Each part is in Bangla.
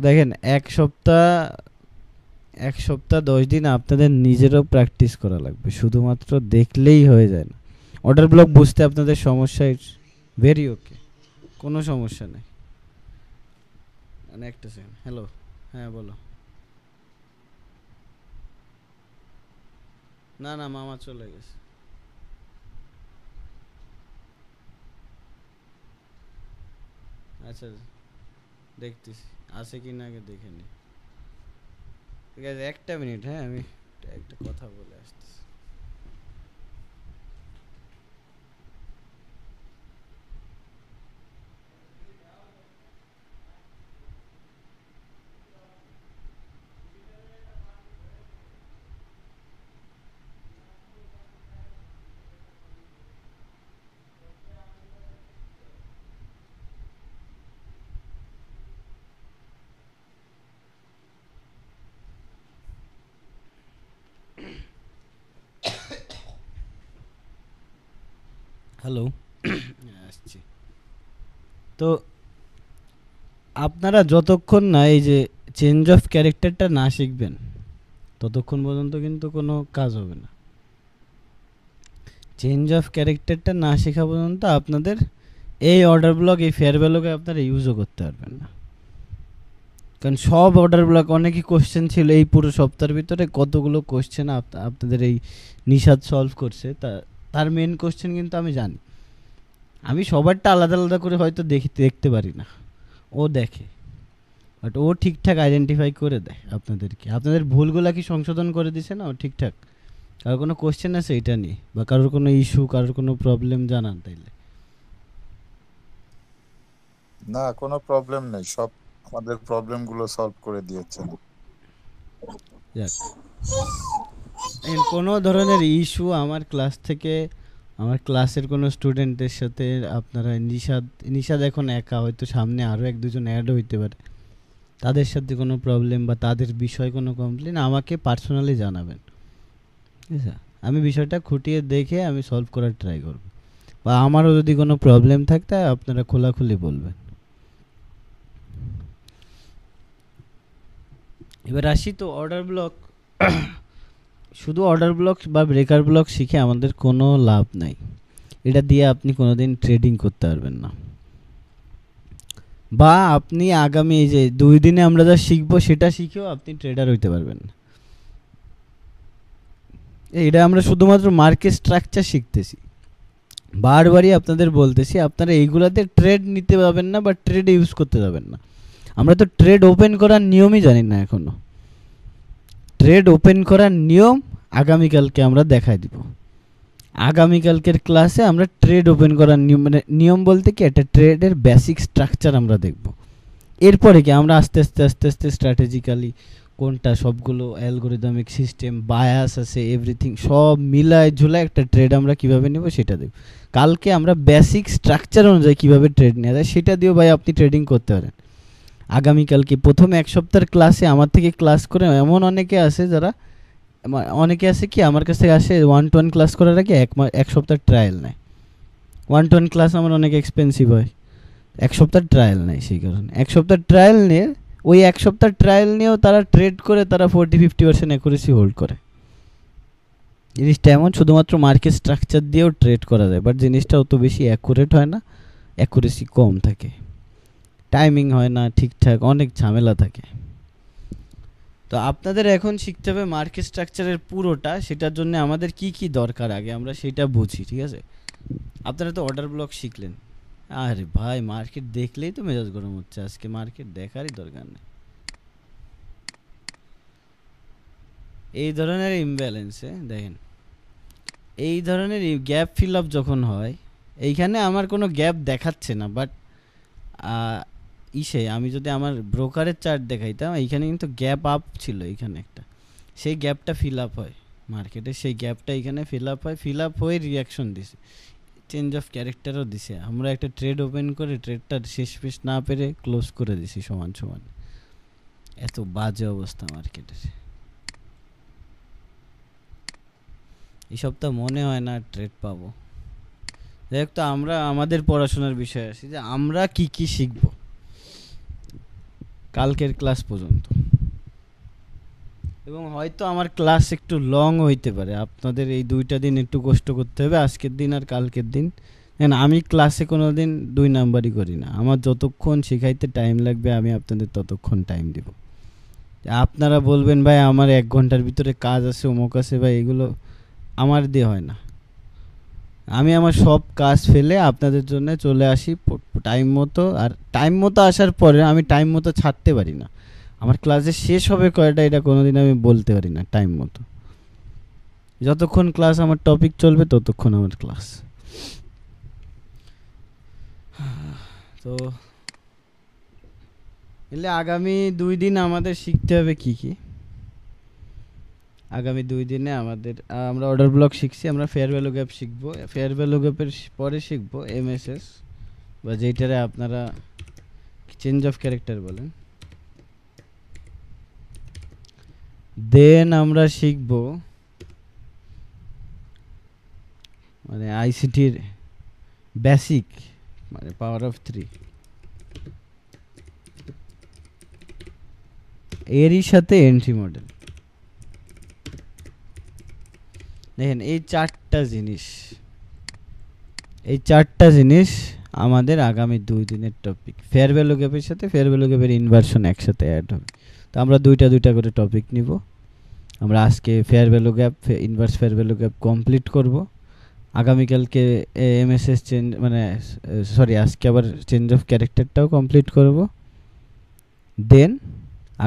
দেখেন এক সপ্তাহ 10 দিন আপনাদের নিজেরও প্র্যাকটিস করা লাগবে, শুধুমাত্র দেখলেই হয়ে যায় না। অর্ডার ব্লক বুঝতে আপনাদের সমস্যা, ভেরি ওকে, কোনো সমস্যা নেই। একটা সেকেন্ড, হ্যালো, হ্যাঁ বলো। না না, মামা চলে গেছে। আচ্ছা, দেখতেছি আছে কি না আগে দেখে নি। ঠিক আছে, একটা মিনিট, হ্যাঁ আমি একটা কথা বলে আসতেছি। হ্যালো, আসছি। তো আপনারা যতক্ষণ না এই যে চেঞ্জ অফ ক্যারেক্টারটা না শিখবেন, ততক্ষণ পর্যন্ত কিন্তু কোনো কাজ হবে না। চেঞ্জ অফ ক্যারেক্টারটা না শেখা পর্যন্ত আপনাদের এই অর্ডার ব্লক, এই ফেয়ার ভ্যালুকে আপনারা ইউজও করতে পারবেন না। কারণ সব অর্ডার ব্লক, অনেকই কোশ্চেন ছিল এই পুরো সপ্তাহের ভিতরে, কতগুলো কোশ্চেন আপনাদের এই নিষাদ সলভ করছে, তার মেন কোশ্চেন কিন্তু আমি জানি। আমি সবারটা আলাদা আলাদা করে হয়তো দেখতে পারি না, ও দেখে, বাট ও ঠিকঠাক আইডেন্টিফাই করে দেয় আপনাদেরকে। আপনাদের ভুলগুলা কি সংশোধন করে দিছে না ও ঠিকঠাক? কারোর কোনো কোশ্চেন আছে এটা নিয়ে, বা কারোর কোনো ইস্যু, কারোর কোনো প্রবলেম জানান তাইলে। না, কোনো প্রবলেম নেই, সব আমাদের প্রবলেম গুলো সলভ করে দিয়েছেন। যাক, কোনো ধরনের ইস্যু আমার ক্লাস থেকে, আমার ক্লাসের কোনো স্টুডেন্টের সাথে আপনারা নিষাদ এখন একা, হয়তো সামনে আরও 1-2 জন অ্যাড হইতে পারে, তাদের সাথে কোনো প্রবলেম বা তাদের বিষয়ে কোনো কমপ্লেন আমাকে পার্সোনালি জানাবেন, ঠিক আছে? আমি বিষয়টা খুঁটিয়ে দেখে আমি সলভ করার ট্রাই করব, বা আমারও যদি কোনো প্রবলেম থাকতে আপনারা খোলাখুলি বলবেন। এবার আসি তো অর্ডার ব্লক। শুধু অর্ডার ব্লক বা ব্রেকার ব্লক শিখে আমাদের কোনো লাভ নাই। এটা দিয়ে আপনি কোনোদিন ট্রেডিং করতে পারবেন না, বা আপনি আগামী এই যে 2 দিনে আমরা যা শিখবো সেটা শিখেও আপনি ট্রেডার হইতে পারবেন না। এটা আমরা শুধুমাত্র মার্কেট স্ট্রাকচার শিখতেছি। বারবারই আপনাদের বলতেছি, আপনারা এইগুলাতে ট্রেড নিতে পারবেন না বা ট্রেড ইউজ করতে যাবেন না। আমরা তো ট্রেড ওপেন করার নিয়মই জানি না এখনো। ট্রেড ওপেন করার নিয়ম আগামীকালকে আমরা দেখাই দিব। আগামীকালকের ক্লাসে আমরা ট্রেড ওপেন করার নিয়ম, মানে নিয়ম বলতে কি, একটা ট্রেডের বেসিক স্ট্রাকচার আমরা দেখব। এরপরে কি আমরা আস্তে আস্তে আস্তে আস্তে স্ট্র্যাটেজিক্যালি কোনটা, সবগুলো অ্যালগোরিদমিক সিস্টেম, বায়াস আছে, এভরিথিং সব মিলায় ঝুলায় একটা ট্রেড আমরা কিভাবে নেব সেটা দেখব। কালকে আমরা বেসিক স্ট্রাকচার অনুযায়ী কিভাবে ট্রেড নেওয়া যায় সেটা দিয়েও ভাই আপনি ট্রেডিং করতে পারেন। আগামীকালকে প্রথম 1 সপ্তাহের ক্লাসে আমার থেকে ক্লাস করে এমন অনেকে আছে যারা, অনেকে আছে কি আমার কাছ থেকে আসে 1-to-1 ক্লাস করার আগে 1 সপ্তাহ ট্রায়াল নেয়। 1-to-1 ক্লাস আমার অনেক এক্সপেন্সিভ হয়, 1 সপ্তাহ ট্রায়াল নেয়। সেই কারণে 1 সপ্তাহ ট্রায়াল নিয়ে, ওই 1 সপ্তাহ ট্রায়াল নিয়েও তারা ট্রেড করে, তারা 40-50% অ্যাকুরেসি হোল্ড করে। জিনিসটা এমন, শুধুমাত্র মার্কেট স্ট্রাকচার দিয়েও ট্রেড করা যায়, বাট জিনিসটা অত বেশি অ্যাকুরেট হয় না, অ্যাকুরেসি কম থাকে, টাইমিং হয় না ঠিকঠাক, অনেক ঝামেলা থাকে। তো আপনাদের এখন শিখতে হবে মার্কেট স্ট্রাকচারের পুরোটা। সেটার জন্য আমাদের কি কি দরকার আগে আমরা সেটা বুঝি, ঠিক আছে? আপনারা তো অর্ডার ব্লক শিখলেন, আরে ভাই মার্কেট দেখলেই তো মেজাজ গরম হচ্ছে, আজকে মার্কেট দেখারই দরকার নেই। এই ধরনের ইমব্যালেন্সে দেখেন, এই ধরনের গ্যাপ ফিল আপ যখন হয়, এইখানে আমার কোনো গ্যাপ দেখাচ্ছে না, বাট আমি যদি আমার ব্রোকারের চার্ট দেখাইতাম, এইখানে কিন্তু গ্যাপ আপ ছিল এইখানে একটা, সেই গ্যাপটা ফিল আপ হয় মার্কেটে, সেই গ্যাপটা এখানে ফিল আপ হয়, ফিল আপ হয়ে রিয়াকশন দিছে, চেঞ্জ অফ ক্যারেক্টারও দিছে। আমরা একটা ট্রেড ওপেন করে ট্রেডটা শেষ পেশ না পেরে ক্লোজ করে দিছি সমান সমান। এত বাজে অবস্থা মার্কেটের, এই সপ্তাহ মনে হয় না ট্রেড পাবো। দেখ, তো আমরা আমাদের পড়াশোনার বিষয়ে আসি, যে আমরা কি কি শিখব। কালকের ক্লাস পর্যন্ত। এবং হয়তো আমার ক্লাস একটু লং হইতে পারে, আপনাদের এই 2টা দিন একটু কষ্ট করতে হবে, আজকের দিন আর কালকের দিন। আমি ক্লাসে কোনো দিন 2 নাম্বারই করি না, আমার যতক্ষণ শেখাইতে টাইম লাগবে আমি আপনাদের ততক্ষণ টাইম দিব। আপনারা বলবেন ভাই আমার 1 ঘন্টার ভিতরে কাজ আছে, অমুক আছে, ভাই এগুলো আমার দিয়ে হয় না। আমি আমার সব কাজ ফেলে আপনাদের জন্য চলে আসি টাইম মতো, আর টাইম মতো আসার পরে আমি টাইম মতো ছাড়তে পারি না। আমার ক্লাসে শেষ হবে কয়টা এটা কোনোদিন আমি বলতে পারি না টাইম মতো। যতক্ষণ ক্লাস আমার টপিক চলবে ততক্ষণ আমার ক্লাস। তো এলে আগামী 2 দিন আমাদের শিখতে হবে কি কি। আগামী 2 দিনে আমরা অর্ডার ব্লক শিখছি, আমরা ফেয়ার ভ্যালু গ্যাপ শিখবো। ফেয়ার ভ্যালু গ্যাপের পরে শিখবো এমএসএস, বা যেটারে আপনারা চেঞ্জ অফ ক্যারেক্টার বলেন। দেন আমরা শিখবো মানে আইসিটির বেসিক, মানে পাওয়ার অফ 3, এরই সাথে এন্ট্রি মডেল। দেখেন এই 4টা জিনিস আমাদের আগামী 2 দিনের টপিক। ফেয়ার ভ্যালু গ্যাপের সাথে ফেয়ার ভ্যালু গ্যাপের ইনভার্সন একসাথে অ্যাড হবে। তো আমরা দুইটা করে টপিক নিব। আমরা আজকে fair value gap, inverse fair value gap complete করব। আগামীকালকে এমএসএস চেঞ্জ মানে আজকে আবার চেঞ্জ অফ ক্যারেক্টারটাও কমপ্লিট করব। দেন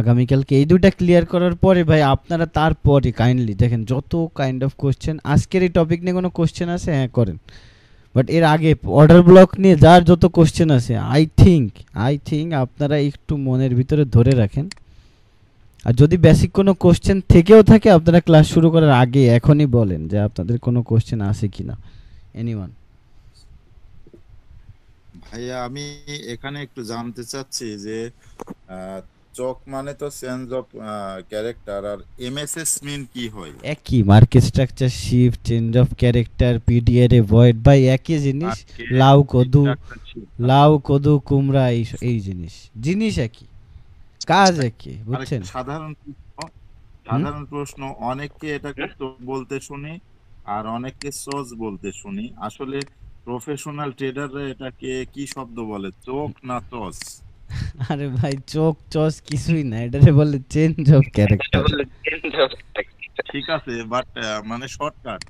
আগামীকালকে এই 2টা ক্লিয়ার করার পরে ভাই আপনারা তারপরে কাইন্ডলি দেখেন যত কাইন্ড অফ কোশ্চেন, আজকের এই টপিক নিয়ে কোনো কোশ্চেন আছে হ্যাঁ করেন, বাট এর আগে অর্ডার ব্লক নিয়ে যার যত কোশ্চেন আছে আই থিঙ্ক আপনারা একটু মনের ভিতরে ধরে রাখেন। আর যদি বেসিক কোনো কোশ্চেন থেকেও থাকে আপনারা ক্লাস শুরু করার আগে এখনই বলেন যে আপনাদের কোনো কোশ্চেন আছে কিনা। এনিওয়ান? ভাইয়া আমি এখানে একটু জানতে চাচ্ছি যে চক মানে তো চেঞ্জ অফ ক্যারেক্টার, আর এমএসএস মিন কি হয়? একই, market structure shift, change of character, PDR এ ভয়েড, ভাই একই জিনিস। লাউ কদু কুমড়া এই জিনিস একই, কাজ একই, বুঝছেন? সাধারণ প্রশ্ন, অনেককে এটাকে চোখ বলতে শুনি আর অনেককে সস বলতে শুনি, আসলে প্রফেশনাল ট্রেডাররা এটাকে কি শব্দ বলে, চোখ না চস? আরে ভাই চোখ চস কিছুই না, এটারে বলে চেঞ্জ অফ ক্যারেক্টার। ঠিক আছে, বাট মানে শর্টকাট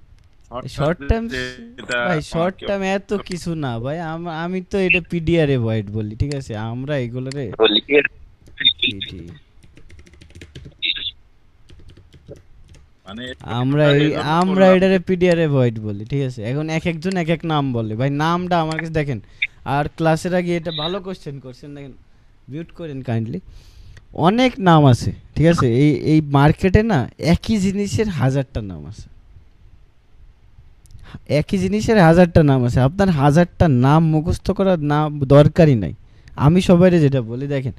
ভাই শর্ট টার্ম এত কিছু না ভাই, আমি তো এটা পিডিআর এ ভয়েড বলি, ঠিক আছে? আমরা এগুলোরে মানে আমরা এটারে পিডিআর এ ভয়েড বলি, ঠিক আছে? এখন একজন এক এক নাম বলে, ভাই নামটা আমার কাছে দেখেন। আর ক্লাসের আগে এটা ভালো কোশ্চেন করছেন, দেখেন মিউট করেন কাইন্ডলি। অনেক নাম আছে, ঠিক আছে? এই মার্কেটে না একই জিনিসের 1000টা নাম আছে, আপনার 1000টা নাম মুখস্থ করার নাম দরকারই নাই। আমি সবাইরে যেটা বলি, দেখেন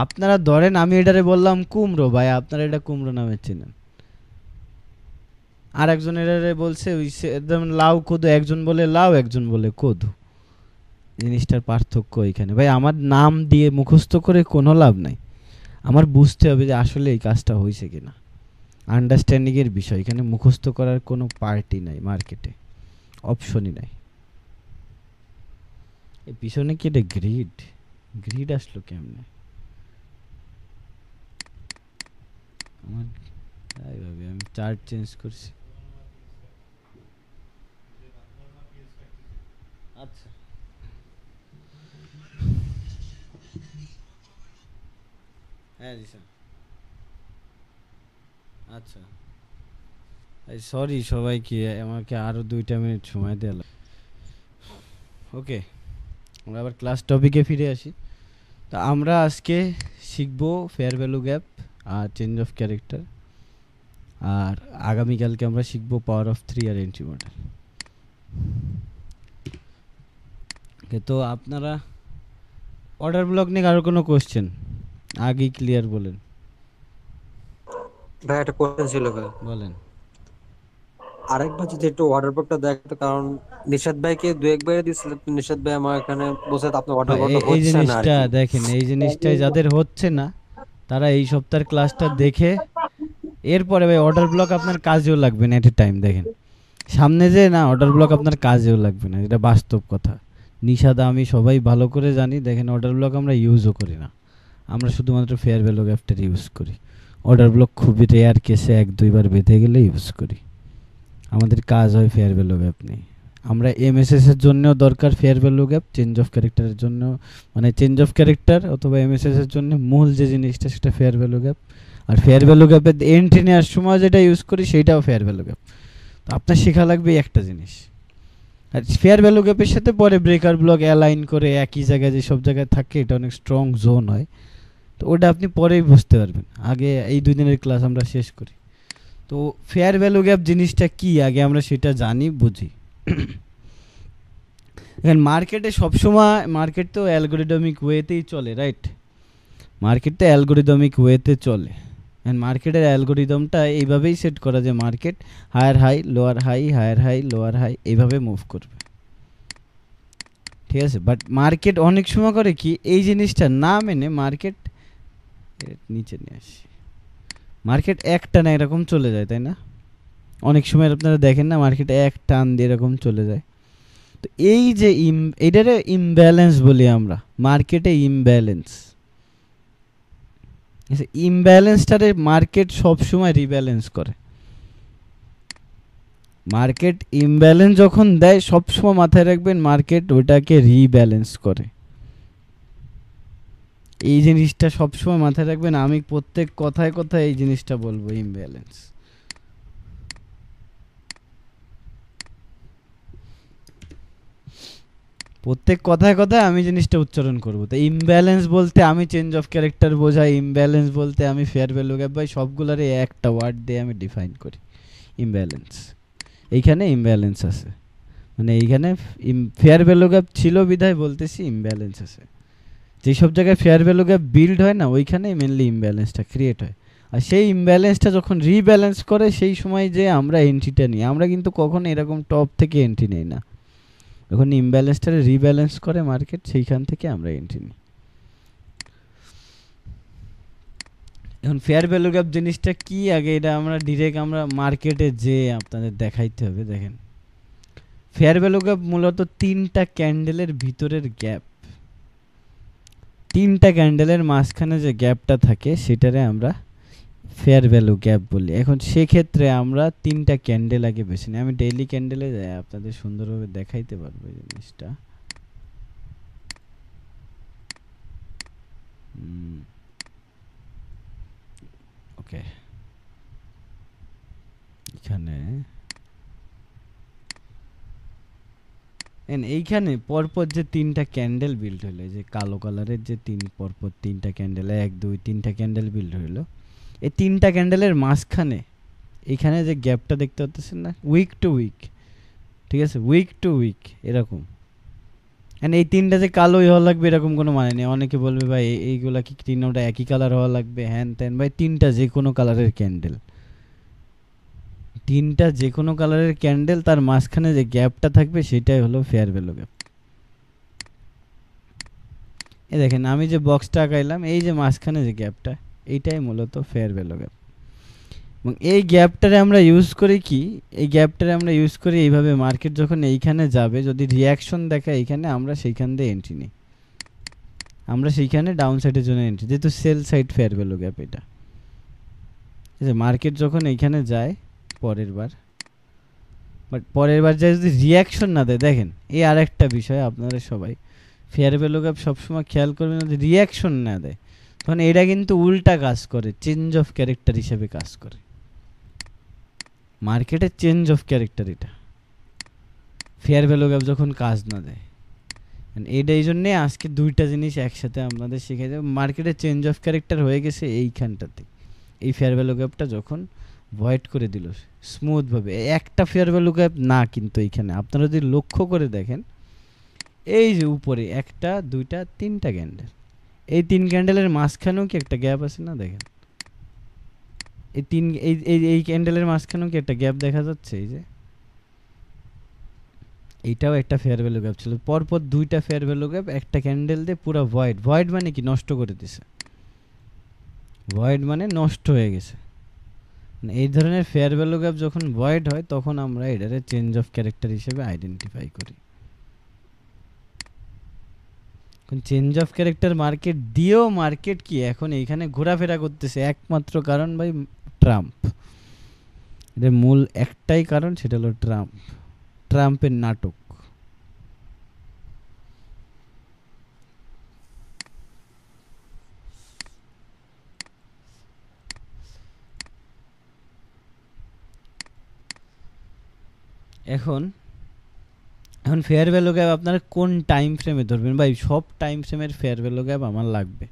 আপনারা ধরেন আমি এটারে বললাম কুমড়ো, ভাই আপনারা এটা কুমড়ো নামে চেনেন। আর একজন এটারে বলছে একদম লাউ কদু, একজন বলে লাউ একজন বলে কদু। জিনিসটার পার্থক্য এখানে। ভাই আমার নাম দিয়ে মুখস্থ করে কোনো লাভ নাই, আমার বুঝতে হবে যে আসলে এই কাজটা হয়েছে কিনা। আন্ডারস্ট্যান্ডিং এর বিষয়, এখানে মুখস্থ করার কোনো পার্টি নাই, মার্কেটে অপশনই নাই। এই পিছনে কি এটা গ্রিড আসলো কেমনে? আমার তাই ভাবি আমি চার্ট চেঞ্জ করছি। আচ্ছা হ্যাঁ দিশা, আচ্ছা সরি সবাইকে, আমাকে আরো 2টা মিনিট সময় দেওয়া। ওকে, আমরা আবার ক্লাস টপিকে ফিরে আসি। তো আমরা আজকে শিখবো ফেয়ার ভ্যালু গ্যাপ আর চেঞ্জ অফ ক্যারেক্টার, আর আগামীকালকে আমরা শিখবো পাওয়ার অফ 3 আর এন্ট্রি মডেল। তো আপনারা অর্ডার ব্লক নিয়ে আরো কোনো কোশ্চেন আগেই ক্লিয়ার বলেন। ভাই একটা কোশ্চেন ছিল ভাই, বলেন। আরেকবার যদি একটু অর্ডার বুকটা দেখতো, কারণ নিশাদ ভাইকে 2-1 বার দিয়েছিল, তো নিশাদ ভাই আমার এখানে বসে আপনার অর্ডার বুকটা এই হচ্ছে না আর জিনিসটা কি। দেখেন, এই জিনিসটাই যাদের হচ্ছে না তারা এই সপ্তাহের ক্লাসটা দেখে এরপরে ভাই অর্ডার ব্লক আপনার কাজেও লাগবে না এট এ টাইম। দেখেন সামনে যে না অর্ডার ব্লক আপনার কাজেও লাগবে না, এটা বাস্তব কথা। নিশাদা আমি সবাই ভালো করে জানি। দেখেন অর্ডার ব্লক আমরা ইউজও করি না, আমরা শুধুমাত্র ফেয়ার ভ্যালু গ্যাপটা ইউজ করি। অর্ডার ব্লক খুবই রেয়ার কেসে 1-2 বার বেঁধে গেলে ইউজ করি। আমাদের কাজ হয় ফেয়ার ভ্যালু গ্যাপ নিয়ে। আমরা এমএসএস এর জন্যও দরকার fair value gap, change of ক্যারেক্টারের জন্য, মানে চেঞ্জ অফ ক্যারেক্টার অথবা এমএসএস এর জন্য মূল যে জিনিসটা সেটা ফেয়ার ভ্যালু গ্যাপ। আর ফেয়ার ভ্যালু গ্যাপের এন্ট্রি নেওয়ার সময় যেটা ইউজ করি সেইটাও ফেয়ার ভ্যালু গ্যাপ। তো আপনার শেখা লাগবে একটা জিনিস। আর ফেয়ার ভ্যালু গ্যাপের সাথে পরে ব্রেকার ব্লক অ্যালাইন করে একই জায়গায় যে সব জায়গায় থাকে, এটা অনেক স্ট্রং জোন হয়। তো ওটা আপনি পরেই বুঝতে পারবেন, আগে এই 2 দিনের ক্লাস আমরা শেষ করি। তো ফেয়ার ভ্যালু গ্যাপ জিনিসটা কি আগে আমরা সেটা জানি বুঝি। এখন মার্কেটে সবসময়, মার্কেট তো অ্যালগোরিদমিক ওয়েতেই চলে, রাইট? মার্কেট তো অ্যালগোরিদমিক ওয়েতে চলে। মার্কেটের অ্যালগোরিদমটা এইভাবেই সেট করা যে market higher high lower high, higher high lower high এইভাবে মুভ করবে, ঠিক আছে? বাট মার্কেট অনেক সময় করে কি এই জিনিসটা না মেনে মার্কেট নিচে নিয়ে আসে, মার্কেট এক টানা এরকম চলে যায়, তাই না? অনেক সময় আপনারা দেখেন না মার্কেট এক টান দিয়ে এরকম চলে যায়। তো এই যে এটারে ইমব্যালেন্স বলি আমরা, মার্কেটে ইমব্যালেন্স। ইমব্যালেন্সটারে মার্কেট সবসময় রিব্যালেন্স করে। মার্কেট ইমব্যালেন্স যখন দেয় সবসময় মাথায় রাখবেন মার্কেট ওটাকে রিব্যালেন্স করে। এই জিনিসটা সবসময় মাথায় রাখবেন, আমি প্রত্যেক কথায় কথায় এই জিনিসটা বলবো, ইমব্যালেন্স। প্রত্যেক কথায় কথায় আমি জিনিসটা উচ্চারণ করবো। তো ইমব্যালেন্স বলতে আমি চেঞ্জ অফ ক্যারেক্টার বোঝাই, ইমব্যালেন্স বলতে আমি ফেয়ার ভ্যালু গ্যাপ, ভাই সবগুলোরে একটা ওয়ার্ড দিয়ে আমি ডিফাইন করি, ইমব্যালেন্স। এইখানে ইমব্যালেন্স আছে, মানে এইখানে ফেয়ার ভ্যালু গ্যাপ ছিল বিধায় বলতেছি ইমব্যালেন্স আছে। যেসব জায়গায় ফেয়ার ভ্যালু গ্যাপ বিল্ড হয় না ওইখানেই মেনলি ইমব্যালেন্সটা ক্রিয়েট হয়। আর সেই ইমব্যালেন্সটা যখন রিব্যালেন্স করে সেই সময় যে আমরা এন্ট্রিটা নিই, আমরা কিন্তু কখনো এরকম টপ থেকে এন্ট্রি নেই না। যখন ইমব্যালেন্সটারে রিব্যালেন্স করে মার্কেট, সেইখান থেকে আমরা এন্ট্রি নিই। এখন ফেয়ার ভ্যালু গ্যাপ জিনিসটা কি আগে এটা আমরা ডিরেক্ট আমরা মার্কেটে যে আপনাদের দেখাইতে হবে। দেখেন ফেয়ার ভ্যালু গ্যাপ মূলত 3টা ক্যান্ডেলের ভিতরের গ্যাপ, 3টা ক্যান্ডেলের মাঝখানে যে গ্যাপটা থাকে সেটারে আমরা ফেয়ার ভ্যালু গ্যাপ বলি। এখন সেক্ষেত্রে আমরা 3টা ক্যান্ডেল আগে বেছে নিই। আমি ডেইলি ক্যান্ডেলে যাই আপনাদের সুন্দরভাবে দেখাইতে পারবো এই জিনিসটা। ওকে, এখানে এইখানে পরপর যে 3টা ক্যান্ডেল বিল্ড হলো, যে কালো কালারের যে পরপর 3টা ক্যান্ডেল, 1 2 3টা ক্যান্ডেল বিল্ড হলো, এই 3টা ক্যান্ডেলের মাঝখানে এইখানে যে গ্যাপটা দেখতে পাচ্ছেন না, উইক টু উইক, ঠিক আছে, উইক টু উইক এরকম। এই 3টা যে কালোই হওয়া লাগবে এরকম কোনো মানে নেই। অনেকে বলবে ভাই এইগুলা কি 3টা একই কালার হওয়া লাগবে, হ্যান ত্যান। ভাই 3টা যে কোনো কালারের ক্যান্ডেল, 3টা যে কোনো কালারের ক্যান্ডেল, তার মাঝখানে যে গ্যাপটা থাকবে সেটাই হলো ফেয়ার ভ্যালু গ্যাপ। এই দেখেন আমি যে বক্সটা আঁকাইলাম, এই যে মাঝখানে যে গ্যাপটা, এইটাই মূলত ফেয়ার ভ্যালু গ্যাপ। এবং এই গ্যাপটারে আমরা ইউজ করি কি, এই গ্যাপটারে আমরা ইউজ করি এইভাবে, মার্কেট যখন এইখানে যাবে যদি রিয়াকশন দেখায় এইখানে, আমরা সেইখান দিয়ে এন্ট্রি নিই, আমরা সেইখানে ডাউন সাইডের জন্য এন্ট্রি, যেহেতু sell side fair value gap এটা। ঠিক আছে, মার্কেট যখন এইখানে যায় পরের বার, বাট পরের বার যায় যদি রিয়াকশন না দেয়, দেখেন এই আর একটা বিষয় আপনারা সবাই ফেয়ার ভ্যালু গ্যাপ সবসময় খেয়াল করবেন, যদি রিয়াকশন না দেয় তখন এটা কিন্তু উল্টা কাজ করে, চেঞ্জ অফ ক্যারেক্টার হিসেবে কাজ করে। মার্কেটের চেঞ্জ অফ ক্যারেক্টার এটা, ফেয়ার ভ্যালু গ্যাপ যখন কাজ না দেয়। এটা এই জন্যে আজকে 2টা জিনিস একসাথে আপনাদের শিখে যাবে। মার্কেটের চেঞ্জ অফ ক্যারেক্টার হয়ে গেছে এইখানটাতে, এই ফেয়ার ভ্যালু গ্যাপটা যখন ভয়েড করে দিল স্মুথভাবে, একটা ফেয়ার ভ্যালু গ্যাপ না, কিন্তু এইখানে আপনারা যদি লক্ষ্য করে দেখেন, এই যে উপরে 1টা 2টা 3টা ক্যান্ডেল, এই 3 ক্যান্ডেলের মাঝখানেও কি একটা গ্যাপ আছে না? দেখেন এই ক্যান্ডেলের মাঝখানেও কি একটা গ্যাপ দেখা যাচ্ছে, এই যে এইটাও একটা ফেয়ার ভ্যালু গ্যাপ ছিল। পরপর 2টা ফেয়ার ভ্যালু গ্যাপ একটা ক্যান্ডেল দিয়ে পুরো ভয়েড, ভয়েড মানে কি নষ্ট করে দিছে, ভয়েড মানে নষ্ট হয়ে গেছে। মানে এই ধরনের ফেয়ার ভ্যালু গ্যাপ যখন ভয়েড হয় তখন আমরা এটারে চেঞ্জ অফ ক্যারেক্টার হিসেবে আইডেন্টিফাই করি। চেঞ্জ অফ ক্যারেক্টার মার্কেট দিয়েও মার্কেট কি এখন এইখানে ঘোরাফেরা করতেছে একমাত্র কারণ ভাই ট্রাম্প। এর মূল একটাই কারণ, সেটা হলো ট্রাম্পের নাটক। এখন ফেয়ার ভ্যালু গ্যাপ আপনারা কোন টাইম ফ্রেমে ধরবেন? ভাই সব টাইম ফ্রেমের ফেয়ার ভ্যালু গ্যাপ আমার লাগবে।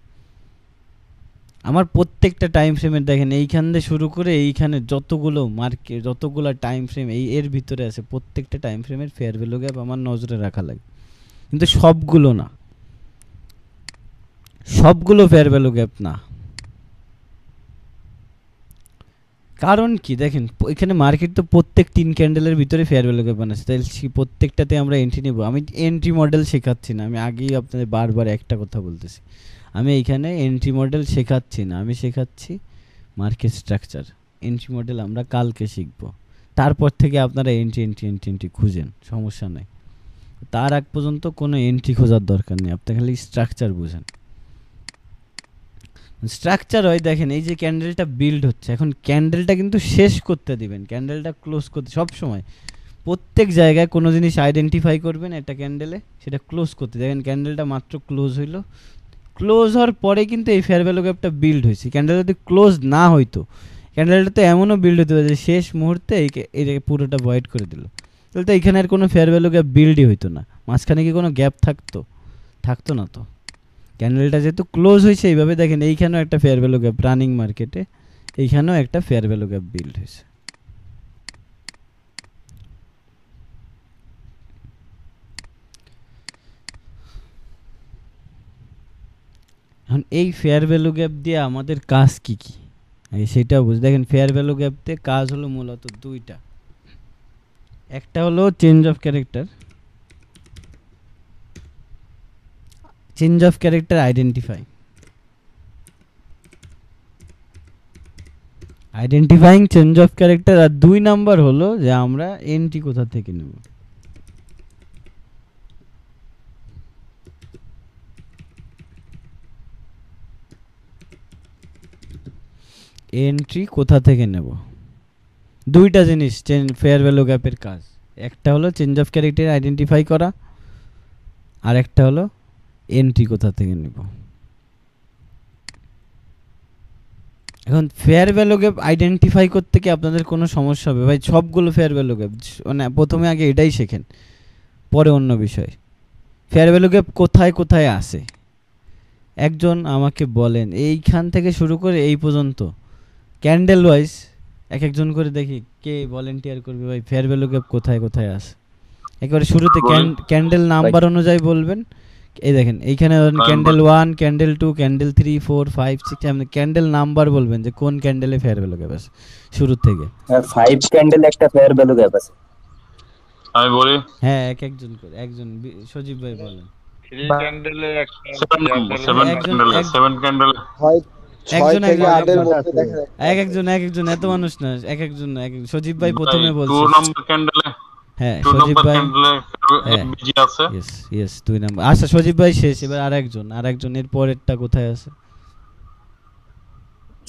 আমার প্রত্যেকটা টাইম ফ্রেমের দেখেন এইখান থেকে শুরু করে এইখানে যতগুলো মার্কেট যতগুলো টাইম ফ্রেম এর ভিতরে আছে প্রত্যেকটা টাইম ফ্রেমের ফেয়ার ভ্যালু গ্যাপ আমার নজরে রাখা লাগে, কিন্তু সবগুলো না, সবগুলো ফেয়ার ভ্যালু গ্যাপ না। কারণ কি দেখেন এখানে মার্কেট তো প্রত্যেক 3 ক্যান্ডেলের ভিতরে ফেয়ার ভ্যালু গ্যাপ বানাচ্ছে, তাহলে প্রত্যেকটাতে আমরা এন্ট্রি নেব। আমি এন্ট্রি মডেল শেখাচ্ছি না, আমি আগেই আপনাদের বারবার একটা কথা বলতেছি, আমি এইখানে এন্ট্রি মডেল শেখাচ্ছি না, আমি শেখাচ্ছি মার্কেট স্ট্রাকচার। এন্ট্রি মডেল আমরা কালকে শিখব, তারপর থেকে আপনারা এন্ট্রি খুঁজেন, সমস্যা নাই। তার আগ পর্যন্ত কোনো এন্ট্রি খোঁজার দরকার নেই, আপনি খালি স্ট্রাকচার বুঝেন। স্ট্রাকচার হয় দেখেন এই যে ক্যান্ডেলটা বিল্ড হচ্ছে, এখন ক্যান্ডেলটা কিন্তু শেষ করতে দিবেন, ক্যান্ডেলটা ক্লোজ করতে সব সময় প্রত্যেক জায়গায় কোনো জিনিস আইডেন্টিফাই করবেন একটা ক্যান্ডেলে, সেটা ক্লোজ করতে দেখেন ক্যান্ডেলটা মাত্র ক্লোজ হইলো, ক্লোজ হওয়ার পরে কিন্তু এই ফেয়ার ভ্যালু গ্যাপটা বিল্ড হয়েছে। ক্যান্ডেল যদি ক্লোজ না হইতো, ক্যান্ডেলটা তো এমনও বিল্ড হতে পারে যে শেষ মুহূর্তে এই পুরোটা ভয়েড করে দিল, তাহলে তো এখানে আর কোনো ফেয়ার ভ্যালু গ্যাপ বিল্ডই হইতো না। মাঝখানে কি কোনো গ্যাপ থাকতো না তো। ক্যান্ডেলটা যেহেতু ক্লোজ হয়েছে এইভাবে দেখেন এইখানেও একটা ফেয়ার ভ্যালু গ্যাপ রানিং মার্কেটে, এইখানেও একটা ফেয়ার ভ্যালু গ্যাপ বিল্ড হয়েছে। এখন এই ফেয়ার ভ্যালু গ্যাপ দিয়ে আমাদের কাজ কি কি সেটা বুঝ। দেখেন ফেয়ার ভ্যালু গ্যাপ দিয়ে কাজ হলো মূলত দুইটা, একটা হলো change of character, identifying change of character, আর 2 নাম্বার হলো যে আমরা এন্ট্রি কোথা থেকে নেব। এন্ট্রি কোথা থেকে নেব, দুইটা জিনিস ফেয়ার ভ্যালু গ্যাপের কাজ। একটা হলো চেঞ্জ অফ ক্যারেক্টার আইডেন্টিফাই করা, আর একটা হলো এন্ট্রি কোথা থেকে নেব। এখন ফেয়ার ভ্যালু গ্যাপ আইডেন্টিফাই করতে কি আপনাদের কোনো সমস্যা হবে? ভাই সবগুলো ফেয়ার ভ্যালু গ্যাপ মানে প্রথমে আগে এটাই শেখেন, পরে অন্য বিষয়। ফেয়ার ভ্যালু গ্যাপ কোথায় কোথায় আসে একজন আমাকে বলেন, এইখান থেকে শুরু করে এই পর্যন্ত ক্যান্ডেল ওয়াইজ একজন করে দেখি কে ভলেন্টিয়ার করবে ভাই ফেয়ার ভ্যালু গ্যাপ কোথায় কোথায় আসে। একেবারে শুরুতে ক্যান্ডেল নাম্বার অনুযায়ী বলবেন। এই দেখেন এইখানে ক্যান্ডেল 1, ক্যান্ডেল 2, ক্যান্ডেল 3, 4, 5, 6, আপনি ক্যান্ডেল নাম্বার বলবেন যে কোন ক্যান্ডেলে ফেয়ার ভ্যালু গ্যাপ আছে শুরু থেকে। 5 ক্যান্ডেল একটা ফেয়ার ভ্যালু গ্যাপ আছে। আমি বলি হ্যাঁ একজন করে একজন সজীব ভাই বলেন। 3 ক্যান্ডেলে একটা 7 ক্যান্ডেল একজন এত মানুষ না, একজন সজীব ভাই প্রথমে বলছে 2 নাম্বার ক্যান্ডেলে, হ্যাঁ 2 সজীব নাম্বার ভাই ক্যান্ডেলে বিজি আছে। Yes 2 number. আচ্ছা সজীব ভাই শেষ, এবার আরেকজন এর পরেরটা কোথায় আছে?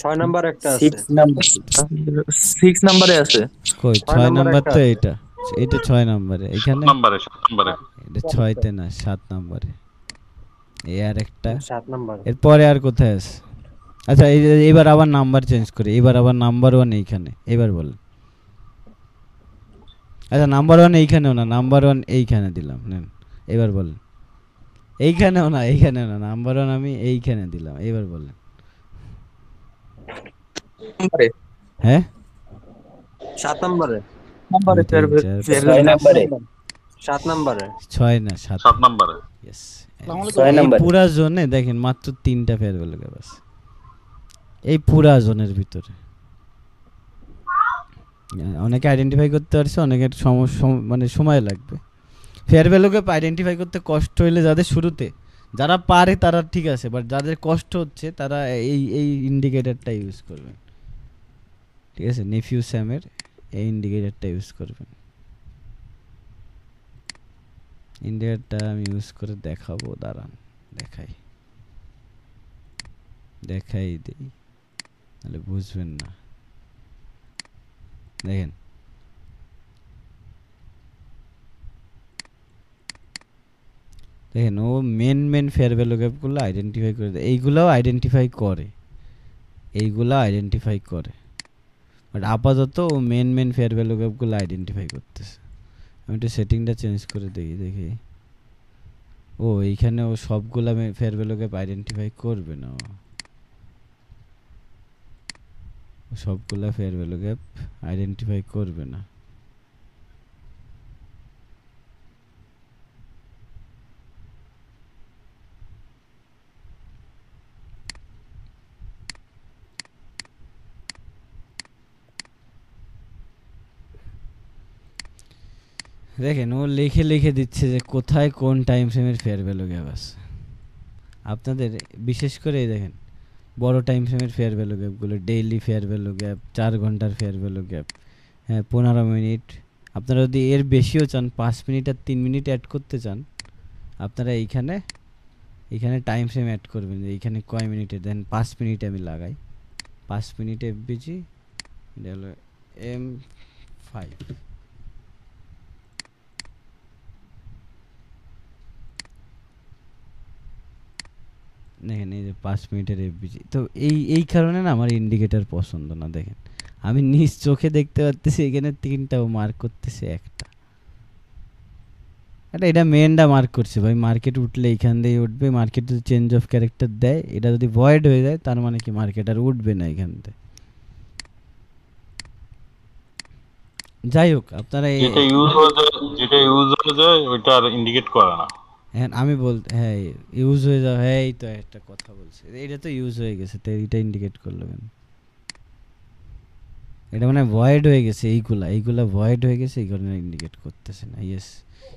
6 নাম্বার একটা আছে, 6 নাম্বারে আছে। কই 6 নাম্বার তো এটা 6 নাম্বারে, এখানে 7 নাম্বারে এটা 6 তে না 7 নাম্বারে। এই আর একটা 7 নাম্বার। এরপরে আর কোথায় আছে? আচ্ছা এবার আবার নাম্বার চেঞ্জ করি, এবার আবার নাম্বার 1 এইখানে, এবার বলেন। আচ্ছা নাম্বার 1 এইখানেও না, নাম্বার 1 এইখানে দিলাম, নেন এবার বলেন। এইখানেও না নাম্বার 1 আমি এইখানে দিলাম, এবার বলেন। হ্যাঁ 7 নাম্বারে, 6 নাম্বারে, 7 নাম্বারে, 6 না 7 নাম্বারে। ইয়েস 6 নাম্বারে। পুরা জোনে দেখেন মাত্র 3টা ফেয়ার ভ্যালু গ্যাপ আছে এই পুরা জোনের ভিতরে। অনেকে আইডেন্টিফাই করতে পারছে, অনেকের মানে সময় লাগবে। ফেয়ার ভ্যালু গ্যাপ আইডেন্টিফাই করতে কষ্ট হইলে যাদের শুরুতে যারা পারে তারা ঠিক আছে, বাট যাদের কষ্ট হচ্ছে তারা এই ইন্ডিকেটরটা ইউজ করবেন, ঠিক আছে? নেফিউ স্যামের এই ইন্ডিকেটরটা ইউজ করবেন। ইন্ডিকেটরটা আমি ইউজ করে দেখাবো, দাঁড়ান দেখাই দিই, তাহলে বুঝবেন না। দেখেন ও মেন ফেয়ার ভ্যালু গ্যাপগুলো আইডেন্টিফাই করে দেয়, এইগুলাও আইডেন্টিফাই করে, বাট আপাতত ও মেন ফেয়ার ভ্যালু গ্যাপগুলো আইডেন্টিফাই করতেছে। আমি একটু সেটিংটা চেঞ্জ করে দেখি। ও এইখানে ও সবগুলা ফেয়ার ভ্যালু গ্যাপ আইডেন্টিফাই করবে না, ও সবগুলা ফেয়ার ভ্যালু গ্যাপ আইডেন্টিফাই করবে না। দেখেন ও লিখে দিচ্ছে যে কোথায় কোন টাইম ফ্রেমের ফেয়ার ভ্যালু গ্যাপ আছে। আপনাদের বিশেষ করে দেখেন বড় টাইম ফ্রেমের ফেয়ার ভ্যালু গ্যাপগুলো, ডেইলি ফেয়ার ভ্যালু গ্যাপ, 4 ঘন্টার ফেয়ার ভ্যালু গ্যাপ, হ্যাঁ 15 মিনিট। আপনারা যদি এর বেশিও চান, 5 মিনিট আর 3 মিনিট অ্যাড করতে চান, আপনারা এইখানে টাইম ফ্রেম অ্যাড করবেন যে এইখানে কয় মিনিটে দেন। 5 মিনিটে আমি লাগাই, 5 মিনিট এফবিজি, এটা হলো M5। দেখেন এই যে 5 মিনিটের এফবিজি। তো এই কারণে না আমার ইন্ডিকেটর পছন্দ না। দেখেন আমি নিজ চোখে দেখতে পাচ্ছি এখানে 3টাও মার্ক করতেছে, একটা এটা মেনটা মার্ক করছে ভাই। মার্কেট উঠলে এইখান দিয়ে উঠবে, মার্কেট যদি চেঞ্জ অফ ক্যারেক্টার দেয়, এটা যদি ভয়েড হয়ে যায় তার মানে কি মার্কেট আর উঠবে না এখান থেকে। যাই হোক আপনারা যেটা ইউজ হয়ে যায় ওইটা আর ইন্ডিকেট করে না। হ্যাঁ আমি হ্যাঁ ইউজ হয়ে যাও, হ্যাঁ এই তো একটা কথা বলছে, এটা তো ইউজ হয়ে গেছে, তো এইটা ইন্ডিকেট করলো কেন? এটা মানে ভয়েড হয়ে গেছে, এইগুলা ভয়েড হয়ে গেছে, এই কারণে ইন্ডিকেট করতেছে না। Yes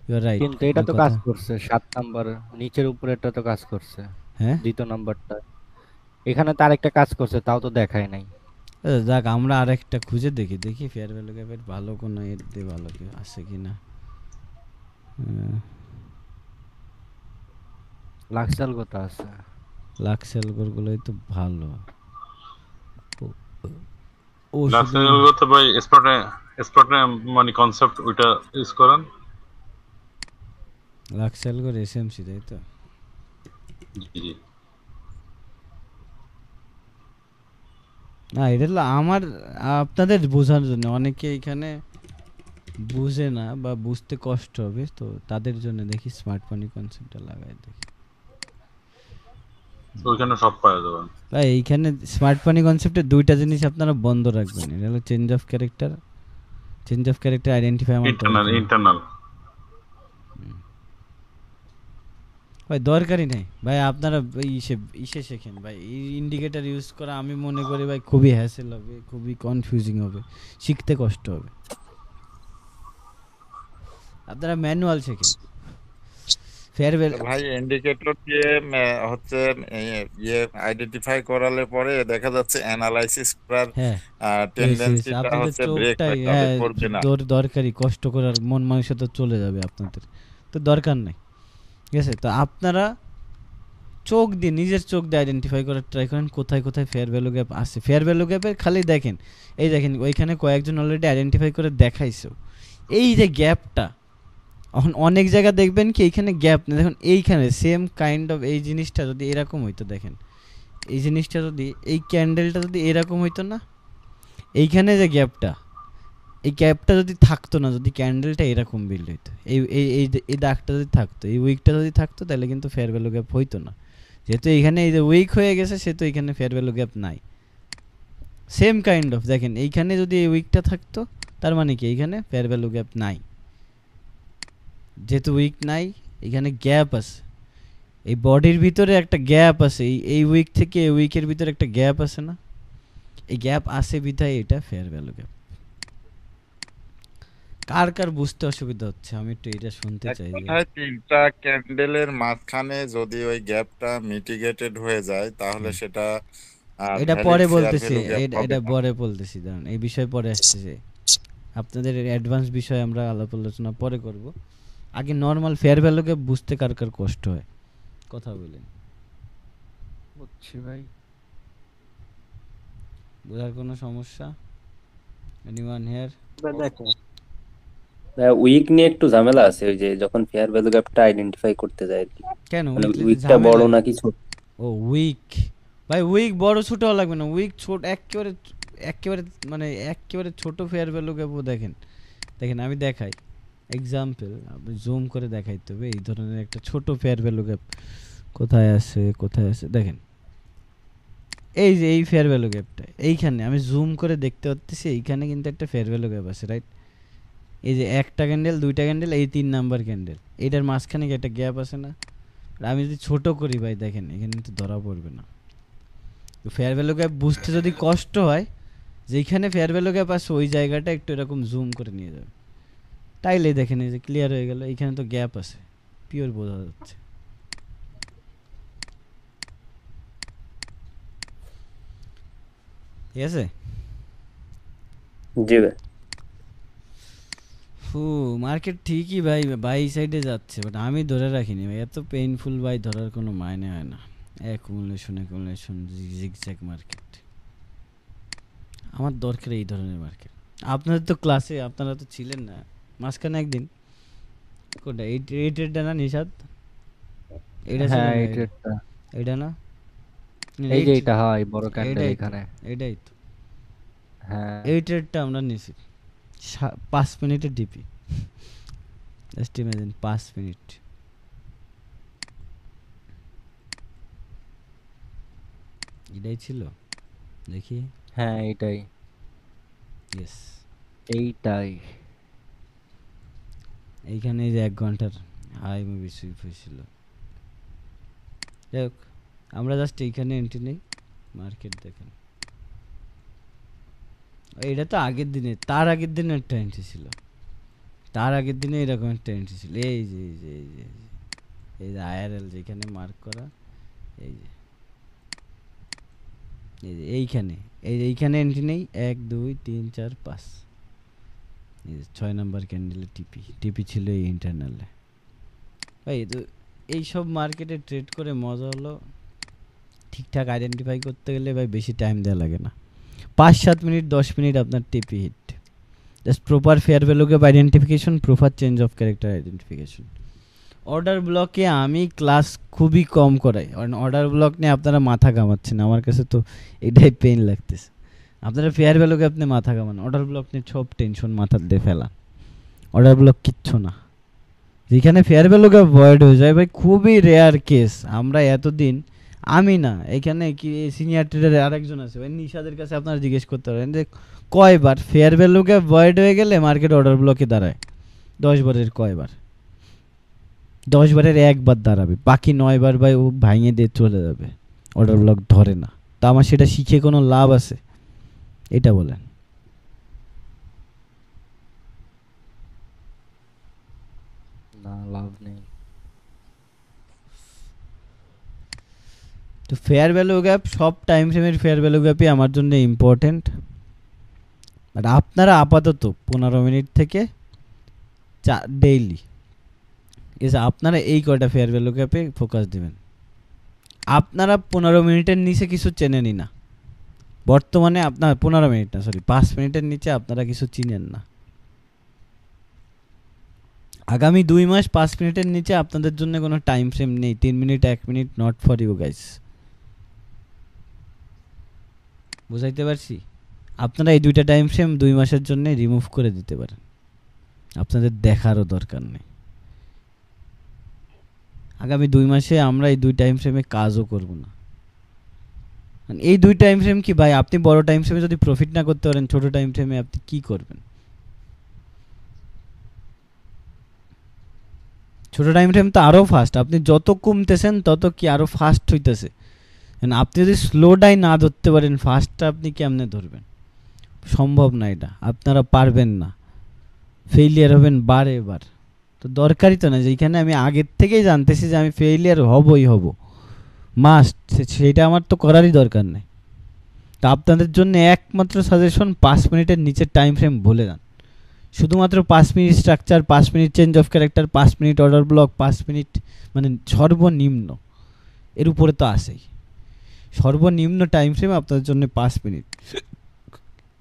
you are right. কিন্তু এটা তো কাজ করছে, 7 নাম্বার নিচের উপরেরটা তো কাজ করছে, হ্যাঁ দ্বিতীয় নাম্বারটা এখানে তার একটা কাজ করছে, তাও তো দেখায় নাই। যাক আমরা আরেকটা খুঁজে দেখি ফেয়ার ভ্যালু গ্যাপের ভালো কোনো এর দিয়ে ভালো কি আছে কিনা। লাক্সাল কত আছে? লাক্সেল গুলোই তো ভালো। ও লাক্সাল করতে ভাই স্পটে মানে কনসেপ্ট ওইটা ইউজ করেন। লাক্সেল গো এসএমসি তাই তো। জি না এটা হলো আমার আপনাদের বোঝার জন্য, অনেকে এখানে বুঝে না বা বুঝতে কষ্ট হবে, তো তাদের জন্য দেখি স্মার্ট মানি কনসেপ্টটা লাগাই দেখি। ওইখানে সব পাওয়া যাবে ভাই এইখানে স্মার্ট মানি কনসেপ্টে দুইটা জিনিস আপনারা বন্ধ রাখবেন, এটা হলো চেঞ্জ অফ ক্যারেক্টার আইডেন্টিফাই আমার ইন্টারনাল। ভাই দরকারই নেই ভাই, আপনারা ইসে শেখেন ভাই। এই ইন্ডিকেটর ইউজ করা আমি মনে করি ভাই খুবই হ্যাসেল হবে, খুবই কনফিউজিং হবে, শিখতে কষ্ট হবে। আপনারা ম্যানুয়াল শেখেন। ফেয়ারওয়েল ভাই ইন্ডিকেটর দিয়ে হচ্ছে ইয়ে আইডেন্টিফাই করালে পরে দেখা যাচ্ছে অ্যানালাইসিস করার হ্যাঁ টেন্ডেন্সিটা আপনাদের হচ্ছে ব্রেক চোখটাই করবে না। দরকারি, কষ্ট করার মন মানসিকতা চলে যাবে আপনাদের, তো দরকার নাই। ঠিক আছে, তো আপনারা চোখ দিয়ে নিজের চোখ দিয়ে আইডেন্টিফাই করার ট্রাই করেন কোথায় কোথায় ফেয়ার ভ্যালু গ্যাপ আছে। ফেয়ার ভ্যালু গ্যাপের খালি দেখেন, এই দেখেন ওইখানে কয়েকজন অলরেডি আইডেন্টিফাই করে দেখাইছো। এই যে গ্যাপটা এখন অনেক জায়গা দেখবেন কি এইখানে গ্যাপ নেই, দেখুন এইখানে সেম কাইন্ড অফ এই জিনিসটা যদি এরকম হইতো, দেখেন এই জিনিসটা যদি এই ক্যান্ডেলটা যদি এরকম হইতো না, এইখানে যে গ্যাপটা, এই গ্যাপটা যদি থাকতো না, যদি ক্যান্ডেলটা এরকম বিল্ড হইতো, এই এই এই দাগটা যদি থাকতো, এই উইকটা যদি থাকতো, তাহলে কিন্তু ফেয়ার ভ্যালু গ্যাপ হইতো না। যেহেতু এইখানে এই যে উইক হয়ে গেছে, সেহেতু এইখানে ফেয়ার ভ্যালু গ্যাপ নাই। সেম কাইন্ড অফ দেখেন এইখানে যদি এই উইকটা থাকতো, তার মানে কি এইখানে ফেয়ার ভ্যালু গ্যাপ নাই। যেহেতু উইক নাই, এখানে গ্যাপ আছে, এই বডির ভিতরে একটা গ্যাপ আছে, এই উইক থেকে এই উইকের ভিতরে একটা গ্যাপ আছে না, এই গ্যাপ আছে বিধায় এটা ফেয়ার ভ্যালু গ্যাপ। কার কার বুঝতে অসুবিধা হচ্ছে আমি একটু এটা শুনতে এক চাই যে কথায় তিনটা ক্যান্ডেলের মাঝখানে যদি ওই গ্যাপটা মিটিগেটেড হয়ে যায় তাহলে সেটা এটা ভ্যালিড পরে ফেয়ার বলতেছি ভ্যালু গ্যাপ হবে এটা না। পরে বলতেছি, দাঁড়ান এই বিষয় পরে আসতেছে। আপনাদের অ্যাডভান্স বিষয়ে আমরা আলাপ আলোচনা পরে করব। আগে নর্মাল ফেয়ার ভ্যালুকে বুঝতে কার কার কষ্ট হয় কথা বলেন। বুঝছি ভাই। বোঝার কোনো সমস্যা? Anyone here? দেখো উইক নিয়ে একটু ঝামেলা আছে, ওই যে যখন ফেয়ার ভ্যালু গ্যাপটা আইডেন্টিফাই করতে যায় আর কি, কেন মানে উইকলি উইকটা বড় নাকি ছোট। ও উইক ভাই, উইক বড় ছোট হওয়া লাগবে না, উইক ছোট একেবারে একেবারে মানে একেবারে ছোট ফেয়ার ভ্যালু গ্যাপও দেখেন। দেখেন আমি দেখাই এক্সাম্পল, আপনি জুম করে দেখাইতে হবে এই ধরনের একটা ছোট ফেয়ার ভ্যালু গ্যাপ কোথায় আছে কোথায় আছে। দেখেন এই যে এই ফেয়ার ভ্যালু গ্যাপটা এইখানে আমি জুম করে দেখতে পাচ্ছি, এইখানে কিন্তু একটা ফেয়ার ভ্যালু গ্যাপ আছে, রাইট? এই যে একটা ক্যান্ডেল দুইটা ক্যান্ডেল এই 3 নাম্বার ক্যান্ডেল, এটার মাঝখানে কি একটা গ্যাপ আছে না? আর আমি যদি ছোট করি ভাই দেখেন এখানে কিন্তু ধরা পড়বে না। ফেয়ার ভ্যালু গ্যাপ বুঝতে যদি কষ্ট হয়, যেখানে ফেয়ার ভ্যালু গ্যাপ আছে ওই জায়গাটা একটু এরকম জুম করে নিয়ে যাবে, তাইলে দেখেন এই যে ক্লিয়ার হয়ে গেল, এখানে তো গ্যাপ আছে, পিওর বোঝা যাচ্ছে। ঠিক আছে? জি ভাই। মার্কেট ঠিকই ভাই বাই সাইডে যাচ্ছে, বাট আমি ধরে রাখিনি ভাই, এত পেইনফুল ভাই ধরার কোনো মাইনে হয় না। অ্যাকুমুলেশন জিগজ্যাগ মার্কেট আমার দরকার এই ধরনের মার্কেট। আপনাদের তো ক্লাসে আপনারা তো ছিলেন না মাঝখানে একদিন, কোনটা এই ট্রেডটা না নিশাদ? এটা ছিল হ্যাঁ না এই ট্রেডটা, এটা না এই যে এটা হয় বড় ক্যান্ডেল এটাই তো, এখানে। এটাই তো হ্যাঁ এই ট্রেডটা আমরা নিছি 5 মিনিটের ডিপি, জাস্ট ইমাজিন 5 মিনিট। এটাই ছিল দেখি, হ্যাঁ এইটাই ইয়েস এইটাই। এইখানে এই যে 1 ঘন্টার হাই মুভি সুইপ হয়েছিল। যাই হোক আমরা জাস্ট এইখানে এন্ট্রি নেই, মার্কেট দেখেন এটা তো আগের দিনে, তার আগের দিনে একটা এন্ট্রি ছিল, তার আগের দিনে এরকম একটা এন্ট্রি ছিল, এই যে এই যে এই যে এই যে আইআরএল যেখানে মার্ক করা, এই যে এই যে এইখানে এই যে এইখানে এন্ট্রি নেই 1 2 3 4 5, এই যে 6 নাম্বার ক্যান্ডেলে টিপি ছিল এই ইন্টারনালে। ভাই তো এইসব মার্কেটে ট্রেড করে মজা হলো, ঠিকঠাক আইডেন্টিফাই করতে গেলে ভাই বেশি টাইম দেওয়া লাগে না, 5-7 মিনিট 10 মিনিট আপনার TP hit, just proper fair value gap identification, proper change of character identification. Order ব্লকে আমি ক্লাস খুবই কম করাই, কারণ অর্ডার ব্লক নিয়ে আপনারা মাথা ঘামাচ্ছেন, আমার কাছে তো এটাই পেইন লাগতেছে। আপনারা ফেয়ার ভ্যালু গ্যাপ নিয়ে মাথা ঘামান, অর্ডার ব্লক নিয়ে সব টেনশন মাথার দিয়ে ফেলা, অর্ডার ব্লক কিচ্ছু না। যেখানে ফেয়ার ভ্যালু গ্যাপ ভয়েড হয়ে যায় ভাই খুবই রেয়ার কেস। আমরা এতদিন আমি না, এখানে কি সিনিয়র ট্রেডার আরেকজন আছে ভাই নিশাদের কাছে আপনারা জিজ্ঞেস করতে পারেন যে কয়বার ফেয়ার ভ্যালু গ্যাপ ভয়েড হয়ে গেলে মার্কেট অর্ডার ব্লকে দাঁড়ায়। 10 বারের কয়বার? 10 বারের 1 বার দাঁড়াবে, বাকি 9 বার ভাই ও ভাঙিয়ে দিয়ে চলে যাবে, অর্ডার ব্লক ধরে না। তা আমার সেটা শিখে কোনো লাভ আছে? এটা বলেন। না লাভ নেই। তো ফেয়ার ভ্যালু গ্যাপ সব টাইম ফ্রেমের ফেয়ার ভ্যালু গ্যাপই আমার জন্য ইম্পর্টেন্ট, বাট আপনারা আপাতত 15 মিনিট থেকে ডেইলি আপনারা এই কয়টা ফেয়ার ভ্যালু গ্যাপে ফোকাস দিবেন। আপনারা 15 মিনিটের নিচে কিছু চেনেনই না বর্তমানে, আপনার 15 মিনিট না সরি 5 মিনিটের নিচে আপনারা কিছু চিনেন না। আগামী 2 মাস 5 মিনিটের নিচে আপনাদের জন্য কোনো টাইম ফ্রেম নেই, 3 minute 1 minute, not for you guys. বুঝাইতে পারছি? আপনারা এই দুইটা টাইম ফ্রেম 2 মাসের জন্য রিমুভ করে দিতে পারেন, আপনাদের দেখারও দরকার নেই। আগামী 2 মাসে আমরা এই 2 টাইম ফ্রেমে কাজও করব না। এই 2 টাইম ফ্রেম কি ভাই, আপনি বড় টাইম ফ্রেমে যদি প্রফিট না করতে পারেন ছোট টাইম ফ্রেমে আপনি কি করবেন? ছোট টাইম ফ্রেম তো আরও ফাস্ট, আপনি যত কমতেছেন তত কি আরও ফাস্ট হইতেছে। আপনি যদি স্লো ডাই না ধরতে পারেন ফাস্টটা আপনি কেমনে ধরবেন? সম্ভব না, এটা আপনারা পারবেন না। ফেইলিয়ার হবেন বারে বার। তো দরকারই তো না, যেখানে আমি আগের থেকেই জানতেছি যে আমি ফেইলিয়ার হবই হব, মাস্ট, সেটা আমার তো করারই দরকার নেই। তো আপনাদের জন্য একমাত্র সাজেশন 5 মিনিটের নিচের টাইম ফ্রেম বলে দেন। শুধুমাত্র 5 minute structure, 5 minute change of character, 5 minute order block, 5 minute মানে সর্বনিম্ন, এর উপরে তো আসেই। সর্বনিম্ন টাইম ফ্রেম আপনাদের জন্য 5 মিনিট,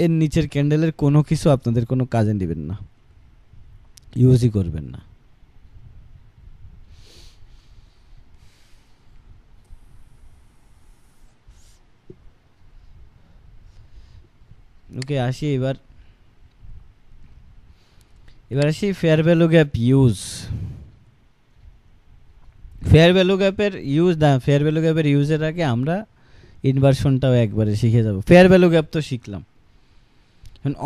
এর নিচের ক্যান্ডেলের কোনো কিছু আপনাদের কোনো কাজে দিবেন না, ইউজই করবেন না। ওকে, আসি এবার আসি fair value gap use. Fair value গ্যাপের ইউজের আগে আমরা ইনভার্সনটাও একবারে শিখে যাব। ফেয়ার ভ্যালু গ্যাপ তো শিখলাম,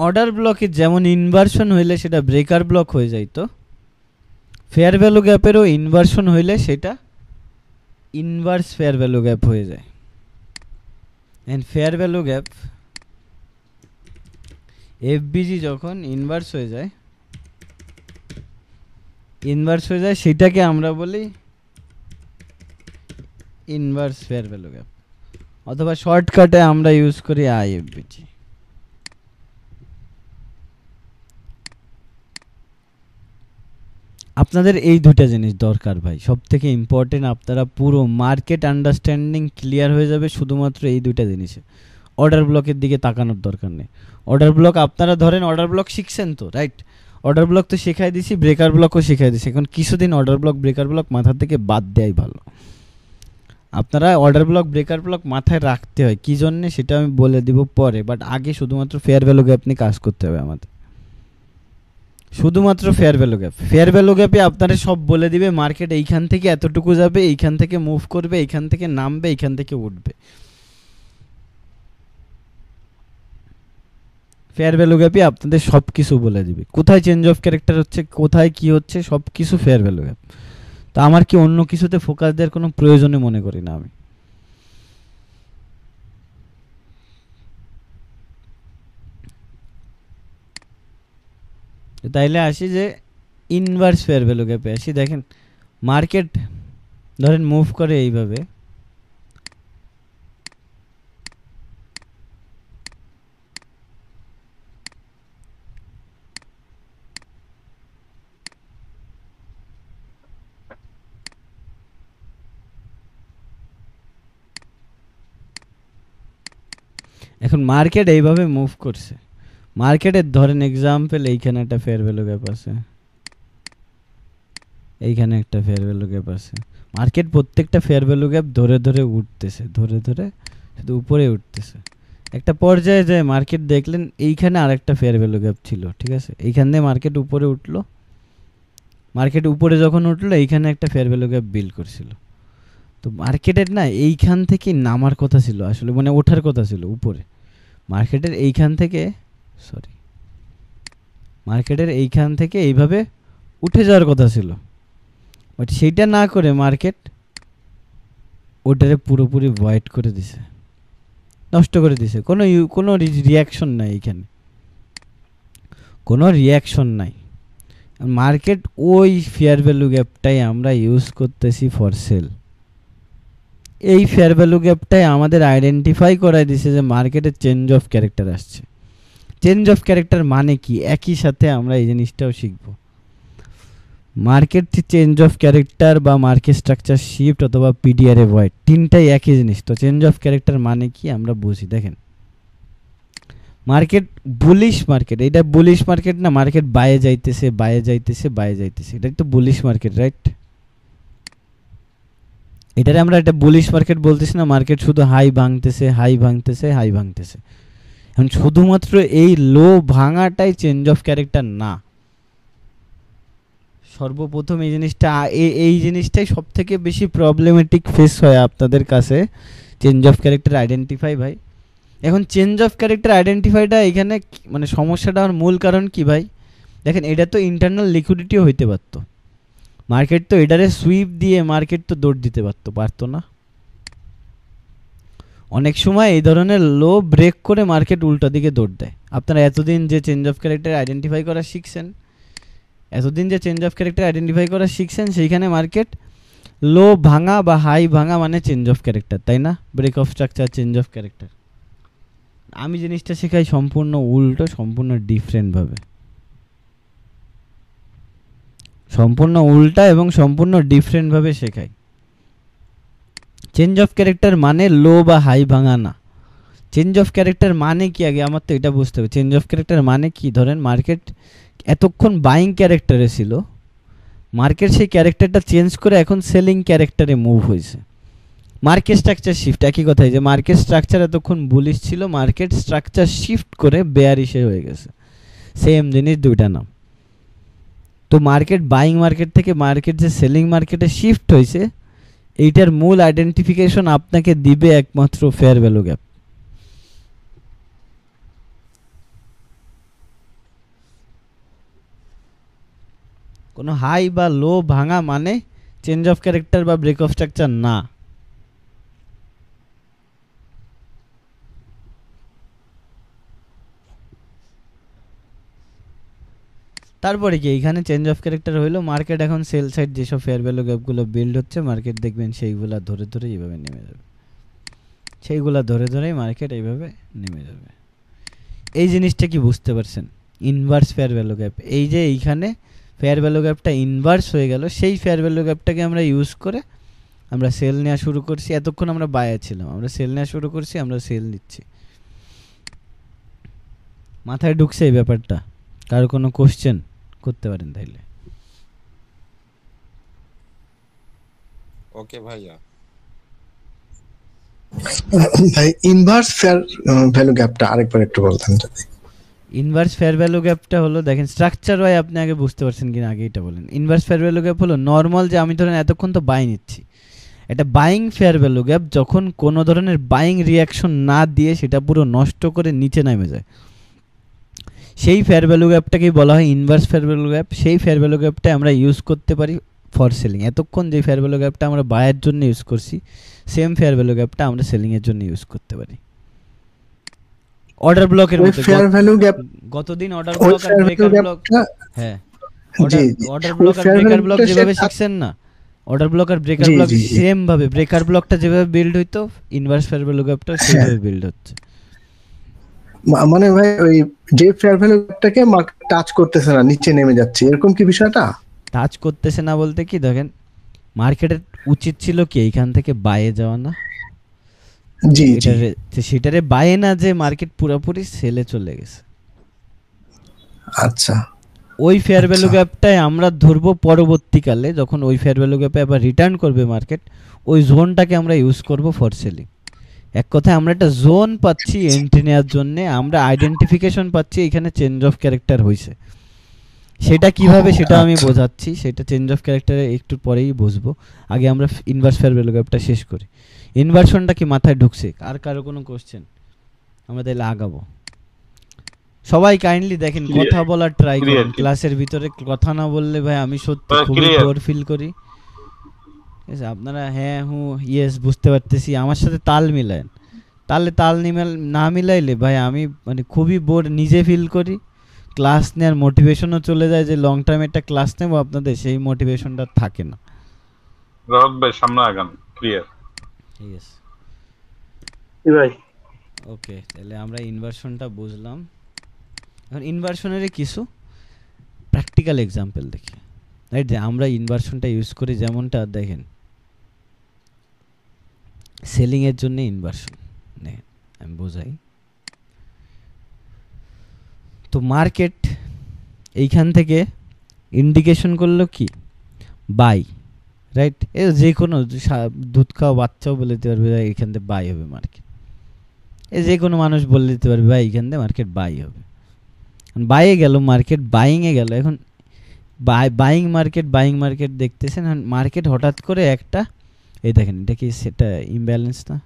অর্ডার ব্লকে যেমন ইনভার্সন হইলে সেটা ব্রেকার ব্লক হয়ে যাইতো, ফেয়ার ভ্যালু গ্যাপেরও ইনভার্সন হইলে সেটা ইনভার্স ফেয়ার ভ্যালু গ্যাপ হয়ে যায়। And fair value gap FVG যখন ইনভার্স হয়ে যায় সেটাকে আমরা বলি ইনভার্স ফেয়ার ভ্যালু গ্যাপ, অথবা শর্টকাটে আমরা ইউজ করি আইএফবিজি। আপনাদের এই দুটা জিনিস দরকার ভাই, সব থেকে ইম্পর্টেন্ট। আপনারা পুরো মার্কেট আন্ডারস্ট্যান্ডিং ক্লিয়ার হয়ে যাবে শুধুমাত্র এই দুইটা জিনিসে। অর্ডার ব্লকের দিকে তাকানোর দরকার নেই। অর্ডার ব্লক আপনারা ধরেন অর্ডার ব্লক শিখছেন তো, রাইট? অর্ডার ব্লক তো শেখাই দিছি, ব্রেকার ব্লকও শেখাই দিছি। এখন কিছুদিন অর্ডার ব্লক ব্রেকার ব্লক মাথা থেকে বাদ দেওয়াই ভালো। আপনারা অর্ডার ব্লক ব্রেকার ব্লক মাথায় রাখতে হয় কী জন্যে সেটা আমি বলে দিব পরে, বাট আগে শুধুমাত্র ফেয়ার ভ্যালু গ্যাপ নিয়ে কাজ করতে হবে আমাদের। শুধুমাত্র ফেয়ার ভ্যালু গ্যাপে আপনারা সব বলে দিবে, মার্কেট এইখান থেকে এতটুকু যাবে, এইখান থেকে মুভ করবে, এইখান থেকে নামবে, এইখান থেকে উঠবে। ফেয়ার ভ্যালু গ্যাপে আপনাদের সব কিছু বলে দিবে, কোথায় চেঞ্জ অফ ক্যারেক্টার হচ্ছে, কোথায় কি হচ্ছে, সব কিছু ফেয়ার ভ্যালু গ্যাপ। তা আমার কি অন্য কিছুতে ফোকাস দেওয়ার কোনো প্রয়োজনে মনে করি না আমি। তাইলে আসি যে ইনভার্স ফেয়ার ভ্যালু গ্যাপে আসি। দেখেন মার্কেট ধরেন মুভ করে এইভাবে, এখন মার্কেট এইভাবে মুভ করছে, মার্কেটের ধরেন এক্সাম্পল এইখানে একটা ফেয়ার ভ্যালু গ্যাপ আছে, এইখানে একটা ফেয়ার ভ্যালু গ্যাপ আছে। মার্কেট প্রত্যেকটা ফেয়ার ভ্যালু গ্যাপ ধরে ধরে উঠতেছে, ধরে ধরে শুধু উপরে উঠতেছে। একটা পর্যায়ে যায় মার্কেট দেখলেন এইখানে আরেকটা ফেয়ার ভ্যালু গ্যাপ ছিল, ঠিক আছে? এইখান দিয়ে মার্কেট উপরে উঠলো, মার্কেট উপরে যখন উঠলো এইখানে একটা ফেয়ার ভ্যালু গ্যাপ বিল্ড করছিল। তো মার্কেটের না এইখান থেকে নামার কথা ছিল আসলে, মানে ওঠার কথা ছিল উপরে। মার্কেটের এইখান থেকে মার্কেটের এইখান থেকে এইভাবে উঠে যাওয়ার কথা ছিল, বাট সেইটা না করে মার্কেট ওটারে পুরোপুরি ভয়েড করে দিছে, নষ্ট করে দিছে। কোনো রিয়াকশন নাই এইখানে, কোনো রিয়াকশন নাই। মার্কেট ওই ফেয়ার ভ্যালু গ্যাপটাই আমরা ইউজ করতেছি ফর সেল। এই ফেয়ার ভ্যালু গ্যাপটাই আমাদের আইডেন্টিফাই করাই দিছে যে মার্কেটের চেঞ্জ অফ ক্যারেক্টার আসছে। চেঞ্জ অফ ক্যারেক্টার মানে কি, একই সাথে আমরা এই জিনিসটাও শিখব। মার্কেট চেঞ্জ অফ ক্যারেক্টার বা মার্কেট স্ট্রাকচার শিফট অথবা পিডিআর ভয়েড তিনটাই একই জিনিস। তো চেঞ্জ অফ ক্যারেক্টার মানে কি আমরা বুঝি। দেখেন মার্কেট বুলিশ মার্কেট, এটা বুলিশ মার্কেট না, মার্কেট বাইরে যাইতেছে বাইরে যাইতেছে বাইরে যাইতেছে, এটাই তো বুলিশ মার্কেট, রাইট? এটারে আমরা একটা বুলিশ মার্কেট বলতেছি না, মার্কেট শুধু হাই ভাঙতেছে হাই ভাঙতেছে হাই ভাঙতেছে। এখন শুধুমাত্র এই লো ভাঙাটাই চেঞ্জ অফ ক্যারেক্টার না। সর্বপ্রথম এই জিনিসটাই সব থেকে বেশি প্রবলেমেটিক ফেস হয় আপনাদের কাছে, চেঞ্জ অফ ক্যারেক্টার আইডেন্টিফাই ভাই। এখন চেঞ্জ অফ ক্যারেক্টার আইডেন্টিফাইটা এখানে মানে সমস্যাটার মূল কারণ কি ভাই? দেখেন এটা তো ইন্টারনাল লিকুইডিটিও হইতে পারতো, মার্কেট তো এটারে সুইপ দিয়ে মার্কেট তো দৌড় দিতে পারতো না? অনেক সময় এই ধরনের লো ব্রেক করে মার্কেট উল্টা দিকে দৌড় দেয়। আপনারা এতদিন যে চেঞ্জ অফ ক্যারেক্টার আইডেন্টিফাই করা শিখছেন, এতদিন যে চেঞ্জ অফ ক্যারেক্টার আইডেন্টিফাই করা শিখছেন, সেইখানে মার্কেট লো ভাঙা বা হাই ভাঙা মানে চেঞ্জ অফ ক্যারেক্টার, তাই না? Break of structure, change of character. আমি জিনিসটা শেখাই সম্পূর্ণ উল্টো, সম্পূর্ণ ডিফারেন্টভাবে, সম্পূর্ণ উল্টা এবং সম্পূর্ণ ডিফারেন্টভাবে শেখাই। চেঞ্জ অফ ক্যারেক্টার মানে লো বা হাই ভাঙা না। চেঞ্জ অফ ক্যারেক্টার মানে কি, আগে আমার তো এটা বুঝতে হবে। চেঞ্জ অফ ক্যারেক্টার মানে কি, ধরেন মার্কেট এতক্ষণ বাইং ক্যারেক্টারে ছিল, মার্কেট সেই ক্যারেক্টারটা চেঞ্জ করে এখন সেলিং ক্যারেক্টারে মুভ হয়েছে। মার্কেট স্ট্রাকচার শিফট, একই কথাই, যে মার্কেট স্ট্রাকচার এতক্ষণ বুলিশ ছিল, মার্কেট স্ট্রাকচার শিফট করে বেয়ারিশে হয়ে গেছে। সেম জিনিস, দুইটা নাম। তো মার্কেট বাইং মার্কেট থেকে মার্কেট যে সেলিং মার্কেটে শিফট হয়েছে, এইটার মূল আইডেন্টিফিকেশন আপনাকে দিবে একমাত্র ফেয়ার ভ্যালু গ্যাপ। কোনো হাই বা লো ভাঙা মানে চেঞ্জ অফ ক্যারেক্টার বা ব্রেক অফ স্ট্রাকচার না। তারপরে কি, এইখানে চেঞ্জ অফ ক্যারেক্টার হইলো, মার্কেট এখন সেল সাইড যেসব ফেয়ার ভ্যালু গ্যাপগুলো বিল্ড হচ্ছে, মার্কেট দেখবেন সেইগুলা ধরে ধরে এইভাবে নেমে যাবে, সেইগুলা ধরে ধরেই মার্কেট এইভাবে নেমে যাবে। এই জিনিসটা কি বুঝতে পারছেন? ইনভার্স ফেয়ার ভ্যালু গ্যাপ, এই যে এইখানে ফেয়ার ভ্যালু গ্যাপটা ইনভার্স হয়ে গেল, সেই ফেয়ার ভ্যালু গ্যাপটাকে আমরা ইউজ করে আমরা সেল নেওয়া শুরু করছি। এতক্ষণ আমরা বায়ে ছিলাম, আমরা সেল নেওয়া শুরু করছি, আমরা সেল নিচ্ছি। মাথায় ঢুকছে এই ব্যাপারটা? কারো কোনো কোশ্চেন করতে পারেন তাইলে। ওকে ভাইয়া। ভাই ইনভার্স ফেয়ার ভ্যালু গ্যাপটা আরেকবার একটু বলতেন যদি। ইনভার্স ফেয়ার ভ্যালু গ্যাপটা হলো, দেখেন স্ট্রাকচার ওয়াই আপনি আগে বুঝতে পারছেন কিনা আগে এটা বলেন। ইনভার্স ফেয়ার ভ্যালু গ্যাপ হলো নর্মাল, যে আমি ধরেন এতক্ষণ তো বাই নিচ্ছি, এটা বাইং ফেয়ার ভ্যালু গ্যাপ যখন কোনো ধরনের বাইং রিয়াকশন না দিয়ে সেটা পুরো নষ্ট করে নিচে নেমে যায়, সেই ফেয়ার ভ্যালু গ্যাপটাকেই বলা হয় ইনভার্স ফেয়ার ভ্যালু গ্যাপ। সেই ফেয়ার ভ্যালু গ্যাপটা আমরা ইউজ করতে পারি ফর সেলিং। এতক্ষণ যে ফেয়ার ভ্যালু গ্যাপটা আমরা বায়ের জন্য ইউজ করছি, সেম ফেয়ার ভ্যালু গ্যাপটা আমরা সেলিংয়ের জন্য ইউজ করতে পারি। অর্ডার ব্লকের মধ্যে ফেয়ার ভ্যালু গ্যাপ, গতদিন অর্ডার ব্লক আর ব্রেকার ব্লক, হ্যাঁ অর্ডার ব্লক আর ব্রেকার ব্লক যেভাবে শিখছেন না, অর্ডার ব্লক আর ব্রেকার ব্লক সেম ভাবে, ব্রেকার ব্লকটা যেভাবে বিল্ড হইতো ইনভার্স ফেয়ার ভ্যালু গ্যাপটাও সেভাবে বিল্ড হচ্ছে। মানে ভাই ওই যে ফেয়ার ভ্যালু গ্যাপটাকে মার্কেট টাচ করতেছে না, নিচে নেমে যাচ্ছে, এরকম কি বিষয়টা? টাচ করতেছে না বলতে কি, দেখেন মার্কেটের উচিত ছিল কি এইখান থেকে বাইরে যাওয়া না, জি সেটারে বাইরে না, যে মার্কেট পুরোপুরি সেলে চলে গেছে। আচ্ছা, ওই ফেয়ার ভ্যালু গ্যাপটাই আমরা ধরবো পরবর্তীকালে, যখন ওই ফেয়ার ভ্যালু গ্যাপে আবার রিটার্ন করবে মার্কেট, ওই জোনটাকে আমরা ইউজ করব ফর সেলিং। এক কথায় আমরা একটা জোন পাচ্ছি এন্ট্রি নেওয়ার জন্য, আমরা আইডেন্টিফিকেশন পাচ্ছি এখানে চেঞ্জ অফ ক্যারেক্টার হয়েছে। সেটা কিভাবে সেটা আমি বোঝাচ্ছি, সেটা চেঞ্জ অফ ক্যারেক্টারে একটু পরেই বুঝবো। আগে আমরা ইনভার্স ফেয়ার ভ্যালু গ্যাপটা শেষ করি। ইনভার্সনটা কি মাথায় ঢুকছে? আর কারো কোনো কোশ্চেন? আমরা তাহলে আগাবো। সবাই কাইন্ডলি দেখেন, কথা বলার ট্রাই করেন। ক্লাসের ভিতরে কথা না বললে ভাই আমি সত্যি খুবই বোর ফিল করি। আপনারা হ্যাঁ ইয়েস বুঝতে পারতেছি, আমার সাথে তাল মিলায়েন। তাল না মিলাইলে ভাই আমি মানে খুবই বোর নিজে ফিল করি। ক্লাস নেওয়ার মোটিভেশনও চলে যায়, যে লং টার্ম একটা ক্লাস নেব আপনাদের, সেই মোটিভেশনটা থাকে না। সামনে আগান, ক্লিয়ার? ঠিক আছে ভাই, ওকে, তাহলে আমরা ইনভার্সনটা বুঝলাম। এখন ইনভার্সনের কিছু প্র্যাকটিক্যাল এক্সাম্পল দেখি, রাইট? যে আমরা ইনভার্সনটা ইউজ করি, যেমনটা দেখেন সেলিংয়ের জন্য ইনভার্সন, দেখেন আমি বোঝাই। তো মার্কেট এইখান থেকে ইন্ডিকেশন করলো কি, বাই, রাইট? এ যে কোনো দুধ খাওয়া বাচ্চাও বলে দিতে পারবে ভাই এইখান থেকে বাই হবে মার্কেট। এ যে কোনো মানুষ বলে দিতে পারবে ভাই এইখান থেকে মার্কেট বাই হবে। বাইয়ে গেল মার্কেট, বাইংয়ে গেল। এখন বাইং মার্কেট দেখতেছেন, মার্কেট হঠাৎ করে একটা, এই দেখেন এটা কি সেটা ইমব্যালেন্স না?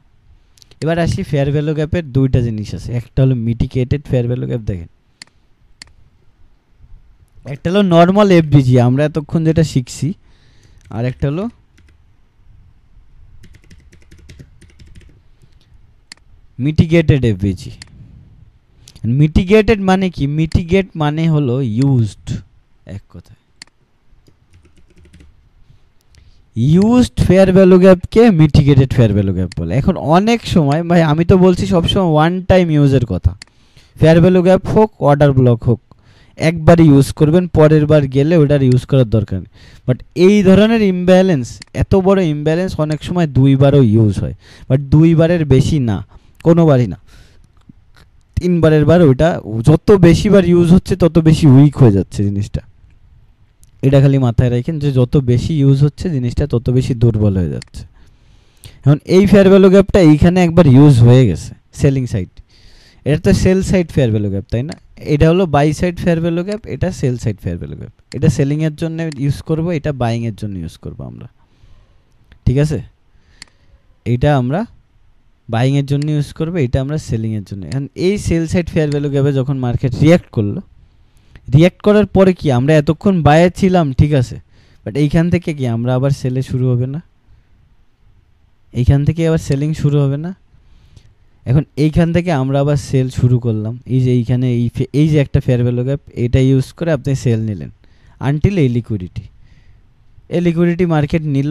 এবার আসি ফেয়ার ভ্যালু গ্যাপের দুইটা জিনিস আছে, একটা হলো মিটিগেটেড ফেয়ার ভ্যালু গ্যাপ, দেখেন একটা হলো নর্মাল এফবিজি আমরা এতক্ষণ যেটা শিখছি, আর একটা হলো মিটিগেটেড এফবিজি। মিটিগেটেড মানে কি? মিটিগেট মানে হলো ইউজড, এক কথায় ইউজড ফেয়ার ভ্যালু গ্যাপকে মিটিগেটেড ফেয়ার ভ্যালু গ্যাপ বলে। এখন অনেক সময় ভাই আমি তো বলছি সবসময় ওয়ান টাইম ইউজের কথা, ফেয়ার ভ্যালু গ্যাপ হোক অর্ডার ব্লক হোক একবারই ইউজ করবেন, পরের বার গেলে ওটার ইউজ করার দরকার নেই। বাট এই ধরনের ইমব্যালেন্স, এত বড় ইমব্যালেন্স অনেক সময় দুইবারও ইউজ হয়, বাট দুইবারের বেশি না, কোনোবারই না, তিনবারের বার ওইটা যত বেশিবার ইউজ হচ্ছে তত বেশি উইক হয়ে যাচ্ছে জিনিসটা। এটা খালি মাথায় রাখেন যে যত বেশি ইউজ হচ্ছে জিনিসটা তত বেশি দুর্বল হয়ে যাচ্ছে। এখন এই ফেয়ার ভ্যালু গ্যাপটা এইখানে একবার ইউজ হয়ে গেছে সেলিং সাইড, এটা তো sell side fair value gap তাই না, এটা হলো buy side fair value gap, এটা sell side fair value gap. এটা সেলিং এর জন্য ইউজ করব, এটা বাইং এর জন্য ইউজ করব আমরা, ঠিক আছে? এটা আমরা বাইং এর জন্য ইউজ করব, এটা আমরা সেলিং এর জন্য। এখন এই সেল সাইড ফেয়ার ভ্যালু গ্যাপে যখন মার্কেট রিয়্যাক্ট করলো, রিয়্যাক্ট করার পরে কি আমরা এতক্ষণ বায়ে ছিলাম ঠিক আছে, বাট এইখান থেকে কি আমরা আবার সেলে শুরু হবে না, এইখান থেকে আবার সেলিং শুরু হবে না। এখন এইখান থেকে আমরা আবার সেল শুরু করলাম, এই যে এইখানে এই যে একটা ফেয়ার ভ্যালু গ্যাপ, এটা ইউজ করে আপনি সেল নিলেন আনটিল এই লিকুইডিটি মার্কেট নিল,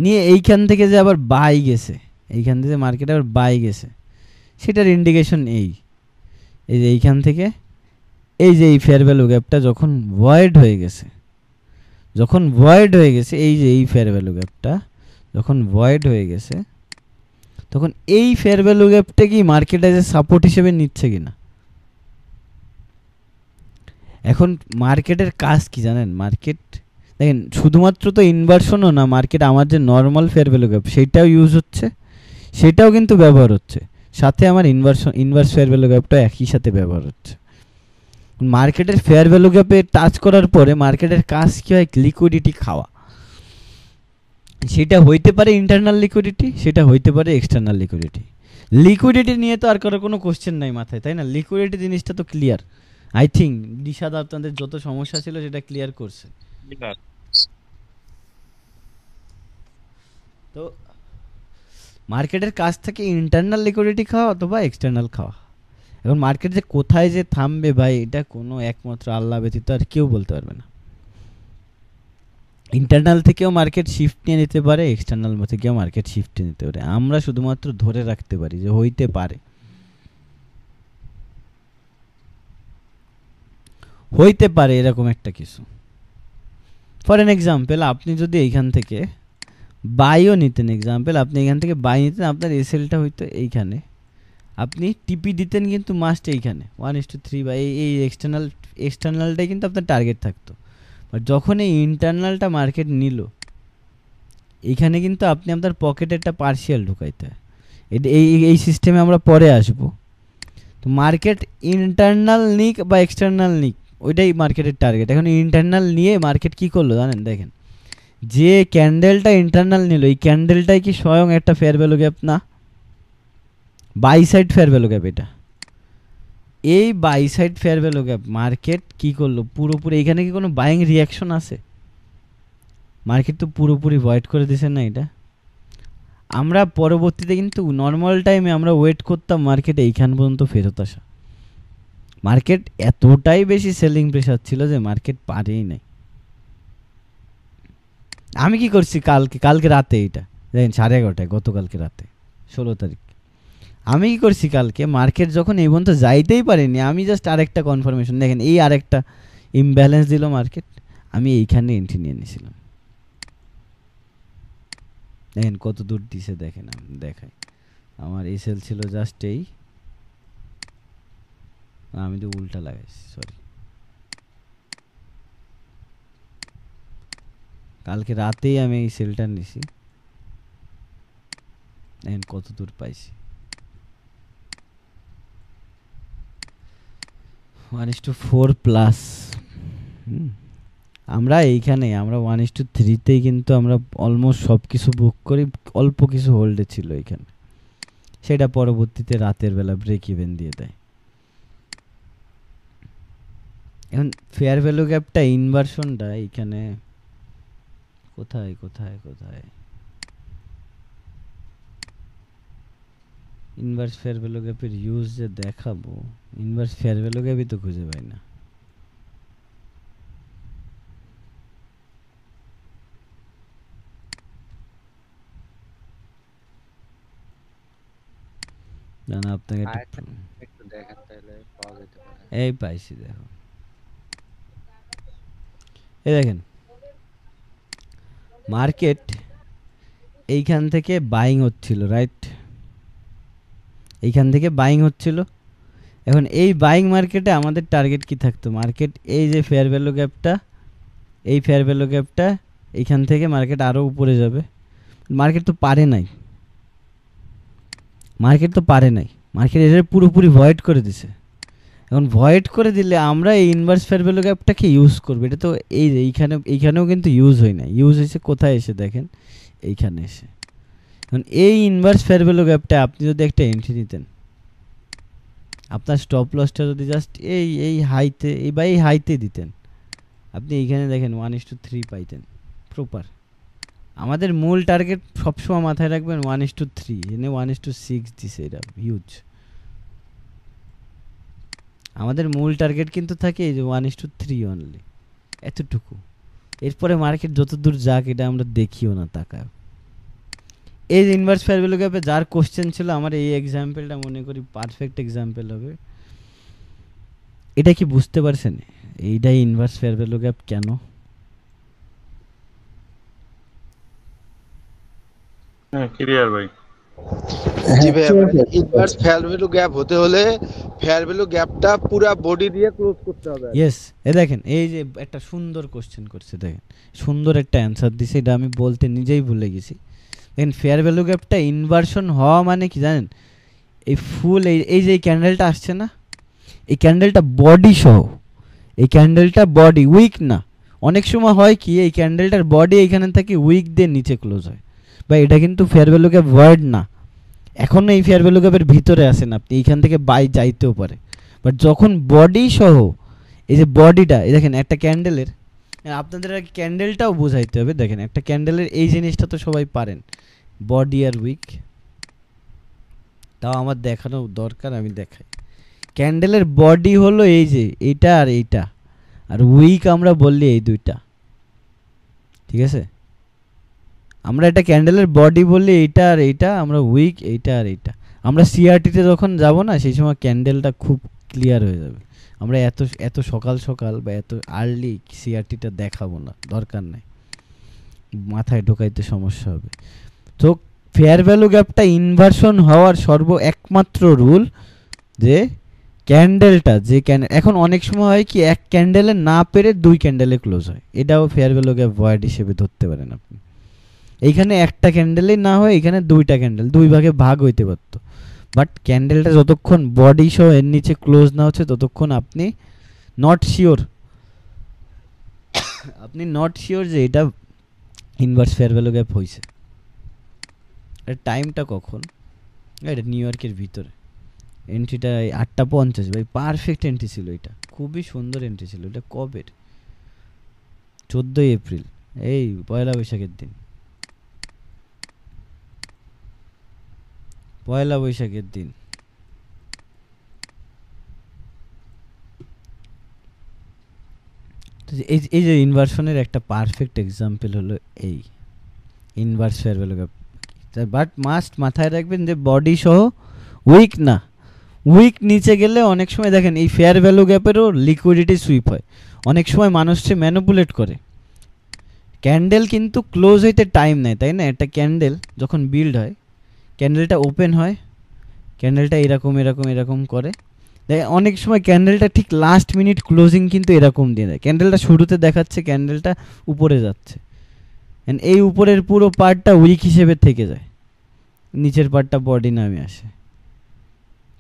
নিয়ে এইখান থেকে যে আবার বাই গেছে, এইখান থেকে মার্কেট আবার বাই গেছে, সেটার ইন্ডিকেশন এই যে এইখান থেকে এই যে এই ফেয়ার ভ্যালু গ্যাপটা যখন ভয়েড হয়ে গেছে, এই যে এই ফেয়ার ভ্যালু গ্যাপটা যখন ভয়েড হয়ে গেছে, তখন এই ফেয়ার ভ্যালু গ্যাপটা কি মার্কেট এজ এ সাপোর্ট হিসেবে নিচ্ছে কিনা। এখন মার্কেটের কাজ কি জানেন, মার্কেট দেখেন শুধুমাত্র তো ইনভার্সনও না, মার্কেট আমার যে নর্মাল ফেয়ার ভ্যালু গ্যাপ সেটাও ইউজ হচ্ছে, সেটাও কিন্তু ব্যবহার হচ্ছে, সাথে আমার ইনভার্স ফেয়ার ভ্যালু গ্যাপটাও একই সাথে ব্যবহার হচ্ছে। মার্কেটের ফেয়ার ভ্যালু গ্যাপে টাচ করার পরে মার্কেটের কাজ কি হয়, লিকুইডিটি খাওয়া। সেটা হইতে পারে ইন্টারনাল লিকুইডিটি, সেটা হইতে পারে এক্সটার্নাল লিকুইডিটি নিয়ে তো আর কোনো কোশ্চেন নাই মাথায়, তাই না? লিকুইডিটি জিনিসটা তো ক্লিয়ার, আই থিঙ্ক দিশাদ আপনাদের যত সমস্যা ছিল সেটা ক্লিয়ার করছে। তো মার্কেটের কাজ থেকে ইন্টারনাল লিকুইডিটি খাওয়া অথবা এক্সটার্নাল খাওয়া। এখন মার্কেট যে কোথায় যে থামবে ভাই, এটা কোনো একমাত্র আল্লাহ ব্যতীত আর কেউ বলতে পারবে না। ইন্টারনাল থেকেও মার্কেট শিফট নিয়ে নিতে পারে, এক্সটার্নাল থেকেও মার্কেট শিফট নিয়ে নিতে পারে, আমরা শুধুমাত্র ধরে রাখতে পারি যে হইতে পারে এরকম একটা কিছু। ফর এন এক্সাম্পল, আপনি যদি এইখান থেকে বাইও নিতেন, আপনি এখান থেকে বাই নিতেন, আপনার এসএলটা হইতো এইখানে, আপনি টিপি দিতেন কিন্তু মাস্ট এইখানে 1:3 বা এই এক্সটার্নালটাই কিন্তু আপনার টার্গেট থাকতো। বাট যখন এই ইন্টারনালটা মার্কেট নিল, এইখানে কিন্তু আপনি আপনার পকেটে একটা পার্শিয়াল ঢুকাইতে হয়, এই সিস্টেমে আমরা পরে আসব। তো মার্কেট ইন্টারনাল নিক বা এক্সটার্নাল নিক ওইটাই মার্কেটের টার্গেট। এখন ইন্টারনাল নিয়ে মার্কেট কি করলো জানেন, দেখেন যে ক্যান্ডেলটা ইন্টারনাল নিল, এই ক্যান্ডেলটাই কি স্বয়ং একটা ফেয়ার ভ্যালু গ্যাপ না, buy side fair value gap. এটা এই buy side fair value gap market কি করলো, পুরোপুরি এখানে কি কোনো বাইং রিয়াকশন আছে? মার্কেট তো পুরোপুরি ভয়েড করে দিয়েছে না। এটা আমরা পরবর্তীতে কিন্তু নর্মাল টাইমে আমরা ওয়েট করতাম মার্কেট এইখান পর্যন্ত ফেরত আসা। মার্কেট এতটাই বেশি সেলিং প্রেশার ছিল যে মার্কেট পারেই নাই। আমি কি করছি কালকে রাতে, এটা দেখেন 11:30 গতকালকে রাতে 16 তারিখ, আমি কি করছি কালকে, মার্কেট যখন এই পর্যন্ত যাইতেই পারেনি, আমি জাস্ট আরেকটা কনফার্মেশন, দেখেন এই আরেকটা ইমব্যালেন্স দিল মার্কেট, আমি এইখানে এন্ট্রি নিয়ে নিয়েছিলাম। দেখেন কত দূর দিছে, দেখেন আমি দেখাই, আমার এসএল ছিল জাস্ট এই, আমি তো উল্টা লাগাইছি, সরি। কালকে রাতেই আমি এই সেলটা নিছি, দেখেন কত দূর পাইছি, 1:4 প্লাস। আমরা এইখানে আমরা 1:3তেই কিন্তু আমরা অলমোস্ট সব কিছু বুক করি, অল্প কিছু হোল্ডে ছিল এইখানে, সেটা পরবর্তীতে রাতের বেলা ব্রেক ইভেন দিয়ে দেয়। এখন ফেয়ার ভ্যালু গ্যাপটা ইনভার্সনটা এইখানে কোথায় ইনভার্স ফেয়ার ভ্যালু গ্যাপের ইউজ যে দেখাবো, ইনভার্স ফেয়ার ভ্যালু গ্যাপই তো খুঁজে পাই না। জানা আপনাকে আরেকটা একটু দেখেন তাহলে পাওয়া যেতে পারে। এই পাইছি, দেখো এই দেখেন মার্কেট এইখান থেকে বাইং হচ্ছিল, রাইট? এইখান থেকে বাইং হচ্ছিল। এখন এই বাইং মার্কেটে আমাদের টার্গেট কি থাকতো? মার্কেট এই যে ফেয়ার ভ্যালু গ্যাপটা, এই ফেয়ার ভ্যালু গ্যাপটা এইখান থেকে মার্কেট আরও উপরে যাবে। মার্কেট তো পারে নাই, মার্কেট এটার পুরোপুরি ভয়েড করে দিছে। এখন ভয়েড করে দিলে আমরা এই ইনভার্স ফেয়ার ভ্যালু গ্যাপটাকে ইউজ করবো। এটা তো এই যে এইখানেও কিন্তু ইউজ হয় না, ইউজ হয়েছে কোথায় এসে দেখেন, এইখানে এসে। এখন এই ইনভার্স ফেয়ার ভ্যালু গ্যাপটা আপনি যদি একটা এন্ট্রি নিতেন, আপনার স্টপ লসটা যদি জাস্ট এই হাইতে এই হাইতে দিতেন, আপনি এইখানে দেখেন 1:3 পাইতেন প্রপার। আমাদের মূল টার্গেট সবসময় মাথায় রাখবেন 1:3, এনে 1:6 দিছে, এটা হিউজ। আমাদের মূল টার্গেট কিন্তু থাকে এই যে 1:3 অনলি, এতটুকু। এরপরে মার্কেট যত দূর যাক এটা আমরা দেখিও না, তাকায়। এই ইনভার্স ফেয়ার ভ্যালু গ্যাপে যার কোশ্চেন ছিল, আমার এই এক্সাম্পলটা মনে করি পারফেক্ট এক্সাম্পল হবে। এটা কি বুঝতে পারছেন এইটাই ইনভার্স ফেয়ার ভ্যালু গ্যাপ কেন? হ্যাঁ, ক্লিয়ার ভাই। জি ভাই, ইনভার্স ফেয়ার ভ্যালু গ্যাপ হতে হলে ফেয়ার ভ্যালু গ্যাপটা পুরা বডি দিয়ে ক্লোজ করতে হবে। ইয়েস, এ দেখেন এই যে একটা সুন্দর কোশ্চেন করছে, দেখেন সুন্দর একটা অ্যান্সার দিছে। এটা আমি বলতে নিজেই ভুলে গেছি। দেখেন ফেয়ার ভ্যালু গ্যাপটা ইনভার্সন হওয়া মানে কি জানেন? এই ফুল এই যে এই ক্যান্ডেলটা আসছে না, এই ক্যান্ডেলটা বডি সহ, এই ক্যান্ডেলটা বডি উইক না। অনেক সময় হয় কি এই ক্যান্ডেলটার বডি এখানে থেকে উইক দিয়ে নিচে ক্লোজ হয়, বা এটা কিন্তু ফেয়ার ভ্যালু গ্যাপ ওয়ার্ড না। এখনও এই ফেয়ার ভ্যালু গ্যাপের ভিতরে আসেন আপনি, এইখান থেকে বাই যাইতেও পারে। বাট যখন বডি সহ এই যে বডিটা, এই দেখেন একটা ক্যান্ডেলের, আপনাদের আর ক্যান্ডেলটাও বোঝাইতে হবে। দেখেন একটা ক্যান্ডেলের এই জিনিসটা তো সবাই পারেন, বডি আর উইক। তাও আমার দেখানো দরকার, আমি দেখাই। ক্যান্ডেলের বডি হলো এই যে এইটা আর এইটা, আর উইক আমরা বললি এই দুইটা, ঠিক আছে? আমরা এটা ক্যান্ডেলের বডি বললি এইটা আর এইটা, আমরা উইক এইটা আর এইটা। আমরা সিআরটিতে যখন যাব না, সেই সময় ক্যান্ডেলটা খুব ক্লিয়ার হয়ে যাবে। আমরা এত সকাল সকাল বা এত আর্লি সিআরটিটা দেখাবো না, দরকার নাই, মাথায় ঢোকাইতে সমস্যা হবে। তো ফেয়ার ভ্যালু গ্যাপটা ইনভার্সন হওয়ার একমাত্র রুল যে ক্যান্ডেলটা এখন অনেক সময় হয় কি এক ক্যান্ডেলে না পেরে দুই ক্যান্ডেলে ক্লোজ হয়, এটাও ফেয়ার ভ্যালু গ্যাপ ভয়েড হিসেবে ধরতে পারেন আপনি। এইখানে একটা ক্যান্ডেলেই না হয় এখানে দুইটা ক্যান্ডেল, দুই ভাগে ভাগ হইতে পারত। বাট ক্যান্ডেলটা যতক্ষণ বডি সহ এর নিচে ক্লোজ না হচ্ছে ততক্ষণ আপনি নট শিওর, যে এটা ইনভার্স ফেয়ার ভ্যালু গ্যাপ হয়েছে। টাইমটা কখন? এটা নিউ ইয়র্কের ভিতরে, এন্ট্রিটা 8:50, ভাই পারফেক্ট এন্ট্রি ছিল, এটা খুবই সুন্দর এন্ট্রি ছিল। এটা কবের? 14 এপ্রিল, এই পয়লা বৈশাখের দিন। এই যে ইনভার্সনের একটা পারফেক্ট এক্সাম্পল হলো এই inverse fair value gap. But must মাথায় রাখবেন যে বডি সহ উইক না, উইক নিচে গেলে অনেক সময় দেখেন এই ফেয়ার ভ্যালু গ্যাপেরও লিকুইডিটি সুইপ হয়। অনেক সময় মানুষ সে ম্যানিপুলেট করে, ক্যান্ডেল কিন্তু ক্লোজ হইতে টাইম নেয়, তাই না? একটা ক্যান্ডেল যখন বিল্ড হয়, ক্যান্ডেলটা ওপেন হয়, ক্যান্ডেলটা এরকম করে, অনেক সময় ক্যান্ডেলটা ঠিক লাস্ট মিনিট ক্লোজিং কিন্তু এরকম দিয়ে দেয়। ক্যান্ডেলটা শুরুতে দেখাচ্ছে ক্যান্ডেলটা উপরে যাচ্ছে, এই উপরের পুরো পার্টটা উইক হিসেবে থেকে যায়, নিচের পার্টটা বডি নামে আসে।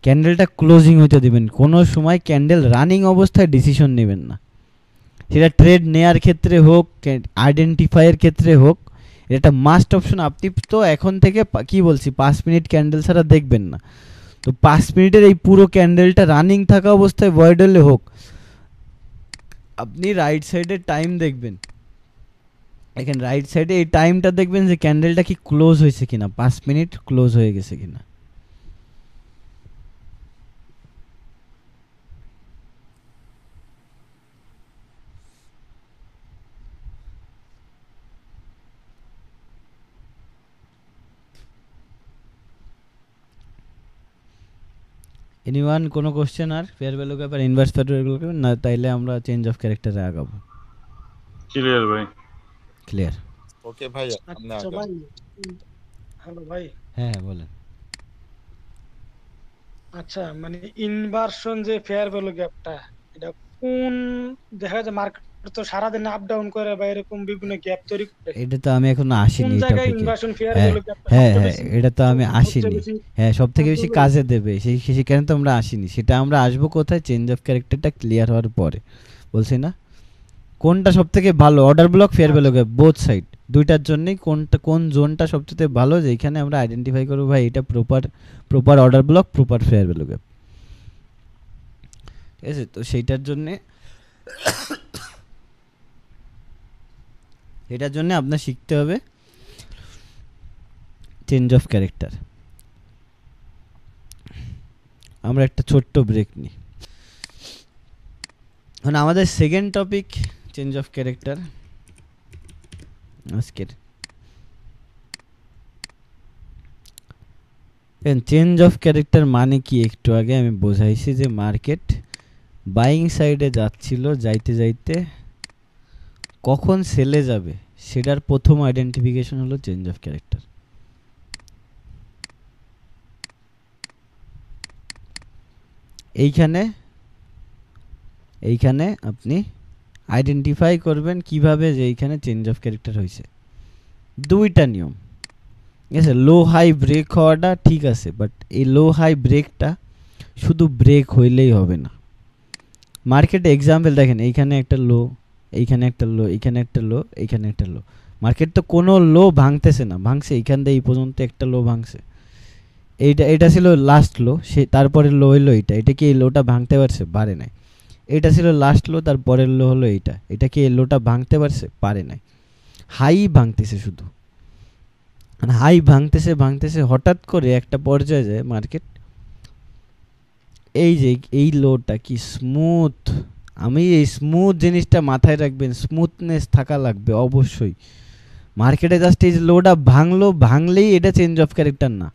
ক্যান্ডেলটা ক্লোজিং হইতে দিবেন, কোনো সময় ক্যান্ডেল রানিং অবস্থায় ডিসিশন নেবেন না, সেটা ট্রেড নেয়ার ক্ষেত্রে হোক, আইডেন্টিফাইয়ের ক্ষেত্রে হোক, এটা মাস্ট অপশন। আপনি তো এখন থেকে কি বলছি 5 মিনিট ক্যান্ডেল ছাড়া দেখবেন না, তো 5 মিনিটের এই পুরো ক্যান্ডেলটা রানিং থাকা অবস্থায় ভয়েড হলে হোক, আপনি রাইট সাইডে টাইম দেখবেন, এখানে রাইট সাইডে এই টাইমটা দেখবেন যে ক্যান্ডেলটা কি ক্লোজ হয়েছে কিনা, 5 মিনিট ক্লোজ হয়ে গেছে কিনা। এনিওয়ান কোনো কোশ্চেন আর ফেয়ার ভ্যালু গ্যাপ আর ইনভার্স ফেয়ার ভ্যালু গ্যাপ না, তাইলে আমরা চেঞ্জ অফ ক্যারেক্টারে আগাবো। ক্লিয়ার ভাই। ক্লিয়ার। ওকে ভাই, আপনি আচ্ছা আগান। ভাই, হ্যালো ভাই। হ্যাঁ হ্যাঁ বলেন। আচ্ছা মানে ইনভার্সন যে ফেয়ার ভ্যালু গ্যাপটা, এটা কোন, দেখা যায় মার্কেট তো সারাদিন আপ ডাউন করে বা এরকম বিভিন্ন গ্যাপ তৈরি করে, এটা তো আমি এখনো কোন আসিনি এই জায়গায় টপিকে। ইনভার্সন ফেয়ার হ্যাঁ ভ্যালু গ্যাপটা হ্যাঁ সবচেয়ে হ্যাঁ বেশি, এটা তো আমি সবচেয়ে আসিনি। বেশি হ্যাঁ সব থেকে বেশি সবচেয়ে কাজে দেবে সেখানে তো আমরা আসিনি, সেটা আমরা আসবো কোথায়, চেঞ্জ অফ ক্যারেক্টারটা ক্লিয়ার হওয়ার পরে। বলছি না কোনটা সব থেকে ভালো, order block fair value gap both side দুইটার জন্যই কোন জোনটা সবচেয়ে ভালো, যেখানে আমরা আইডেন্টিফাই করবো ভাই এটা proper order block, proper fair value gap. ঠিক আছে, তো সেইটার জন্যে এটার জন্য আপনার শিখতে হবে চেঞ্জ অফ ক্যারেক্টার। আমরা একটা ছোট্ট ব্রেক নিই। এখন আমাদের second topic change of character আজকের। চেঞ্জ অফ ক্যারেক্টার মানে কি একটু আগে আমি বোঝাইছি যে মার্কেট বাইং সাইডে যাচ্ছিল, যাইতে যাইতে কখন সেলে যাবে সেটার প্রথম আইডেন্টিফিকেশন হলো চেঞ্জ অফ ক্যারেক্টার। এইখানে আপনি আইডেন্টিফাই করবেন কিভাবে যে এইখানে চেঞ্জ অফ ক্যারেক্টার হয়েছে। দুইটা নিয়ম, ঠিক আছে। লো হাই ব্রেক হওয়াটা ঠিক আছে, বাট এই লো হাই ব্রেকটা শুধু ব্রেক হইলেই হবে না। মার্কেটে এক্সাম্পল দেখেন, এইখানে একটা লো, এইখানে একটা লো, এইখানে একটা লো, এইখানে একটা লো। মার্কেট তো কোনো লো ভাঙতেছে না, ভাঙছে এইখান দিয়ে এই পর্যন্ত একটা লো ভাঙছে। এটা ছিল লাস্ট লো, তারপরে লো হইলো এটা কি এই লোটা ভাঙতে পারছে? পারে নাই। এটা ছিল লাস্ট লো, তারপরের লো হলো এটা কি এই লোটা ভাঙতে পারছে? পারে নাই। হাই ভাঙতেছে শুধু, হাই ভাঙতেছে হঠাৎ করে একটা পর্যায়ে যায় মার্কেট, এই যে এই লোটা কি স্মুথ, আমি এই স্মুথ জিনিসটা মাথায় রাখবেন, স্মুথনেস থাকা লাগবে অবশ্যই। মার্কেটে জাস্ট এই লোটা ভাঙলেই এটা চেঞ্জ অফ ক্যারেক্টার না,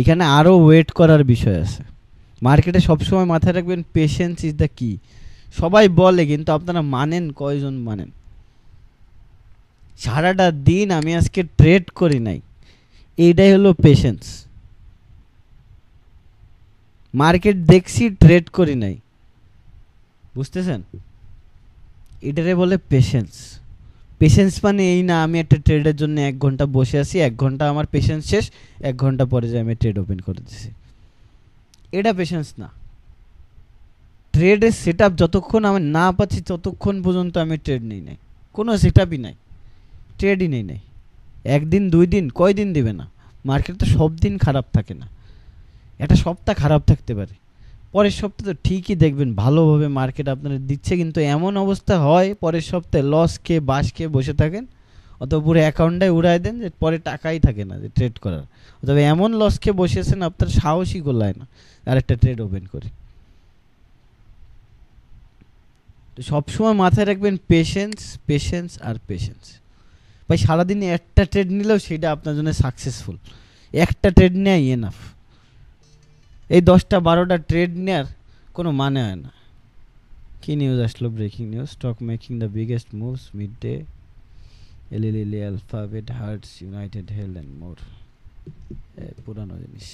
এখানে আরও ওয়েট করার বিষয় আছে। মার্কেটে সবসময় মাথায় রাখবেন পেশেন্স ইজ দ্য কি। সবাই বলে কিন্তু আপনারা মানেন কয়জন মানেন? সারাটা দিন আমি আজকে ট্রেড করি নাই, এইটাই হলো পেশেন্স। মার্কেট দেখছি ট্রেড করি নাই, বুঝতেছেন? এটারে বলে পেশেন্স। পেশেন্স মানে এই না আমি একটা ট্রেডের জন্য 1 ঘন্টা বসে আছি, 1 ঘন্টা আমার পেশেন্স শেষ, 1 ঘন্টা পরে যে আমি ট্রেড ওপেন করে দিছি, এটা পেশেন্স না। ট্রেডের সেট আপ যতক্ষণ আমি না পাচ্ছি ততক্ষণ পর্যন্ত আমি ট্রেড নেই নাই, কোনো সেট আপই নাই, ট্রেডই নেই নাই। 1 দিন 2 দিন কয়দিন দিবে না? মার্কেট তো সব দিন খারাপ থাকে না, একটা সপ্তাহ খারাপ থাকতে পারে, পরের সপ্তাহে তো ঠিকই দেখবেন ভালোভাবে মার্কেট আপনারা দিচ্ছে, কিন্তু এমন অবস্থা হয় পরের সপ্তাহে লস খেয়ে বাস খেয়ে বসে থাকেন, অথবা পুরো অ্যাকাউন্টটাই উড়াই দেন যে পরে টাকাই থাকে না যে ট্রেড করার, অথবা এমন লস খেয়ে বসেছেন আপনার সাহসই গোলায় না আর একটা ট্রেড ওপেন করি। তো সবসময় মাথায় রাখবেন পেশেন্স আর পেশেন্স। ভাই সারাদিনে একটা ট্রেড নিলেও সেটা আপনার জন্য সাকসেসফুল, একটা ট্রেড নেয় এনাফ। এই 10টা 12টা ট্রেড নেওয়ার কোনো মানে হয় না। কি নিউজ আসলো? Breaking news, stock making the biggest moves mid day, LLA, Alphabet, Hertz, United Health and more. পুরানো জিনিস,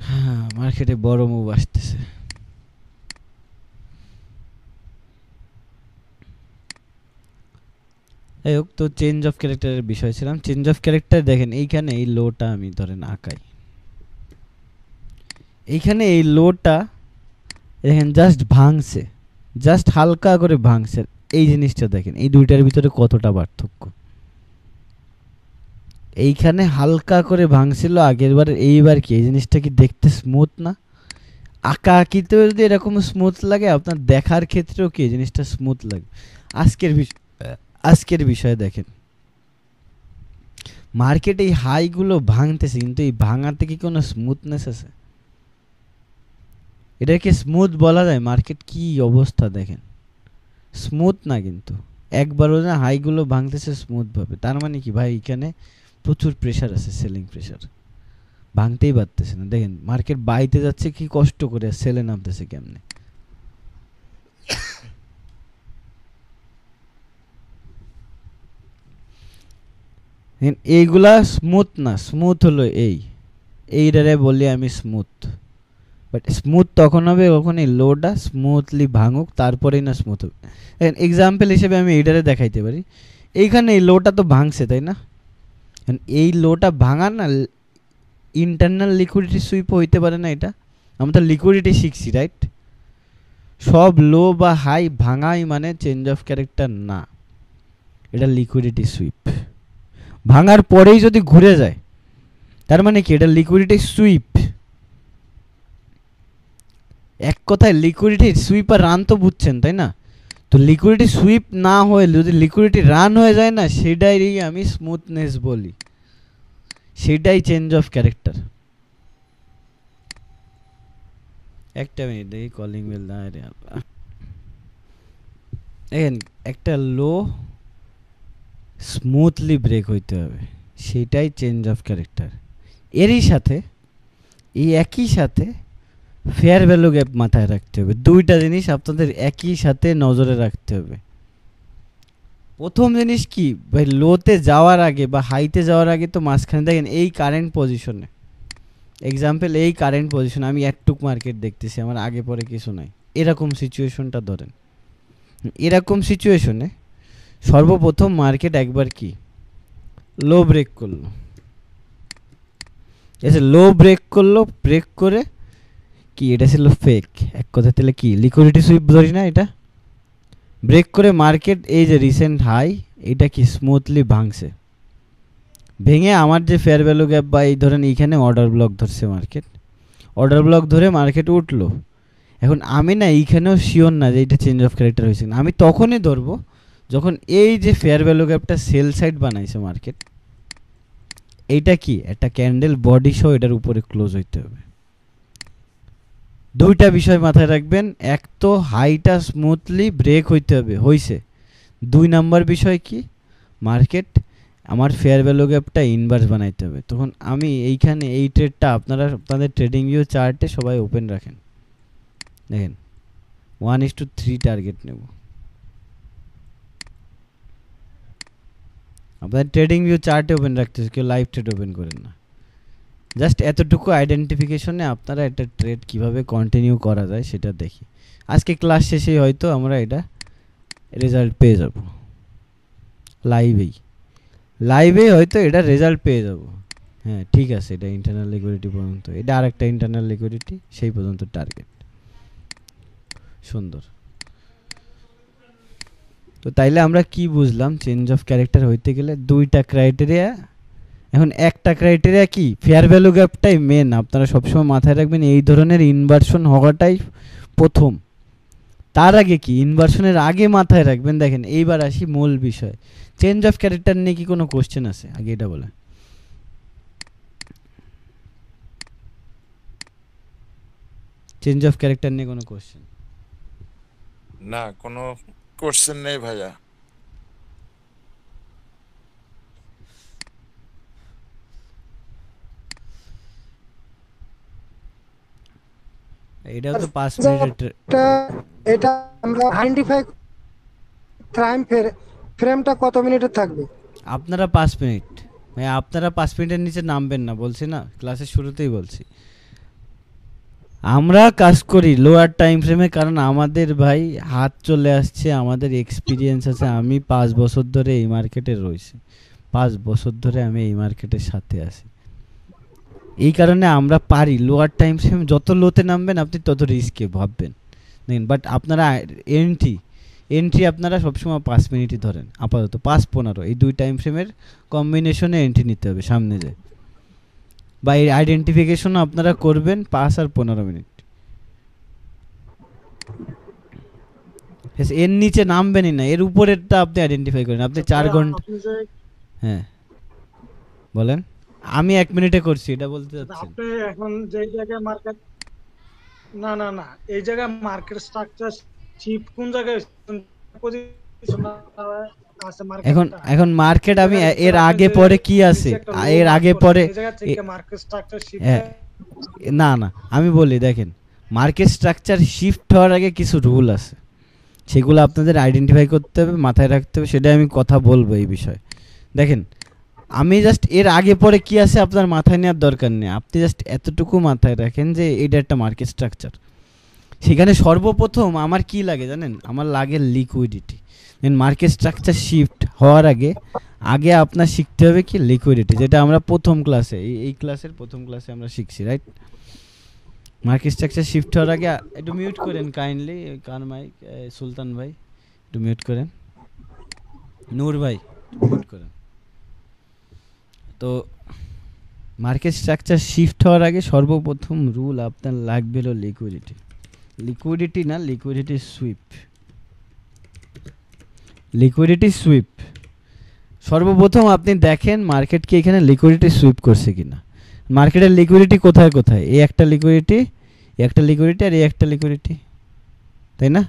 হ্যাঁ মার্কেটে বড় মুভ আসতেছে। এই হোক, তো চেঞ্জ অফ ক্যারেক্টারের বিষয় ছিলাম। চেঞ্জ অফ ক্যারেক্টার দেখেন এইখানে এই লোটা আমি ধরেন আঁকাই, এইখানে এই লোটা দেখেন জাস্ট ভাঙছে, জাস্ট হালকা করে ভাঙছে। এই জিনিসটা দেখেন এই দুইটার ভিতরে কতটা পার্থক্য। এইখানে হালকা করে ভাঙছিল আগের বার, এইবার কি এই জিনিসটা কি দেখতে স্মুথ না? আঁকা আঁকিতেও যদি এরকম স্মুথ লাগে, আপনার দেখার ক্ষেত্রেও কি এই জিনিসটা স্মুথ লাগে। আজকের বিষয়ে দেখেন মার্কেট এই হাইগুলো ভাঙতেছে, কিন্তু এই ভাঙাতে কি কোনো স্মুথনেস আছে? এটাকে স্মুথ বলা যায়? মার্কেট কি অবস্থা দেখেন, স্মুথ না। কিন্তু একবারও না হাইগুলো ভাঙতেছে স্মুথভাবে, তার মানে কি ভাই এখানে প্রচুর প্রেশার আছে, সেলিং প্রেশার। ভাঙতেই পারতেছে না। দেখেন মার্কেট বাইতে যাচ্ছে কি কষ্ট করে, সেলে নামতেছে কেমনে। এইগুলা স্মুথ না, স্মুথ হলো এইটারে বলি আমি স্মুথ। বাট স্মুথ তখন হবে যখন এই লোটা স্মুথলি ভাঙুক, তারপরেই না স্মুথ হবে। এক্সাম্পল হিসেবে আমি এইটারে দেখাইতে পারি, এইখানে এই লোটা তো ভাঙছে তাই না, এই লোটা ভাঙা না ইন্টারনাল লিকুইডিটি সুইপ হইতে পারে না। এটা আমরা তো লিকুইডিটি শিখছি রাইট। সব লো বা হাই ভাঙাই মানে চেঞ্জ অফ ক্যারেক্টার না, এটা লিকুইডিটি সুইপ। ভাঙার পরেই যদি ঘুরে যায় তার মানে কি এটা লিকুইডিটি সুইপ। এক কথায় লিকুইডিটি সুইপ আর রান তো বুঝছেন তাই না। তো লিকুইডিটি সুইপ না হয়ে যদি লিকুইডিটি রান হয়ে যায় না, সেটাই আমি স্মুথনেস বলি, সেটাই চেঞ্জ অফ ক্যারেক্টার। একটা মিনিট দেখি কলিং বেল না রে আল্লাহ। দেখেন একটা লো স্মুথলি ব্রেক হইতে হবে, সেটাই চেঞ্জ অফ ক্যারেক্টার। এরই সাথে এই একই সাথে ফেয়ার ভ্যালু গ্যাপ মাথায় রাখতে হবে। দুইটা জিনিস আপনাদের একই সাথে নজরে রাখতে হবে। প্রথম জিনিস কি ভাই, লোতে যাওয়ার আগে বা হাইতে যাওয়ার আগে তো মাঝখানে দেখেন এই কারেন্ট পজিশনে, এক্সাম্পল এই কারেন্ট পজিশনে আমি একটুক মার্কেট দেখতেছি, আমার আগে পরে কিছু নাই, এরকম সিচুয়েশনটা ধরেন। এরকম সিচুয়েশনে সর্বপ্রথম মার্কেট একবার কি লো ব্রেক করলো, লো ব্রেক করলো, ব্রেক করে কি এটা ছিল ফেক, এক কথা তাহলে কি লিকুইডিটি সুইপ ধরি না, এটা ব্রেক করে মার্কেট এই যে রিসেন্ট হাই এটা কি স্মুথলি ভাঙছে। ভেঙে আমার যে ফেয়ার ভ্যালু গ্যাপ বা এই ধরেন এইখানে অর্ডার ব্লক ধরছে মার্কেট, অর্ডার ব্লক ধরে মার্কেট উঠলো। এখন আমি না এইখানেও শিওর না যে এটা চেঞ্জ অফ ক্যারেক্টার হয়েছে না, আমি তখনই ধরবো যখন এই যে ফেয়ার ভ্যালু গ্যাপটা সেল সাইড বানাইছে মার্কেট, এইটা কি একটা ক্যান্ডেল বডি সহ এটার উপরে ক্লোজ হইতে হবে। দুইটা বিষয় মাথায় রাখবেন, এক তো হাইটা স্মুথলি ব্রেক হইতে হবে, হইছে। দুই নাম্বার বিষয় কি মার্কেট আমার ফেয়ার ভ্যালু গ্যাপটা ইনভার্স বানাইতে হবে। তখন আমি এইখানে এই ট্রেডটা আপনারা আপনাদের ট্রেডিং ভিউ চার্টে সবাই ওপেন রাখেন, দেখেন 1:3 টার্গেট নেব। আপনাদের ট্রেডিং ভিউ চার্টে ওপেন রাখতেছে, কেউ লাইভ ট্রেড ওপেন করেন না। জাস্ট এতটুকু আইডেন্টিফিকেশনে আপনারা একটা ট্রেড কিভাবে কন্টিনিউ করা যায় সেটা দেখি। আজকে ক্লাস শেষেই হয়তো আমরা এটা রেজাল্ট পেয়ে যাব, লাইভেই হয়তো এটা রেজাল্ট পেয়ে যাব। হ্যাঁ ঠিক আছে, এটা ইন্টারনাল লিকুইডিটি পর্যন্ত, এটা আরেকটা ইন্টারনাল লিকুইডিটি, সেই পর্যন্ত টার্গেট। সুন্দর। তো তাইলে আমরা কি বুঝলাম, চেঞ্জ অফ ক্যারেক্টার হইতে গেলে দুইটা ক্রাইটেরিয়া। এখন একটা ক্রাইটেরিয়া কি ফেয়ার ভ্যালু গ্যাপটাই মেন, আপনারা সবসময় মাথায় রাখবেন এই ধরনের ইনভার্সন হওয়াটাই প্রথম। তার আগে কি ইনভার্সনের আগে মাথায় রাখবেন, দেখেন এইবার আসি মূল বিষয়, চেঞ্জ অফ ক্যারেক্টার নিয়ে কি কোনো কোশ্চেন আছে আগে এটা বলে? চেঞ্জ অফ ক্যারেক্টার নিয়ে কোনো কোশ্চেন? না, কোনো কোশ্চেন নেই ভাইয়া। এটাও তো 5 মিনিটের। এটা আমরা আইডেন্টিফাই টাইম ফ্রেমটা কত মিনিটের থাকবে? আপনারা 5 মিনিট, ভাই আপনারা 5 মিনিটের নিচে নামবেন না, বলছি না ক্লাসের শুরুতেই বলছি। আমরা কাজ করি লোয়ার টাইম ফ্রেমে, কারণ আমাদের ভাই হাত চলে আসছে, আমাদের এক্সপিরিয়েন্স আছে। আমি 5 বছর ধরে এই মার্কেটে রয়েছি, 5 বছর ধরে আমি এই মার্কেটের সাথে আছি। এই কারণে আমরা পারি লোয়ার টাইম ফ্রেম যত লোতে নামবেন আপনি তত রিস্কে ভাববেন দেখেন। বাট আপনারা এন্ট্রি আপনারা সবসময় 5 মিনিটই ধরেন, আপাতত 5-15 এই দুই টাইম ফ্রেমের কম্বিনেশনে এন্ট্রি নিতে হবে সামনে যায়, বা এই আইডেন্টিফিকেশনও আপনারা করবেন 5 আর 15 মিনিট। এর নিচে নামবেনই না, এর উপরেরটা আপনি আইডেন্টিফাই করেন। আপনি 4 ঘন্টা, হ্যাঁ বলেন। আমি 1 মিনিটে করছি এটা বলতে যাচ্ছেন। আপনি এখন যে জায়গায় মার্কেট, না এই জায়গায় মার্কেট স্ট্রাকচার শিফট কোন জায়গায় কিছু না আছে এখন মার্কেটটা এখন মার্কেট আমি দেখা যাচ্ছে এর আপনি আগে যে পরে কি আছে নিচে একটা লো এর মার্ক আগে করছেন পরে এই জায়গা থেকে মার্কেট স্ট্রাকচার শিফট না না আমি বলি দেখেন মার্কেট স্ট্রাকচার শিফট হওয়ার আগে কিছু রুল আছে সেগুলো আপনাদের আইডেন্টিফাই করতে হবে মাথায় রাখতে হবে সেটা আমি কথা বলবো এই বিষয়ে দেখেন আমি জাস্ট এর আগে পরে কি আছে আপনার মাথায় নেওয়ার দরকার নেই আপনি জাস্ট এতটুকু মাথায় রাখেন যে এটা একটা মার্কেট স্ট্রাকচার সেখানে সর্বপ্রথম আমার কি লাগে জানেন আমার লাগে লিকুইডিটি দেন মার্কেট স্ট্রাকচার শিফট হওয়ার আগে আগে আপনার শিখতে হবে কি লিকুইডিটি যেটা আমরা প্রথম ক্লাসে এই ক্লাসের প্রথম ক্লাসে আমরা শিখছি রাইট মার্কেট স্ট্রাকচার শিফট হওয়ার আগে একটু মিউট করেন কাইন্ডলি কান মাইক সুলতান ভাই একটু মিউট করেন নূর ভাই মিউট করেন তো মার্কেট স্ট্রাকচার শিফট হওয়ার আগে সর্বপ্রথম রুল আপনার লাগবে হলো লিকুইডিটি লিকুইডিটি না লিকুইডিটি সুইপ লিকুইডিটি সুইপ সর্বপ্রথম আপনি দেখেন মার্কেট কি এখানে লিকুইডিটি সুইপ করছে কিনা মার্কেটের লিকুইডিটি কোথায় কোথায় এই একটা লিকুইডিটি আর এই একটা লিকুইডিটি তাই না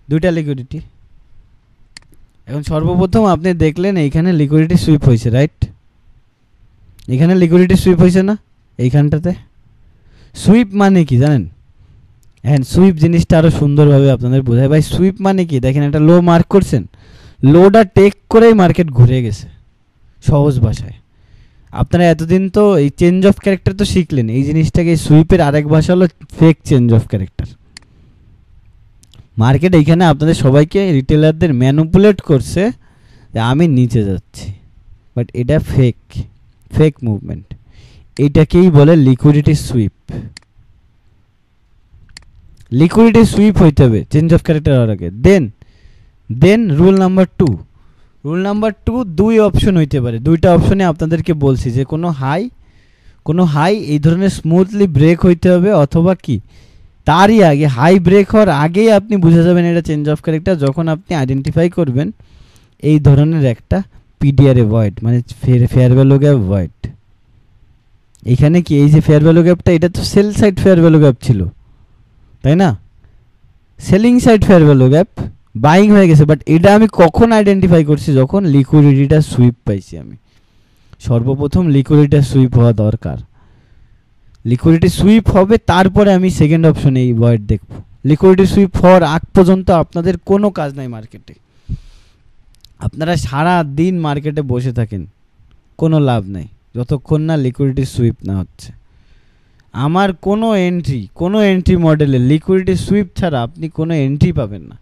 দুইটা লিকুইডিটি এখন সর্বপ্রথম আপনি দেখলেন এইখানে লিকুইডিটি সুইপ হয়েছে রাইট এখানে লিকুইডিটি সুইপ হয়েছে না এইখানটাতে সুইপ মানে কি জানেন হ্যাঁ সুইপ জিনিসটা আরো সুন্দরভাবে আপনাদের বোঝায় ভাই সুইপ মানে কি দেখেন একটা লো মার্ক করছেন লোটা টেক করেই মার্কেট ঘুরে গেছে সহজ ভাষায় আপনারা এতদিন তো এই চেঞ্জ অফ ক্যারেক্টার তো শিখলেন এই জিনিসটাকে সুইপের আরেক ভাষা হলো fake change of character market এইখানে আপনাদের সবাইকে রিটেলারদের ম্যানিপুলেট করছে যে আমি নিচে যাচ্ছি বাট এটা ফেক মুভমেন্ট এইটাকেই বলে লিকুইডিটি সুইপ লিকুইডিটি সুইপ হইতে হবে চেঞ্জ অফ ক্যারেক্টার হওয়ার আগে দেন রুল নাম্বার 2 দুই অপশন হইতে পারে দুইটা অপশনে আপনাদেরকে বলছি যে কোনো হাই এই ধরনের স্মুথলি ব্রেক হইতে হবে অথবা কি তারই আগে হাই ব্রেক হওয়ার আগেই আপনি বুঝে যাবেন এটা চেঞ্জ অফ ক্যারেক্টার যখন আপনি আইডেন্টিফাই করবেন এই ধরনের একটা পিডিআর এ ভয়েড মানে ফেয়ার ভ্যালু গ্যাপ ভয়েড এখানে কি এই যে ফেয়ার ভ্যালু গ্যাপটা এটা তো sell side fair value gap ছিল তাই না selling side fair value gap buying হয়ে গেছে বাট এটা আমি কখন আইডেন্টিফাই করছি যখন লিকুইডিটিটা সুইপ পাইছি আমি সর্বপ্রথম লিকুইডিটিটা সুইপ হওয়া দরকার লিকুইডিটি সুইপ হবে তারপরে আমি সেকেন্ড অপশনে এই ভয়েড দেখব লিকুইডিটি সুইপ হওয়ার আগ পর্যন্ত আপনাদের কোনো কাজ নাই মার্কেটে আপনারা সারা দিন মার্কেটে বসে থাকেন কোনো লাভ নাই যতক্ষণ না লিকুইডিটি সুইপ না হচ্ছে আমার কোনো এন্ট্রি মডেলে লিকুইডিটি সুইপ ছাড়া আপনি কোনো এন্ট্রি পাবেন না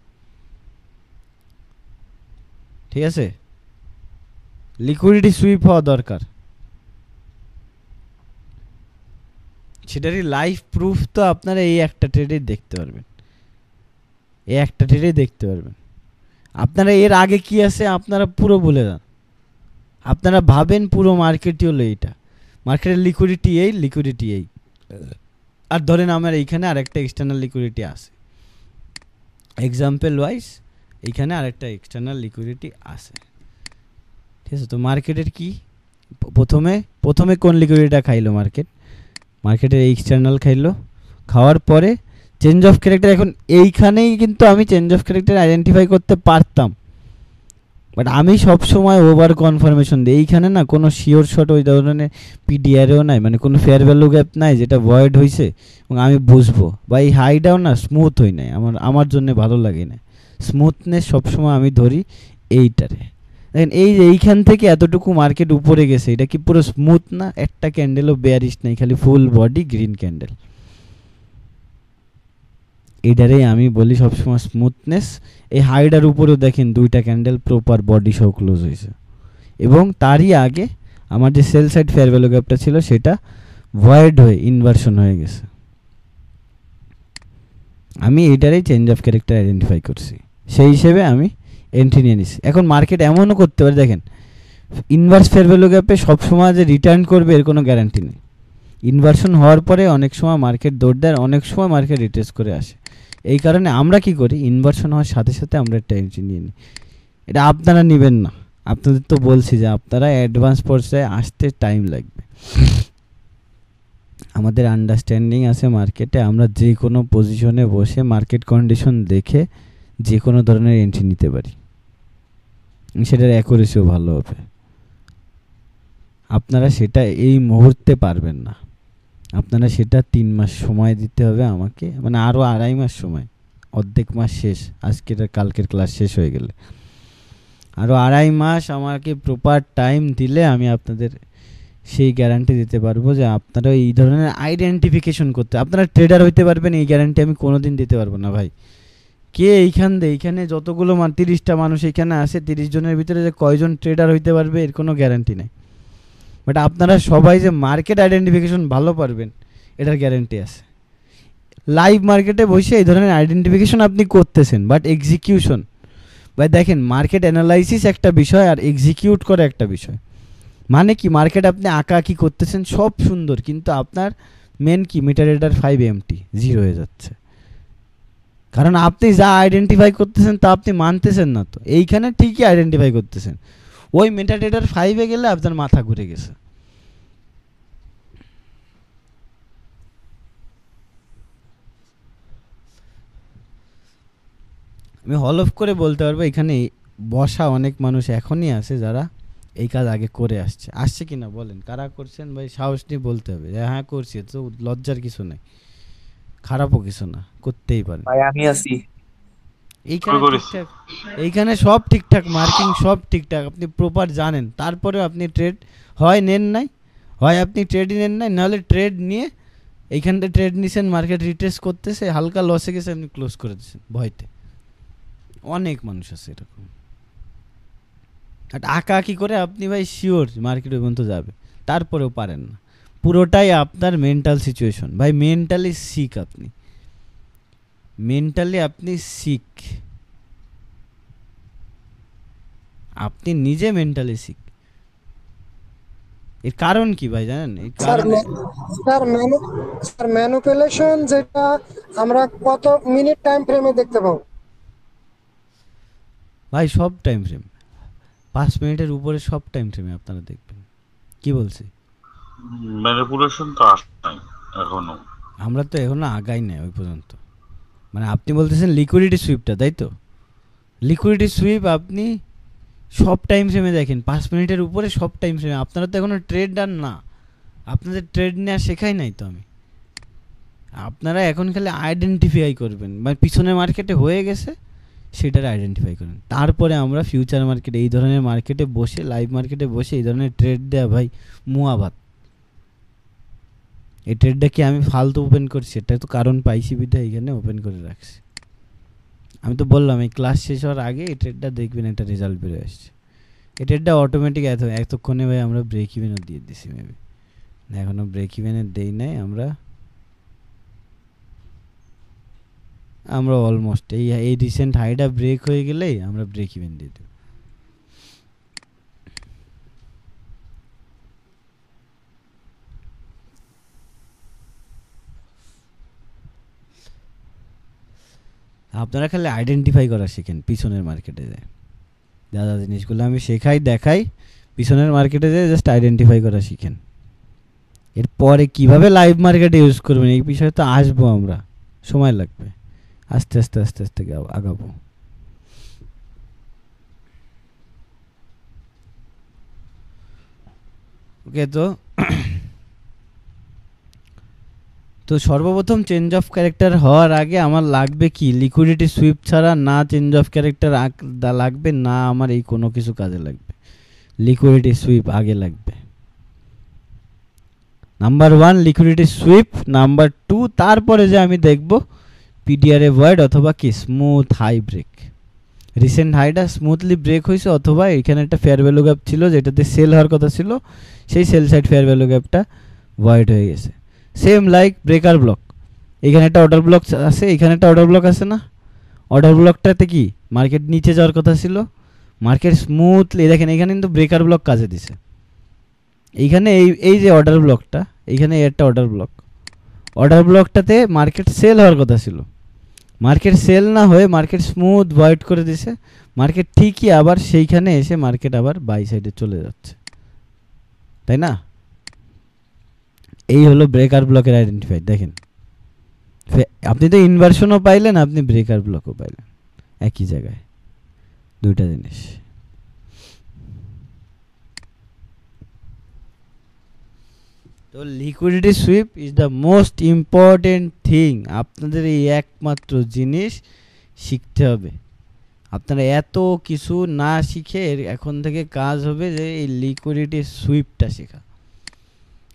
ঠিক আছে লিকুইডিটি সুইপ হওয়া দরকার সেটারই লাইভ প্রুফ তো আপনারা এই একটা ট্রেডে দেখতে পারবেন আপনারা এর আগে কি আছে আপনারা পুরো ভুলে যান আপনারা ভাবেন পুরো মার্কেটই হলো এইটা মার্কেটের লিকুইডিটি এই আর ধরেন আমার এইখানে আরেকটা এক্সটার্নাল লিকুইডিটি আছে এক্সাম্পল ওয়াইজ এইখানে আরেকটা এক্সটার্নাল লিকুইডিটি আছে ঠিক আছে তো মার্কেটের কি প্রথমে কোন লিকুইডিটিটা খাইলো মার্কেটের এক্সটার্নাল খাওয়ার পরে চেঞ্জ অফ ক্যারেক্টার এখন এইখানেই কিন্তু আমি চেঞ্জ অফ ক্যারেক্টার আইডেন্টিফাই করতে পারতাম বাট আমি সব সময় ওভার কনফার্মেশন দিই এইখানে না কোনো শিওর শট ওই ধরনের পিডিআরও নাই মানে কোনো ফেয়ার ভ্যালু গ্যাপ নাই যেটা ভয়েড হয়েছে এবং আমি বুঝবো বা এই হাইটাও না স্মুথ হই নাই আমার জন্য ভালো লাগে না স্মুথনেস সবসময় আমি ধরি এইটারে দেখেন এইখান থেকে এতটুকু মার্কেট উপরে গেছে এটা কি পুরো স্মুথ না একটা ক্যান্ডেলও বেয়ারিশ নাই খালি ফুল বডি গ্রিন ক্যান্ডেল এটারেই আমি বলি সবসময় স্মুথনেস এই হাইডার উপরেও দেখেন দুইটা ক্যান্ডেল প্রপার বডি সহ ক্লোজ হয়েছে এবং তারই আগে আমার যে সেল সাইড ফেয়ার ভ্যালু গ্যাপটা ছিল সেটা ভয়েড হয়ে ইনভার্সন হয়ে গেছে আমি এইটারেই চেঞ্জ অফ ক্যারেক্টার আইডেন্টিফাই করছি সেই হিসেবে আমি এন্ট্রি নিয়ে নিছি এখন মার্কেট এমনও করতে পারে দেখেন ইনভার্স ফেয়ার ভ্যালু গ্যাপে সবসময় যে রিটার্ন করবে এর কোনো গ্যারান্টি নেই ইনভার্সন হওয়ার পরে অনেক সময় মার্কেট দৌড় দেয় অনেক সময় মার্কেট রিটেস্ট করে আসে এই কারণে আমরা কি করি ইনভার্সন হওয়ার সাথে সাথে আমরা একটা এন্ট্রি নিয়ে নিই এটা আপনারা নেবেন না আপনাদের তো বলছি যে আপনারা অ্যাডভান্স পর্যায়ে আসতে টাইম লাগবে আমাদের আন্ডারস্ট্যান্ডিং আছে মার্কেটে আমরা যে কোনো পজিশনে বসে মার্কেট কন্ডিশন দেখে যে কোনো ধরনের এন্ট্রি নিতে পারি সেটার অ্যাকুরেসিও ভালো হবে। আপনারা সেটা এই মুহূর্তে পারবেন না, আপনারা সেটা 3 মাস সময় দিতে হবে আমাকে, মানে আরও 2.5 মাস সময়, অর্ধেক মাস শেষ, আজকের আর কালকের ক্লাস শেষ হয়ে গেলে আরও 2.5 মাস আমাকে প্রপার টাইম দিলে আমি আপনাদের সেই গ্যারান্টি দিতে পারবো যে আপনারা এই ধরনের আইডেন্টিফিকেশন করতে, আপনারা ট্রেডার হইতে পারবেন, এই গ্যারান্টি আমি কোনোদিন দিতে পারবো না ভাই। কে এইখানে যতগুলো 30টা মানুষ এখানে আসে, 30 জনের ভিতরে যে কয়জন ট্রেডার হইতে পারবে এর কোনো গ্যারান্টি নেই, বাট আপনারা সবাই যে মার্কেট আইডেন্টিফিকেশন ভালো পারবেন এটার গ্যারান্টি আছে। লাইভ মার্কেটে বসে এই ধরনের আইডেন্টিফিকেশন আপনি করতেছেন, বাট এক্সিকিউশন ভাই দেখেন, মার্কেট অ্যানালাইসিস একটা বিষয় আর এক্সিকিউট করা একটা বিষয়। মানে কি, মার্কেট আপনি আঁকাআঁকি করতেছেন সব সুন্দর, কিন্তু আপনার মেন কি, মিটার রিডার 5 এমটি 0 হয়ে যাচ্ছে, কারণ আপনি যা আইডেন্টিফাই করতেছেন তা আপনি মানতেছেন না। তো এইখানে ঠিকই আইডেন্টিফাই করতেছেন, ওই মিটার রিডার 5-এ গেলে আপনার মাথা ঘুরে গেছে। আমি হল অফ করে বলতে পারবো এখানে বসা অনেক মানুষ এখনই আছে যারা এই কাজ আগে করে আসছে কিনা বলেন, কারা করছেন ভাই? সাহস নিয়ে বলতে হবে যে হ্যাঁ করছি, তো লজ্জার কিছু নেই, খারাপও কিছু না, করতেই পারেন। ভাই আমি আছি এইখানে সব ঠিকঠাক, মার্কিং সব ঠিকঠাক, আপনি প্রপার জানেন, তারপরেও আপনি ট্রেড হয় নেন নাই, হয় আপনি ট্রেডই নেন নাই, নাহলে ট্রেড নিয়ে এইখানটা ট্রেড নিছেন, মার্কেট রিট্রেস করতেছে, হালকা লসে গেছে, আপনি ক্লোজ করে দিচ্ছেন ভয়তে। অনেক মানুষ আছে এরকম, আঁকাআঁকি করে আপনি ভাই শিওর মার্কেট পর্যন্ত যাবে, তারপরেও পারেন না। পুরোটাই আপনার মেন্টাল সিচুয়েশন ভাই, মেন্টালি সিক, আপনি সিক, আপনি নিজে মেন্টালি সিক। এর কারণ কি ভাই জানেন? স্যার ম্যানিপুলেশন যেটা আমরা কত মিনিট টাইম ফ্রেমে দেখতে পাবো ভাই? সব টাইম ফ্রেম, 5 মিনিটের উপরে সব টাইম ফ্রেমে আপনারা দেখবেন। কি বলছি? ম্যানিপুলেশন তো আসে নাই এখনো, আমরা তো এখনো আগাই নাই ওই পর্যন্ত। মানে আপনি বলতেছেন লিকুইডিটি সুইপটা, তাই তো? লিকুইডিটি সুইপ আপনি সব টাইম ফ্রেমে দেখেন, 5 মিনিটের উপরে সব টাইম ফ্রেমে। আপনারা তো এখনো ট্রেডার না, আপনাদের ট্রেড নেওয়া শেখাই নাই তো আমি। আপনারা এখন খালি আইডেন্টিফাই করবেন, মানে পিছনের মার্কেটে হয়ে গেছে সেটার আইডেন্টিফাই করেন, তারপরে আমরা ফিউচার মার্কেটে, এই ধরনের মার্কেটে বসে, লাইভ মার্কেটে বসে এই ধরনের ট্রেড দেওয়া ভাই মুয়াবাদ। এই ট্রেডটা কি আমি ফালতু ওপেন করছি? এটা তো কারণ পাইছি বিধায় এখানে ওপেন করে রাখছি। আমি তো বললাম এই ক্লাস শেষ হওয়ার আগে এই ট্রেডটা দেখবেন, একটা রেজাল্ট বেরোয় আসছে। এই ট্রেডটা অটোমেটিক এতক্ষণে ভাই আমরা ব্রেক ইভেনও দিয়ে দিছি, মেবি এখনো ব্রেক ইভেনের দেই নাই আমরা অলমোস্ট এই রিসেন্ট হাইটা ব্রেক হয়ে গেলেই আমরা ব্রেক ইভেন দিয়ে দেব। আপনারা খালি আইডেন্টিফাই করা শিখেন পিছনের মার্কেটে যায়, যা যা জিনিসগুলো আমি শেখাই দেখাই, পিছনের মার্কেটে যায় জাস্ট আইডেন্টিফাই করা শিখেন। এরপরে কিভাবে লাইভ মার্কেটে ইউজ করবেন এই বিষয়ে তো আসবো আমরা, সময় লাগবে, আস্তে আস্তে আস্তে আস্তে আগাবো। ওকে, তো সর্বপ্রথম চেঞ্জ অফ ক্যারেক্টার হওয়ার আগে আমার লাগবে কি? লিকুইডিটি সুইপ ছাড়া না চেঞ্জ অফ ক্যারেক্টার লাগবে, না আমার এই কোনো কিছু কাজে লাগবে, লিকুইডিটি সুইপ আগে লাগবে। নাম্বার 1 লিকুইডিটি সুইপ, নাম্বার 2 তারপরে যে আমি দেখব পিডিআরএ ভয়েড অথবা কি স্মুথ হাই ব্রেক। রিসেন্ট হাইটা স্মুথলি ব্রেক হয়েছে, অথবা এখানে একটা ফেয়ার ভ্যালু গ্যাপ ছিল যেটাতে সেল হওয়ার কথা ছিল, সেই সেল সাইড ফেয়ার ভ্যালু গ্যাপটা ভয়েড হয়ে গেছে। সেম লাইক ব্রেকার ব্লক, এখানে একটা অর্ডার ব্লক আছে, এখানে একটা অর্ডার ব্লক আছে না? অর্ডার ব্লকটাতে কি মার্কেট নিচে যাওয়ার কথা ছিল, মার্কেট স্মুথলি দেখেন এখানে কিন্তু ব্রেকার ব্লক কাজে দিছে। এইখানে এই যে অর্ডার ব্লকটা, এইখানে একটা অর্ডার ব্লকটাতে মার্কেট সেল হওয়ার কথা ছিল, মার্কেট সেল না হয়ে মার্কেট স্মুথ ভয়েড করে দিছে। মার্কেট ঠিকই আবার সেইখানে এসে মার্কেট আবার বাই সাইডে চলে যাচ্ছে, তাই না? এই হলো ব্রেকার ব্লকের আইডেন্টিফাই। দেখেন আপনি তো ইনভার্সনও পাইলেন, আপনি ব্রেকার ব্লকও পাইলেন, একই জায়গায়, দুইটা জিনিস। তো liquidity sweep is the most important thing. আপনাদের এই একমাত্র জিনিস শিখতে হবে। আপনারা এত কিছু না শিখে এখন থেকে কাজ হবে যে এই লিকুইডিটি সুইপটা শেখা।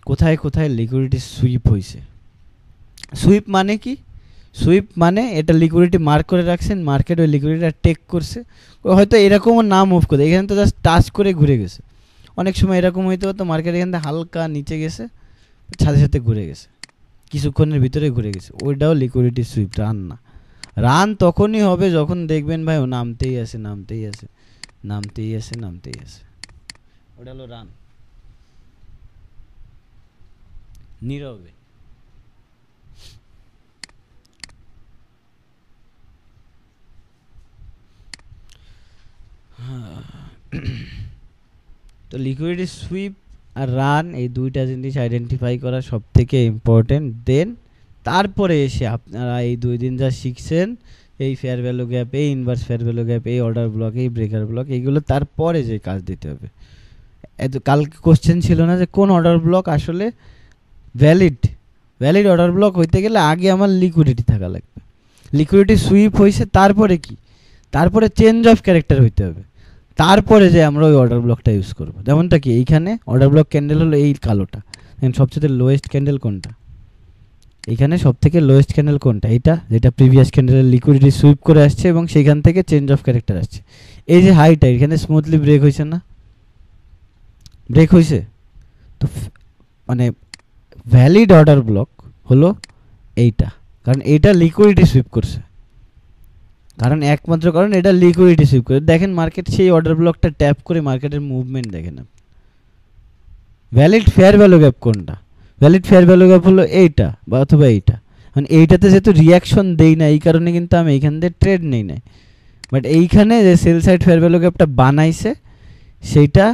কোথায় কোথায় লিকুইডিটি সুইপ হয়েছে। সুইপ মানে কি? সুইপ মানে এটা লিকুইডিটি মার্ক করে রাখছেন, মার্কেট ওই লিকুইডিটিটা টেক করছে, হয়তো এরকমও না মুভ করে, এখানে তো জাস্ট টাচ করে ঘুরে গেছে। অনেক সময় এরকম হইতে হতো মার্কেট এখান থেকে হালকা নিচে গেছে, সাথে সাথে ঘুরে গেছে, কিছুক্ষণের ভিতরে ঘুরে গেছে, ওইটাও লিকুইডিটি সুইপ। রান না, রান তখনই হবে যখন দেখবেন ভাই ও নামতেই আছে নামতেই আছে নামতেই আছে নামতেই আছে, ওটা হলো রান। নীরবে তো লিকুইডিটি সুইপ আর রান এই দুইটা জিনিস আইডেন্টিফাই করা সব থেকে ইম্পর্টেন্ট। দেন তারপরে এসে আপনারা এই 2 দিন যা শিখছেন, এই ফেয়ার ভ্যালু গ্যাপ, এই ইনভার্স ফেয়ার ভ্যালু গ্যাপ, এই অর্ডার ব্লক, এই ব্রেকার ব্লক, এইগুলো তারপরে যে কাজ দিতে হবে। এত কালকে কোশ্চেন ছিল না যে কোন অর্ডার ব্লক আসলে ভ্যালিড। ভ্যালিড অর্ডার ব্লক হইতে গেলে আগে আমার লিকুইডিটি থাকা লাগবে। লিকুইডিটি সুইপ হয়েছে, তারপরে কি? তারপরে চেঞ্জ অফ ক্যারেক্টার হইতে হবে, তারপরে যে আমরা ওই অর্ডার ব্লকটা ইউজ করবো। যেমনটা কি এইখানে অর্ডার ব্লক ক্যান্ডেল হলো এই কালোটা, সবচেয়ে লোয়েস্ট ক্যান্ডেল কোনটা? এইখানে সব থেকে লোয়েস্ট ক্যান্ডেল কোনটা? এইটা, যেটা প্রিভিয়াস ক্যান্ডেলের লিকুইডিটি সুইপ করে আসছে এবং সেইখান থেকে চেঞ্জ অফ ক্যারেক্টার আসছে। এই যে হাইটা এখানে স্মুথলি ব্রেক হয়েছে না? ব্রেক হয়েছে তো মানে ভ্যালিড অর্ডার ব্লক হলো এইটা, কারণ এইটা লিকুইডিটি সুইপ করছে, কারণ একমাত্র কারণ এটা লিকুইডিটি সুইপ করে। দেখেন মার্কেট সেই অর্ডার ব্লকটা ট্যাপ করে মার্কেটের মুভমেন্ট দেখেন। ভ্যালিড ফেয়ার ভ্যালু গ্যাপ কোনটা? ভ্যালিড ফেয়ার ভ্যালু গ্যাপ হলো এইটা বা অথবা এইটা। মানে এইটাতে যেহেতু রিয়াকশন দেই না, এই কারণে কিন্তু আমি এইখান থেকে ট্রেড নেই নাই। বাট এইখানে যে সেল সাইড ফেয়ার ভ্যালু গ্যাপটা বানাইছে সেইটা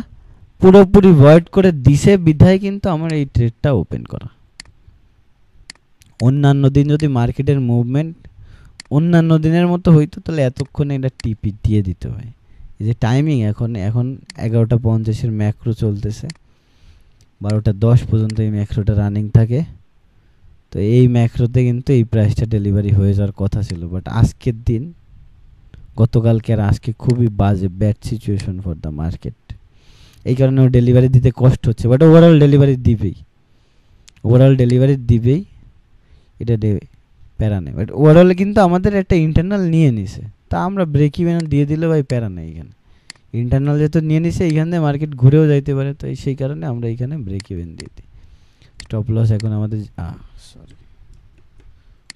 পুরোপুরি ভয়েড করে দিছে বিধায় কিন্তু আমার এই ট্রেডটা ওপেন করা। অন্যান্য দিন যদি মার্কেটের মুভমেন্ট অন্যান্য দিনের মতো হইতো তাহলে এতক্ষণে এটা টিপি দিয়ে দিতে হয়। এই যে টাইমিং এখন 11:50 ম্যাক্রো চলতেছে, 12:10 পর্যন্ত এই ম্যাক্রোটা রানিং থাকে। তো এই ম্যাক্রোতে কিন্তু এই প্রাইসটা ডেলিভারি হয়ে যাওয়ার কথা ছিল, বাট আজকের দিন, গতকালকে আর আজকে খুবই বাজে bad situation for the market. এই কারণে ও ডেলিভারি দিতে কষ্ট হচ্ছে, বাট ওভারঅল ডেলিভারি দিবেই, ওভারঅল ডেলিভারি দিবেই, এটা দেবে, প্যারা নেই। বাট ওভারঅলে কিন্তু আমাদের একটা ইন্টারনাল নিয়ে নিছে, তা আমরা ব্রেক ইভেন দিয়ে দিলে ভাই প্যারা নেই। এখানে ইন্টারনাল যেহেতু নিয়ে নিছে, এইখান থেকে মার্কেট ঘুরেও যাইতে পারে, তো সেই কারণে আমরা এইখানে ব্রেক ইভেন দিয়ে দিই। স্টপ লস এখন আমাদের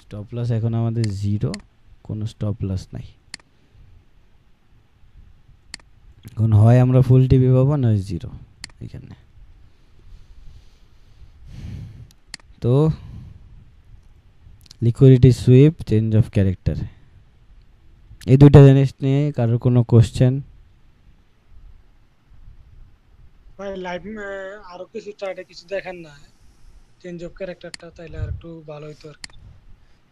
স্টপ লস এখন আমাদের 0, কোনো স্টপ লস নাই। এখন হয় আমরা ফুল টিপি পাবো, নয় 0 এখানে। তো liquidity sweep, change of character, এই দুইটা জিনিস নিয়ে কারোর কোনো কোশ্চেন? ভাই লাইভ আরো কিছু চার্টে কিছু দেখেন না চেঞ্জ অফ ক্যারেক্টারটা, তাইলে আর একটু ভালো হইতো আর কি।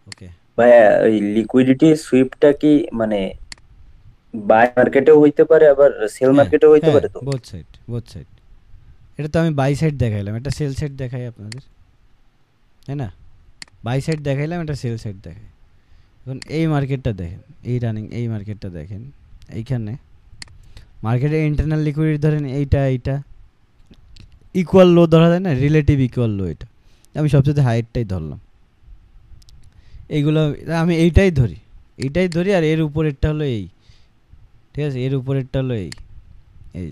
ওকে ভাই, ওই লিকুইডিটি সুইপটা কি মানে বাই মার্কেটেও হইতে পারে আবার সেল মার্কেটেও হইতে পারে? তো বোথ সাইড। এটা তো আমি বাই সাইড দেখাইলাম, এটা সেল সাইড দেখাই আপনাদের, তাই না? বাই সাইড দেখাইলাম, এটা সেল সাইড দেখাই। এখন এই মার্কেটটা দেখেন, এই রানিং এই মার্কেটটা দেখেন, এইখানে মার্কেটে ইন্টারনাল লিকুইডিটি ধরেন এইটা ইকুয়াল লো ধরা যায় না, রিলেটিভ ইকুয়াল লো। এটা আমি সবচেয়ে হাইটটাই ধরলাম, এইগুলো আমি এইটাই ধরি, আর এর উপরেরটা হলো এই, ঠিক আছে? এর উপরেরটা হলো এই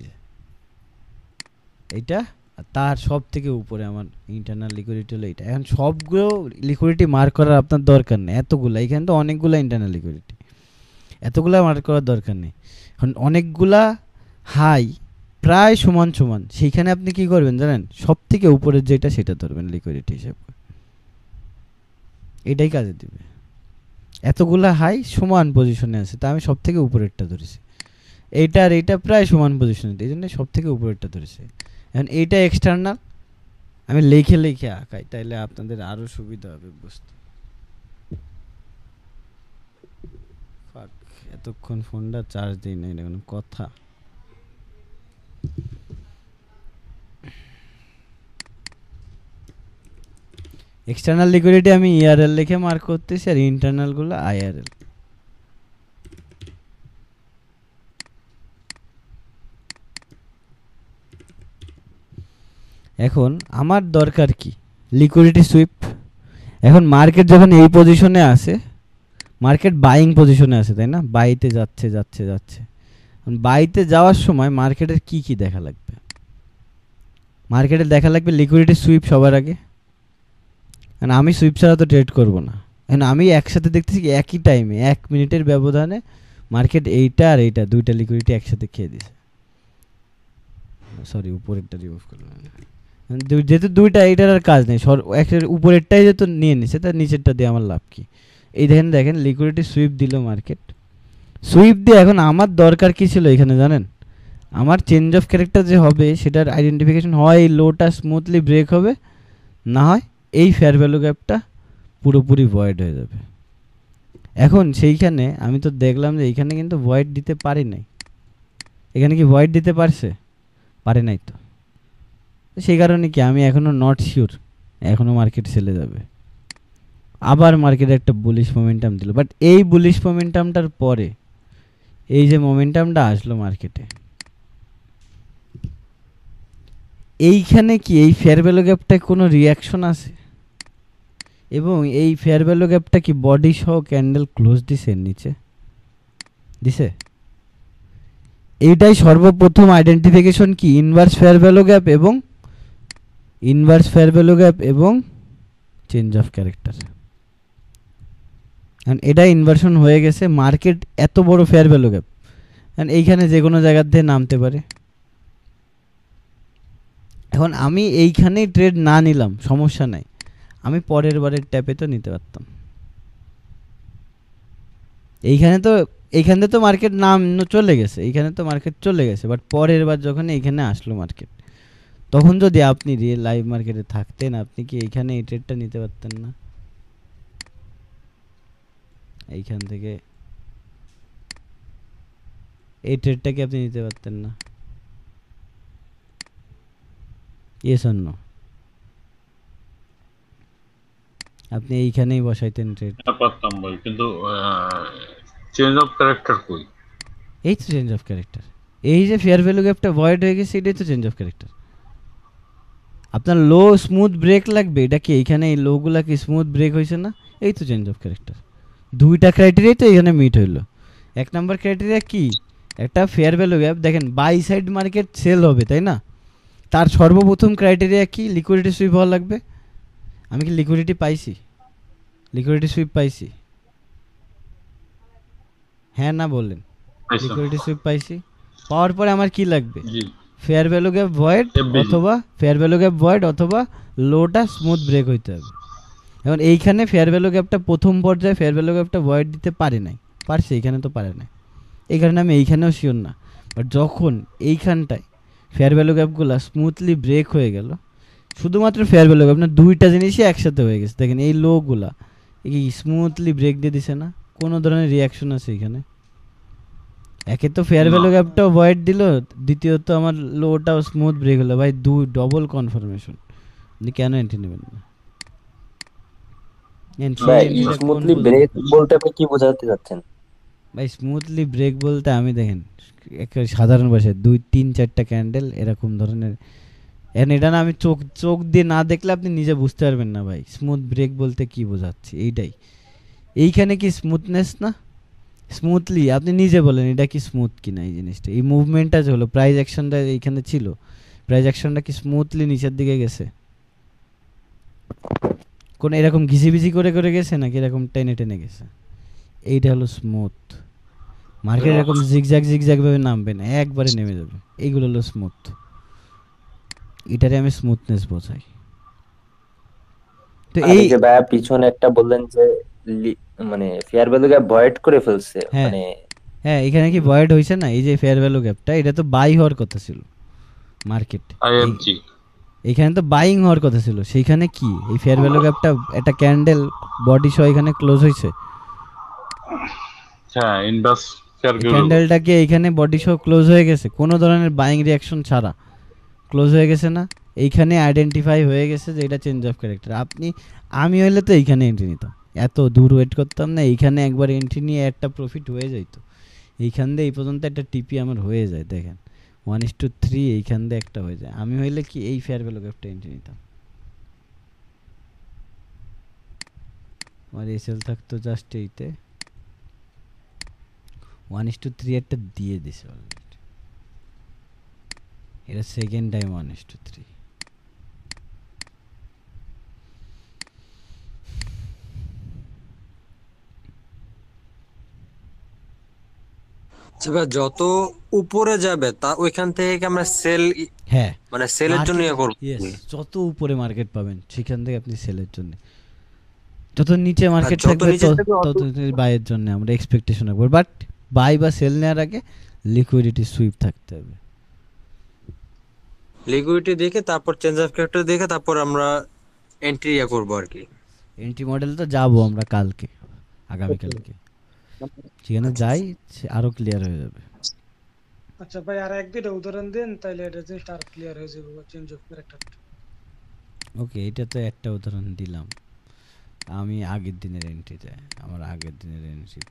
যে এইটা, আর তার সব থেকে উপরে আমার ইন্টারনাল লিকুইডিটি হলো এইটা। এখন সবগুলো লিকুইডিটি মার্ক করার আপনার দরকার নেই, এতগুলো, এখানে তো অনেকগুলো ইন্টারনাল লিকুইডিটি, এতগুলো মার্ক করার দরকার নেই। এখন অনেকগুলা হাই প্রায় সমান, সেইখানে আপনি কি করবেন জানেন? সব থেকে উপরের যেটা সেটা ধরবেন লিকুইডিটি হিসেব করে, এটাই কাজে দিবে। এতগুলা হাই সমান পজিশনে আছে, তা আমি সব থেকে উপরেরটা ধরেছি। এইটা আর এইটা প্রায় সমান পজিশনে, এই জন্য সব থেকে উপরেরটা ধরেছি। এখন এইটা এক্সটার্নাল, আমি লিখে আঁকাই, তাইলে আপনাদের আরো সুবিধা হবে বুঝতে। এতক্ষণ ফোনটা চার্জ দিই না, এটা কোনো কথা? এক্সটার্নাল লিকুইডিটি আমি ইআরএল লিখে মার্ক করতেছি আর ইন্টারনাল গুলো আইআরএল। এখন আমার দরকার কি লিকুইডিটি সুইপ। এখন মার্কেট যখন এই পজিশনে আসে, মার্কেট বাইং পজিশনে আছে তাই না, বাইতে যাচ্ছে যাচ্ছে যাচ্ছে। বাইতে যাওয়ার সময় মার্কেটের কি কি দেখা লাগবে? মার্কেটে দেখা লাগবে লিকুইডিটি সুইপ সবার আগে, কারণ আমি সুইপ ছাড়া তো ট্রেড করব না। এখন আমি একসাথে দেখতেছি একই টাইমে 1 মিনিটের ব্যবধানে মার্কেট এইটা আর এইটা দুইটা লিকুইডিটি একসাথে খেয়ে দিছে। সরি উপরেরটা রিমুভ করলাম, যেহেতু দুইটা এইটার আর কাজ নেই, উপরেরটাই যেহেতু নিয়ে নিছে তার নিচেরটা দিয়ে আমার লাভ কি? এই দেখেন লিকুইডিটি সুইপ দিল মার্কেট। সুইপ দিয়ে এখন আমার দরকার কি ছিল এখানে জানেন? আমার চেঞ্জ অফ ক্যারেক্টার যে হবে সেটার আইডেন্টিফিকেশন হয় এই লোটা স্মুথলি ব্রেক হবে, না হয় এই ফেয়ার ভ্যালু গ্যাপটা পুরোপুরি ভয়েড হয়ে যাবে। এখন সেইখানে আমি তো দেখলাম যে এইখানে কিন্তু ভয়েড দিতে পারি নাই। এখানে কি ভয়েড দিতে পারছে? পারে নাই তো। সেই কারণে কি আমি এখনো নট শিওর এখনো মার্কেট সেলে যাবে। আবার মার্কেটে একটা বুলিশ মোমেন্টাম দিল, বাট এই বুলিশ মোমেন্টামটার পরে এই যে মোমেন্টামটা আসলো মার্কেটে, এইখানে কি এই ফেয়ার ভ্যালু গ্যাপটায় কোনো রিয়াকশন আছে? এবং এই ফেয়ার ভ্যালু গ্যাপটা কি বডি সহ ক্যান্ডেল ক্লোজ দিছে নিচে? দিছে? এইটাই সর্বপ্রথম আইডেন্টিফিকেশন কি ইনভার্স ফেয়ার ভ্যালু গ্যাপ এবং ইনভার্স ফেয়ার ভ্যালু গ্যাপ এবং চেঞ্জ অফ ক্যারেক্টার। কারণ এটা ইনভার্সন হয়ে গেছে, মার্কেট এত বড় ফেয়ার ভ্যালু গ্যাপ কারণ এইখানে যে কোনো জায়গা থেকে নামতে পারে। এখন আমি এইখানেই ট্রেড না নিলাম সমস্যা নাই, আমি পরের বারের ট্যাপে তো নিতে পারতাম। এইখানে তো মার্কেট নাম চলে গেছে, এইখানে তো মার্কেট চলে গেছে, বাট পরের বার যখন এইখানে আসলো মার্কেট তখন যদি আপনি রিয়েল লাইভ মার্কেটে থাকতেন আপনি কি এইখানে এই ট্রেডটা নিতে পারতেন না? এইখান থেকে এই ট্রেডটা কি আপনি নিতে পারতেন না? Yes or no? আপনি এইখানেই বসাইতেন ট্রেড? পারতাম ভাই, কিন্তু চেঞ্জ অফ ক্যারেক্টার কই? এই তো চেঞ্জ অফ ক্যারেক্টার, এই যে ফেয়ার ভ্যালু গ্যাপটা ভয়েড হয়ে গেছে এটাই তো চেঞ্জ অফ ক্যারেক্টার। আপনার লো স্মুথ ব্রেক লাগবে, এটা কি এইখানে এই লোগুলা কি স্মুথ ব্রেক হয়েছে না? এই তো চেঞ্জ অফ ক্যারেক্টার। দুইটা ক্রাইটেরিয়াই তো এখানে মিট হইলো। এক নম্বর ক্রাইটেরিয়া কি? একটা ফেয়ার ভ্যালু গ্যাপ, দেখেন বাই সাইড মার্কেট সেল হবে তাই না, তার সর্বপ্রথম ক্রাইটেরিয়া কি? লিকুইডিটি সুইপ হওয়া লাগবে। আমি কি লিকুইডিটি পাইছি? লিকুইডিটি সুইপ পাইছি? হ্যাঁ না বললেন? লিকুইডিটি সুইপ পাইছি, পাওয়ার পরে আমার কি লাগবে? ফেয়ার ভ্যালু গ্যাপ ভয়েড অথবা ফেয়ার ভ্যালু গ্যাপ ভয়েড অথবা লোটা স্মুথ ব্রেক হইতে হবে। এখন এইখানে ফেয়ার ভ্যালু গ্যাপটা প্রথম পর্যায়ে ফেয়ার ভ্যালু গ্যাপটা ভয়েড দিতে পারে নাই, পারছে? এইখানে তো পারে নাই, এই কারণে আমি এইখানেও শিওর না। বাট যখন এইখানটায় ফেয়ার ভ্যালু গ্যাপগুলো স্মুথলি ব্রেক হয়ে গেল, শুধুমাত্র ফেয়ার ভ্যালু গ্যাপ না, দুইটা জিনিসই একসাথে হয়ে গেছে। দেখেন এই লোগুলা এই স্মুথলি ব্রেক দিয়ে দিছে না, কোনো ধরনের রিয়াকশন আছে এখানে? একে তো ফেয়ার ভ্যালু গ্যাপটাও ভয়েড দিল, দ্বিতীয়ত আমার লোটাও স্মুথ ব্রেক হলো। ভাই ডবল কনফার্মেশন, আপনি কেন এন্ট্রি নেবেন না? স্মুথলি ব্রেক বলতে আপনি কি বোঝাতে যাচ্ছেন? ভাই স্মুথলি ব্রেক বলতে আমি দেখেন একটা সাধারণ ভাষায় 2-3-4টা ক্যান্ডেল এরকম ধরনের, এটা না আমি চোখ দিয়ে না দেখলে আপনি নিজে বুঝতে পারবেন না ভাই স্মুথ ব্রেক বলতে কি বোঝাচ্ছি। এইটাই, এইখানে কি স্মুথনেস না? স্মুথলি আপনি নিজে বলেন এটা কি স্মুথ কিনা? এই জিনিসটা, এই মুভমেন্টটা যে হলো, প্রাইস অ্যাকশনটা এইখানে ছিল, প্রাইস অ্যাকশনটা কি স্মুথলি নিচের দিকে গেছে? কোন এরকম ঘিসিবিজি করে করে গেছে নাকি এরকম টেনে টেনে গেছে? এইটা হলো স্মুথ। মার্কেট এরকম জিগজ্যাগ ভাবে নামবে না, একবারে নেমে যাবে, এইগুলো হলো স্মুথ। এটারে আমি স্মুথনেস বোঝাই। তো এই যে ভাই পিছনে একটা বললেন যে মানে ফেয়ার ভ্যালু গ্যাপ ভয়েড করে ফেলছে, মানে হ্যাঁ এখানে কি ভয়েড হইছে না? এই যে ফেয়ার ভ্যালু গ্যাপটা, এটা তো বাই হওয়ার কথা ছিল মার্কেট, এখানে তো বাইং হওয়ার কথা ছিল, সেইখানে কি এই ফেয়ার ভ্যালু গ্যাপটা একটা ক্যান্ডেল বডি সহ এখানে ক্লোজ হইছে। হ্যাঁ ইনভার্স ক্যান্ডেলটাকে এখানে বডি সহ ক্লোজ হয়ে গেছে, কোনো ধরনের বাইং রিঅ্যাকশন ছাড়া ক্লোজ হয়ে গেছে না? এইখানে আইডেন্টিফাই হয়ে গেছে যে এটা চেঞ্জ অফ ক্যারেক্টার। আমি হইলে তো এইখানে এন্ট্রি নিতাম, এত দূর ওয়েট করতাম না, এইখানে একবার এন্ট্রি নিয়ে একটা প্রফিট হয়ে যাইতো। এইখান দিয়ে এই পর্যন্ত একটা টিপি আমার হয়ে যায়, দেখেন 1:3 এইখান দিয়ে একটা হয়ে যায়। আমি হইলে কি এই ফেয়ার ভ্যালু গ্যাপটা এন্ট্রি নিতাম। আমার এসএল থাকতো জাস্ট এইতে, 1:3 একটা দিয়ে দিছে অলরেডি, এটা সেকেন্ড টাইম 1:3। যত উপরে যাবে তা ওইখান থেকে কি আমরা সেল, হ্যাঁ মানে সেলের জন্য ইয়ে করব? ইয়েস, যত উপরে মার্কেট পাবেন সেখান থেকে আপনি সেলের জন্য, যত নিচে মার্কেট যত থাকবে নিচে থাকবে তত বাইয়ের জন্য আমরা এক্সপেকটেশন রাখবো। বাট বাই বা সেল নেওয়ার আগে লিকুইডিটি সুইপ থাকতে হবে। লিকুইডিটি দেখে তারপর চেঞ্জ অফ ক্যারেক্টার দেখে তারপর আমরা এন্ট্রি ইয়ে করবো আর কি। এন্ট্রি মডেল তো যাবো আমরা কালকে, আগামীকালকে সেখানে যাই, আরো ক্লিয়ার হয়ে যাবে। আচ্ছা ভাই, আর এক দুইটা উদাহরণ দেন, তাইলে এটা জিনিসটা আর ক্লিয়ার হয়ে যাবে চেঞ্জ অফ ক্যারেক্টার। ওকে, এটা তো একটা উদাহরণ দিলাম। আমি আগের দিনের এন্ট্রি যায়, আমার আগের দিনের এন্ট্রি,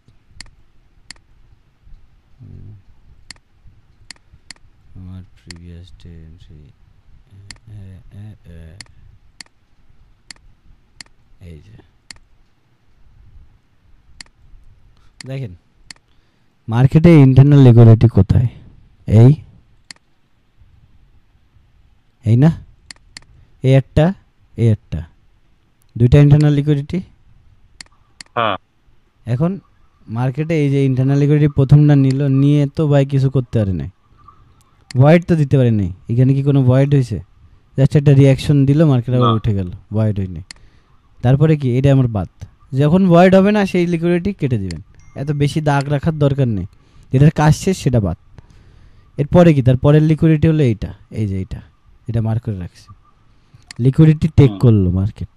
আমার প্রিভিয়াস ডে এন্ট্রি, এই যে দেখেন মার্কেটে ইন্টারনাল লিকুইডিটি কোথায়, এই না, এই একটা দুইটা ইন্টারনাল লিকুইডিটি। হ্যাঁ, এখন মার্কেটে এই যে ইন্টারনাল লিকুইডিটি প্রথমটা নিয়ে তো ভাই কিছু করতে পারে নাই, ভয়েড তো দিতে পারে নাই। এখানে কি কোনো ভয়েড হয়েছে? জাস্ট একটা রিয়াকশন দিল, মার্কেট আবার উঠে গেল, ভয়েড হয়নি। তারপরে কি, এটা আমার বাদ। যখন ভয়েড হবে না সেই লিকুইডিটি কেটে দিবেন, এত বেশি দাগ রাখার দরকার নেই, যেটার কাজ শেষ সেটা বাদ। এরপরে কি, তারপরের লিকুইডিটি হলো এইটা, এই যে এটা মার্ক করে রাখছি। লিকুইডিটি টেক করলো মার্কেট,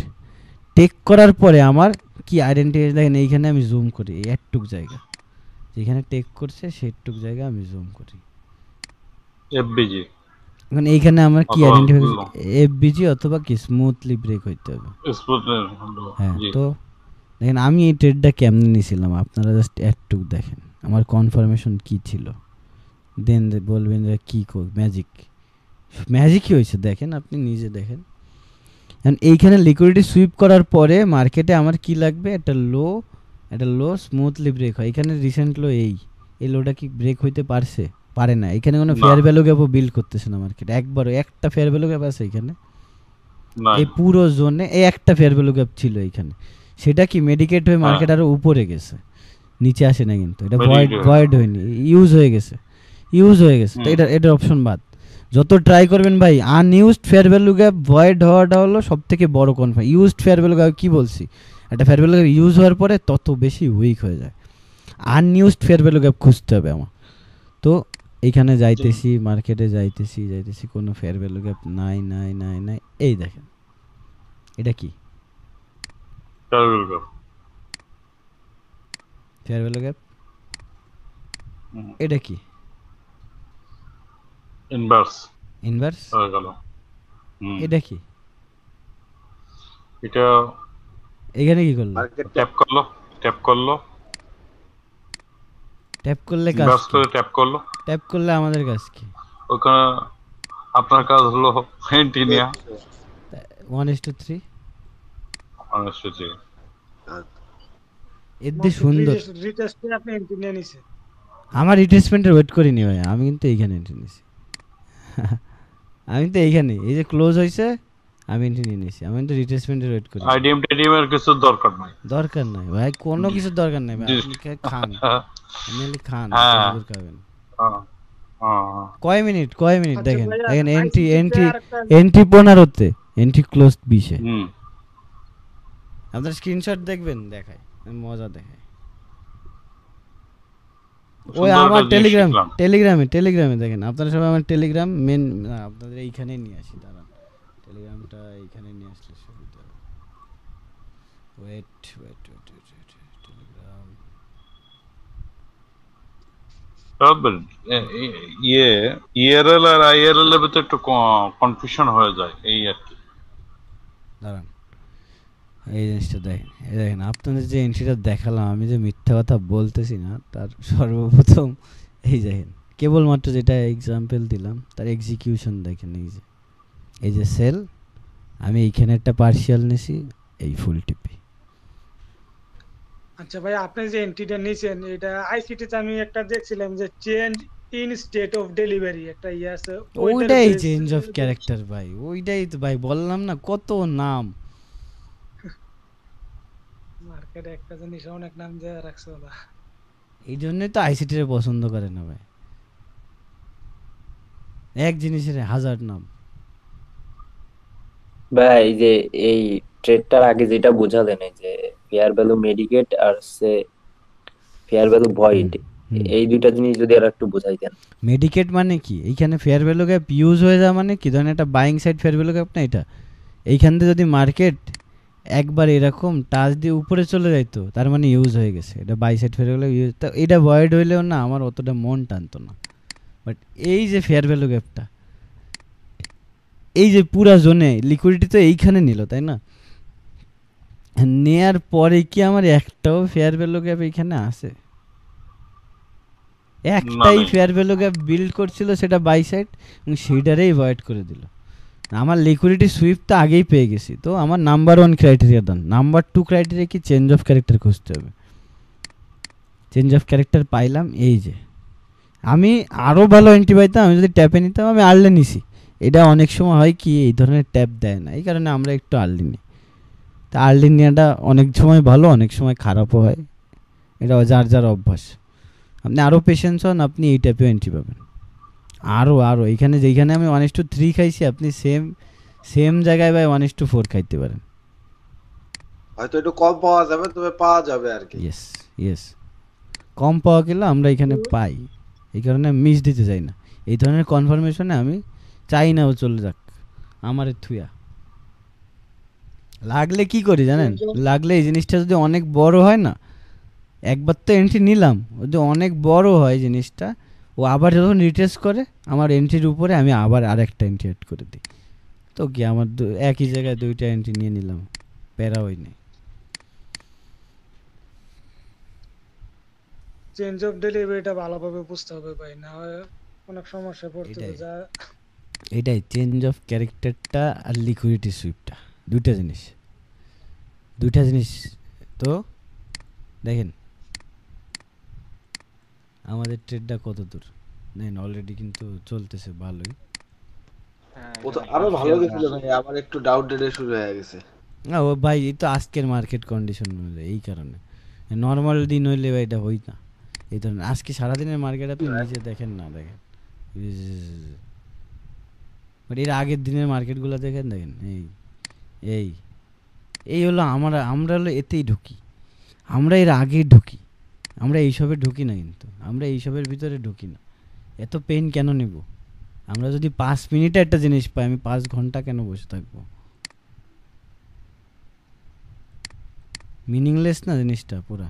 টেক করার পরে আমার কি আইডেন্টিফাই, দেখেন এইখানে আমি জুম করি, এই একটুক জায়গা যেখানে টেক করছে সেইটুক জায়গা আমি জুম করি, এফবিজি। এখন এইখানে আমার কি আইডেন্টিফাই, এফবিজি অথবা কি স্মুথলি ব্রেক হইতে হবে। হ্যাঁ, তো দেখেন আমি এই ট্রেডটা কেমনে নিয়েছিলাম, আপনারা জাস্ট একটুক দেখেন আমার কনফার্মেশন কি ছিল, দেন বলবেন যে কি ম্যাজিকই হয়েছে। দেখেন আপনি নিজে দেখেন, এইখানে লিকুইডিটি সুইপ করার পরে মার্কেটে আমার কি লাগবে, একটা লো স্মুথলি ব্রেক হয়। এখানে রিসেন্ট লো এই লোটা কি ব্রেক হইতে পারে না। এখানে কোনো ফেয়ার ভ্যালু গ্যাপও বিল্ড করতেছে না মার্কেট, একবারও একটা ফেয়ার ভ্যালু গ্যাপ আছে এখানে, এই পুরো জোনে এই একটা ফেয়ার ভ্যালু গ্যাপ ছিল এখানে, সেটা কি মেডিকেট হয়ে মার্কেট আরো উপরে গেছে, নিচে আসে না কিন্তু, এটা ভয়েড হয়নি, ইউজ হয়ে গেছে। তো এটার অপশন বাদ। যত ট্রাই করবেন ভাই, unused fair value gap void হওয়াটা হলো সব থেকে বড় confirm. Used fair value gap কি বলছি, একটা ফেয়ার ভ্যালু গ্যাপ ইউজ হওয়ার পরে তত বেশি উইক হয়ে যায়। আনইউজড ফেয়ার ভ্যালু গ্যাপ খুঁজতে হবে আমার। তো এইখানে যাইতেছি, মার্কেটে যাইতেছি, কোনো ফেয়ার ভ্যালু গ্যাপ নাই। এই দেখেন এটা কি ফেয়ার ভ্যালু গ্যাপ, এটা কি ইনভার্স, এটা কি, এটা এখানে কি করলো, ট্যাপ করলে কাজ, ট্যাপ করলে আমাদের কাজ কি, ওখানে আপনার কাজ হলো এন্ট্রি নেওয়া 1:3। সুন্দর, আপনি এন্ট্রি নিয়ে নিছেন, আমার রিট্রেসমেন্টের ওয়েট করিনি ভাই, আমি কিন্তু এইখানে এন্ট্রি নিয়েছি। আমি তো এইখানে এই যে ক্লোজ হয়েছে আমি এন্ট্রি নিয়ে নিয়েছি, আমি তো রিট্রেসমেন্টের ওয়েট করি। আইডিএম এর কিছু দরকার নাই ভাই, কোনো কিছু দরকার নাই ভাই, আপনি খান, খান খাবেন। কয় মিনিট দেখেন এন্ট্রি 15-তে, এন্ট্রি ক্লোজ 20-এ। আপনার স্ক্রিনশট দেখবেন, দেখায় মজা দেখায়। ওই আমার টেলিগ্রামে দেখেন, আপনারা সবাই আমার টেলিগ্রাম মেন, আপনাদের এইখানে নিয়ে আসি, দাঁড়ান টেলিগ্রামটা এইখানে নিয়ে আসলে সুবিধা হবে। টেলিগ্রাম তবে ইয়ে ইআরএল আর আইআরএল এর ভিতরে একটু কনফিউশন হয়ে যায় এই আর কি। দাঁড়ান, এই জিনিসটা দেখেন, এই দেখেন আপনাদের যে এন্ট্রিটা দেখালাম, আমি যে মিথ্যা কথা বলতেছি না, তার সর্বপ্রথম এই দেখেন কেবলমাত্র যেটা এক্সাম্পল দিলাম তার এক্সিকিউশন দেখেন। এই যে সেল, আমি এইখানে একটা পার্শিয়াল নিছি, এই ফুল টিপি। আচ্ছা ভাই, আপনি যে এন্ট্রিটা নিছেন এটা আইসিটি তে আমি একটা দেখছিলাম যে change in state of delivery একটা ইয়ে আছে, ওইটাই চেঞ্জ অফ ক্যারেক্টার ভাই, ওইটাই তো ভাই বললাম না, কত নাম মার্কেটে একটা জিনিস অনেক নাম দেয়া রাখছে ওরা। এই জন্যই তো আইসিটি রে পছন্দ করে না ভাই, এক জিনিসের হাজার নাম। ভাই এই যে এই ট্রেডটার আগে যেটা বোঝালেন, এই যে ফেয়ার ভ্যালু মেডিকেট আর সে ফেয়ার ভ্যালু ভয়েড, এই দুইটা জিনিস যদি আর একটু বোঝাইতেন। মেডিকেট মানে কি? এইখানে ফেয়ার ভ্যালু গ্যাপ ইউজ হয়ে যায় মানে কি? ধরেন একটা buying side fair value gap না, এটা এইখান থেকে যদি মার্কেট একবার এরকম টাচ দিয়ে উপরে চলে যাইতো, তার মানে ইউজ হয়ে গেছে, এটা buy side fair value use. তো এটা ভয়েড হইলেও না আমার অতটা মন টানতো না। বাট এই যে ফেয়ার ভ্যালু গ্যাপটা, এই যে পুরা জোনে লিকুইডিটি তো এইখানে নিল, তাই না? নেয়ার পরে কি আমার একটাও ফেয়ার ভ্যালু গ্যাপ এইখানে আছে? একটাই ফেয়ার ভ্যালু গ্যাপ বিল্ড করছিল, সেটা বাই সাইড, এবং সেইটারেই ভয়েড করে দিল। আমার লিকুইডিটি সুইপ তো আগেই পেয়ে গেছি, তো আমার নাম্বার 1 ক্রাইটেরিয়া ডান। নাম্বার 2 ক্রাইটেরিয়া কি? চেঞ্জ অফ ক্যারেক্টার খুঁজতে হবে। চেঞ্জ অফ ক্যারেক্টার পাইলাম, এই যে আমি আরও ভালো এন্ট্রি পাইতাম আমি যদি ট্যাপে নিতাম। আমি আর্লি নিছি, এটা অনেক সময় হয় কি এই ধরনের ট্যাপ দেয় না, এই কারণে আমরা একটু আর্লি নিই। তা আর্লি নেওয়াটা অনেক সময় ভালো, অনেক সময় খারাপও হয়, এটা যার যার অভ্যাস। আপনি আরও পেশেন্স হন, আপনি এই টাইপেও এন্ট্রি পাবেন। আরও এইখানে যেইখানে আমি 1:3 খাইছি, আপনি সেম জায়গায় ভাই 1:4 খাইতে পারেন, হয়তো একটু কম পাওয়া যাবে, তবে পাওয়া যাবে আর কি। ইয়েস কম পাওয়া গেলে আমরা এখানে পাই, এই কারণে মিস দিতে চাই না। এই ধরনের কনফার্মেশনে আমি চাই না ও চলে যাক আমার থুয়া। লাগলে কি করি জানেন? লাগলে এই জিনিসটা যদি অনেক বড় হয় না, একবার তো এন্ট্রি নিলাম, যদি অনেক বড় হয় জিনিসটা, ও আবার যখন রিটেস্ট করে আমার এন্ট্রির উপরে আমি আবার আরেকটা এন্ট্রি অ্যাড করে দিই। তো কি আমার একই জায়গায় 2টা এন্ট্রি নিয়ে নিলাম, প্যারা হই নেই। চেঞ্জ অফ ডেলিভারিটা ভালোভাবে বুঝতে হবে ভাই, না হয় অনেক সমস্যা পড়তে যা। এটাই চেঞ্জ অফ ক্যারেক্টারটা আর লিকুইডিটি সুইপটা দুইটা জিনিস। তো দেখেন আমাদের ট্রেডটা কত দূর দেখেন, অলরেডি কিন্তু চলতেছে ভালোই। ও তো আরো ভালো গেছিল ভাই, আবার একটু ডাউট ডেটে শুরু হয়ে গেছে। না ও ভাই, এই তো আজকের মার্কেট কন্ডিশন হলে, এই কারণে নর্মাল দিন হইলে ভাই এটা হই না। এই ধরনের আজকে সারাদিনের মার্কেট আপনি নিজে দেখেন না, দেখেন বাট এর আগের দিনের মার্কেটগুলো দেখেন এই হলো আমরা হলো এতেই ঢুকি, আমরা এর আগে ঢুকি, আমরা এইসবে ঢুকি না, কিন্তু আমরা এইসবের ভিতরে ঢুকি না। এত পেন কেন নেব? আমরা যদি 5 মিনিটে একটা জিনিস পাই, আমি 5 ঘন্টা কেন বসে থাকবো? মিনিংলেস না জিনিসটা পুরা?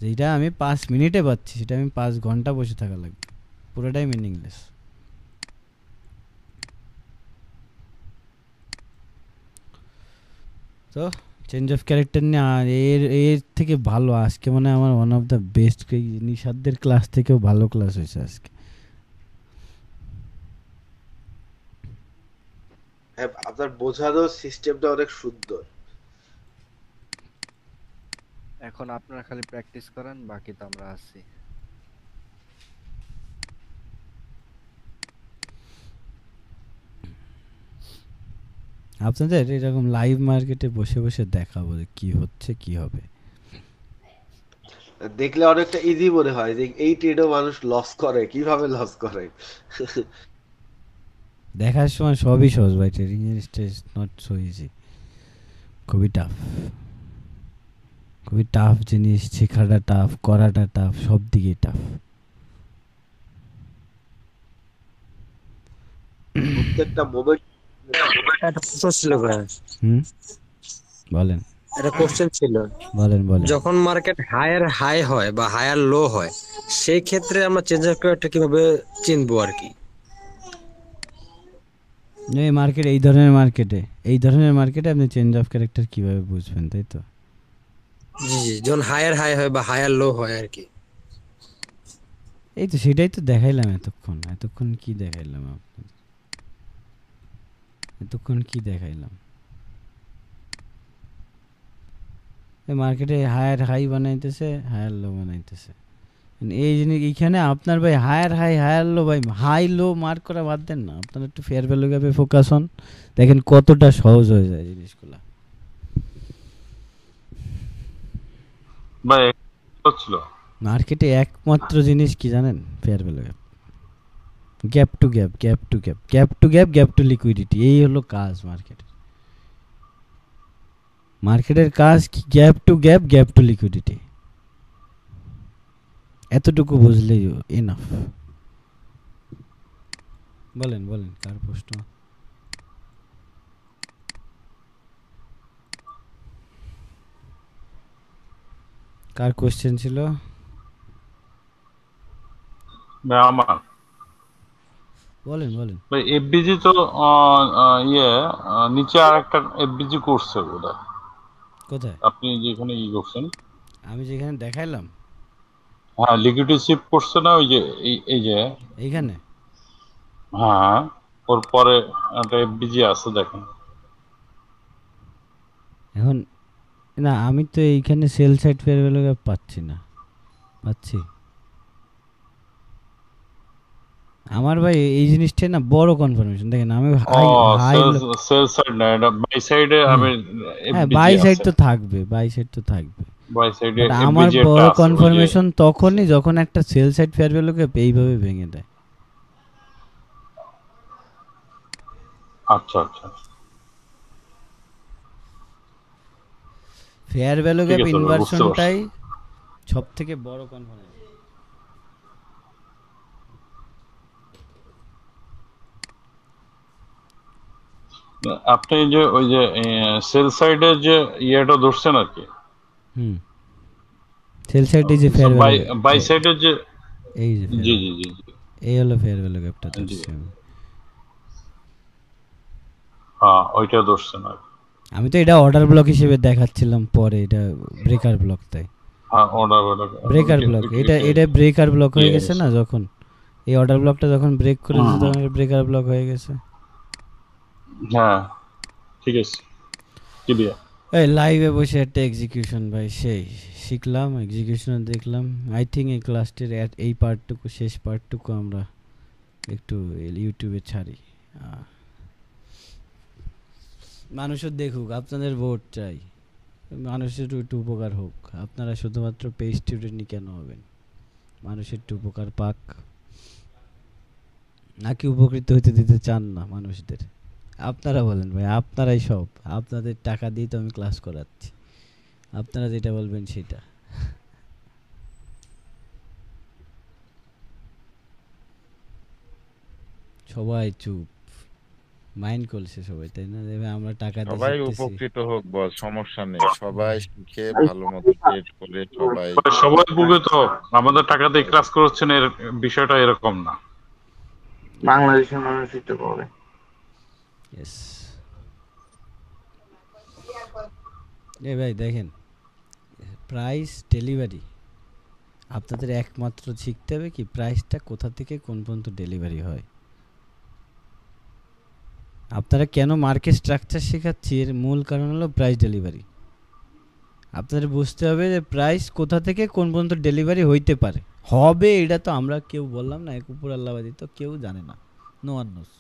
যেটা আমি 5 মিনিটে পাচ্ছি সেটা আমি 5 ঘন্টা বসে থাকা লাগবে, পুরোটাই মিনিংলেস। তো চেঞ্জ অফ ক্যারেক্টার নিয়ে এর থেকে ভালো আজকে মানে আমার ওয়ান অফ দ্য বেস্ট, নিশাদদের ক্লাস থেকেও ভালো ক্লাস হয়েছে আজকে। হ্যাঁ, আপনার বোঝানোর সিস্টেমটা অনেক সুন্দর। এখন আপনারা খালি প্র্যাকটিস করেন, বাকি তো আমরা আছি। আপনাদের এরকম লাইভ মার্কেটে বসে বসে দেখাবো যে কি হচ্ছে কি হবে, দেখলে অনেকটা ইজি মনে হয় যে এই ট্রেডও মানুষ লস করে, কিভাবে লস করে। দেখার সময় সবই সহজ ভাই, ট্রেডিং এর স্টেজ নট সো ইজি, খুবই টাফ জিনিস, শেখাটা টাফ, করাটা টাফ, সব দিকেই টাফ। প্রত্যেকটা মোমেন্ট। একটা প্রশ্ন ছিল ভাই, বলেন। একটা কোশ্চেন ছিল, বলেন। যখন মার্কেট হায়ার হাই হয় বা হায়ার লো হয়, সেই ক্ষেত্রে আমরা চেঞ্জ অফ ক্যারেক্টার কিভাবে চিনবো আর কি? এই মার্কেট এই ধরনের মার্কেটে আপনি চেঞ্জ অফ ক্যারেক্টার কিভাবে বুঝবেন, তাই তো? জি জি, যখন হায়ার হাই হয় বা হায়ার লো হয় আর কি। এই তো সেটাই তো দেখাইলাম এতক্ষণ কি দেখাইলাম আপনাদের, মার্কেটে হায়ার হাই বানাইতেছে, হায়ার লো বানাইতেছে। এই জিনিস এইখানে আপনার ভাই হায়ার হাই হায়ার লো, ভাই হাই লো মার্ক করা বাদ দেন না, আপনার একটু ফেয়ার ভ্যালু গ্যাপে ফোকাস হন, দেখেন কতটা সহজ হয়ে যায় জিনিসগুলো। ভাই ছিল মার্কেটে একমাত্র জিনিস কি জানেন? Fair value gap, gap to gap, gap to gap, gap to gap, gap to liquidity, এই হলো কাজ মার্কেটের কাজ কি? Gap to gap, gap to liquidity, এতটুকু বুঝলেই এনাফ। বলেন কার প্রশ্ন? কার কোশ্চেন ছিল? আমার বলেন ভাই এফবিজি তো নিচে আর একটা এফবিজি করছে বোধহয়। কোথায়? আপনি যেখানে করছেন, আমি যেখানে দেখাইলাম, হ্যাঁ লিকুইডিটি শিফট করছে না, ওই যে এই যে এইখানে, হ্যাঁ ওর পরে একটা এফবিজি আছে দেখেন। এখন না আমি তো এইখানে sell side fair value gap পাচ্ছি আমার ভাই এই জিনিসটা না বড় কনফার্মেশন। দেখেন আমি সেল সাইড না, এটা বাই সাইডে আমি বাই সাইড তো থাকবে, বাই সাইডে আমার বড় কনফার্মেশন তখনই যখন একটা sell side fair value gap এইভাবে ভেঙে দেয়। আচ্ছা ফেয়ার ভ্যালু গ্যাপ ইনভার্সনটাই সবথেকে বড় কনফার্মেশন। আপনি যে ওই যে সেল সাইডে যে ইয়েটা ধরছেন আর কি, সেল সাইডে যে ফেয়ার ভ্যালু বাই সাইডে যে এই যে জি এই হলো ফেয়ার ভ্যালু গ্যাপটা ধরছি হ্যাঁ ওইটা ধরছেন আর আমি তো এটা অর্ডার ব্লক হিসেবে দেখাচ্ছিলাম, পরে এটা ব্রেকার ব্লক, তাই হ্যাঁ অর্ডার ব্রেকার ব্লক, এটা ব্রেকার ব্লক হয়ে গেছে না, যখন এই অর্ডার ব্লকটা যখন ব্রেক করেছে তখন ব্রেকার ব্লক হয়ে গেছে। হ্যাঁ ঠিক আছে, কি দিয়া এই লাইভে বসে একটা এক্সিকিউশন ভাই সেই শিখলাম, এক্সিকিউশন দেখলাম। আই থিঙ্ক এই ক্লাসটির এই পার্টটুকু, শেষ পার্টটুকু আমরা একটু ইউটিউবে ছাড়ি, মানুষও দেখুক, আপনাদের ভোট চাই, মানুষের একটু উপকার হোক। আপনারা শুধুমাত্র পেজ স্টুডেন্টই কেন হবেন? মানুষের একটু উপকার পাক, নাকি উপকৃত হতে দিতে চান না মানুষদের? আপনারা বলেন ভাই, আপনারাই সব, আপনাদের টাকা দিয়ে তো আমি ক্লাস করাচ্ছি, আপনারা যেটা বলবেন সেটা। সবাই চুপ, মাইন্ড করছে সবাই, তাই না? আমরা টাকা দিয়ে সবাই উপকৃত হোক বস, সমস্যা নেই, সবাই শিখে ভালো মতো ট্রেড করে সবাই উপকৃত হোক। আমাদের টাকা দিয়ে ক্লাস করছেন, এর বিষয়টা এরকম না, বাংলাদেশের মানুষই তো করে। ইয়েস এ ভাই দেখেন, প্রাইস ডেলিভারি আপনাদের একমাত্র শিখতে হবে কি, প্রাইসটা কোথা থেকে কোন পর্যন্ত ডেলিভারি হয়। আপনারা কেন মার্কেট স্ট্রাকচার শেখাচ্ছি, এর মূল কারণ হলো প্রাইস ডেলিভারি। আপনাদের বুঝতে হবে যে প্রাইস কোথা থেকে কোন পর্যন্ত ডেলিভারি হইতে পারে, হবে, এটা তো আমরা কেউ বললাম না, এক উপর আল্লাহবাদী তো কেউ জানে না, নো ওয়ান নোস।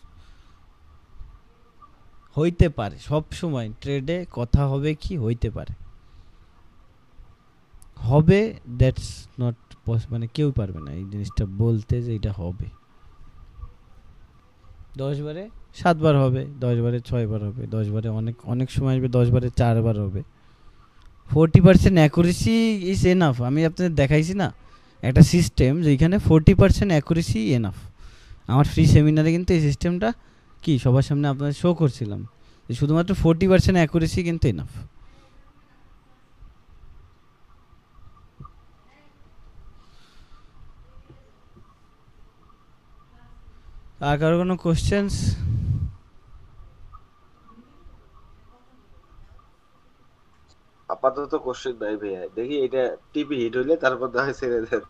হইতে পারে, সব সময় ট্রেডে কথা হবে কি হইতে পারে, হবে দ্যাটস নট মানে কেউ পারবে না এই জিনিসটা বলতে যে এটা হবে। 10 বারে 7 বার হবে, 10 বারে 6 বার হবে, 10 বারে অনেক সময় আসবে 10 বারে 4 বার হবে। 40% অ্যাকুরেসি ইজ এনাফ। আমি আপনাদের দেখাইছি না একটা সিস্টেম, যেখানে 40% অ্যাকুরেসি এনাফ। আমার ফ্রি সেমিনারে কিন্তু এই সিস্টেমটা কি সবার সামনে আপনাদের শো করছিলাম, যে শুধুমাত্র 40% অ্যাকুরেসি কিন্তু এনাফ। আর কারো কোনো কোশ্চেন্স? আপাতত কোশ্চেন নাই ভাইয়া, দেখি এটা টিপি হিট হইলে তারপর দেখা ছেড়ে দেন।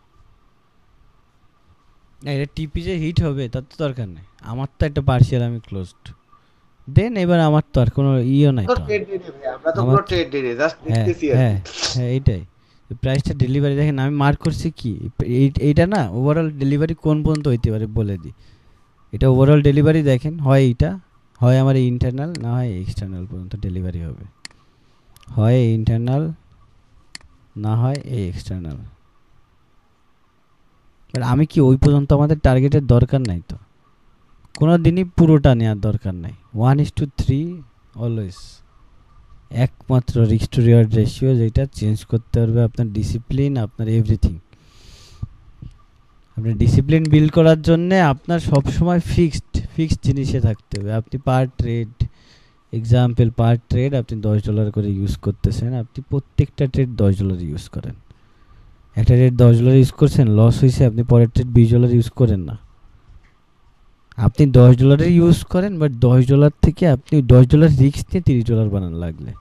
না, এটা টিপি যে হিট হবে তার তো দরকার নেই, আমার তো একটা পার্সিয়াল আমি ক্লোজড দেন। এবার আমার তো আর কোনো ইও নাই, তো তো ট্রেড ডে ভাই, আমরা তো পুরো ট্রেড ডে জাস্ট হ্যাঁ দেখতেছি আর হ্যাঁ হ্যাঁ এইটাই। প্রাইসটা ডেলিভারি দেখেন, আমি মার্ক করছি কি এইটা না, ওভারঅল ডেলিভারি কোন পর্যন্ত হইতে পারে বলে দিই। এটা ওভারঅল ডেলিভারি দেখেন, হয় এইটা, হয় আমার ইন্টারনাল, না হয় এক্সটার্নাল পর্যন্ত ডেলিভারি হবে, হয় ইন্টারনাল না হয় এই এক্সটার্নাল। বাট আমি কি ওই পর্যন্ত আমাদের টার্গেটের দরকার নাই, তো কোনো দিনই পুরোটা নেওয়ার দরকার নাই। 1:3 অলওয়েজ। একমাত্র রিস্ক টু রিওয়ার্ড রেশিও যেটা চেঞ্জ করতে পারবে আপনার ডিসিপ্লিন, আপনার এভরিথিং। আপনার ডিসিপ্লিন বিল্ড করার জন্যে আপনার সবসময় ফিক্সড জিনিসে থাকতে হবে। আপনি পার ট্রেড, এক্সাম্পল পার ট্রেড আপনি $10 করে ইউজ করতেছেন, আপনি প্রত্যেকটা ট্রেড $10 ইউজ করেন। একটা ট্রেড $10 ইউজ করছেন, লস হয়েছে, আপনি পরের ট্রেড $20 ইউজ করেন না, আপনি $10 ইউজ করেন, বাট $10 থেকে আপনি $10 রিস্ক নিয়ে $30 বানান লাগলে।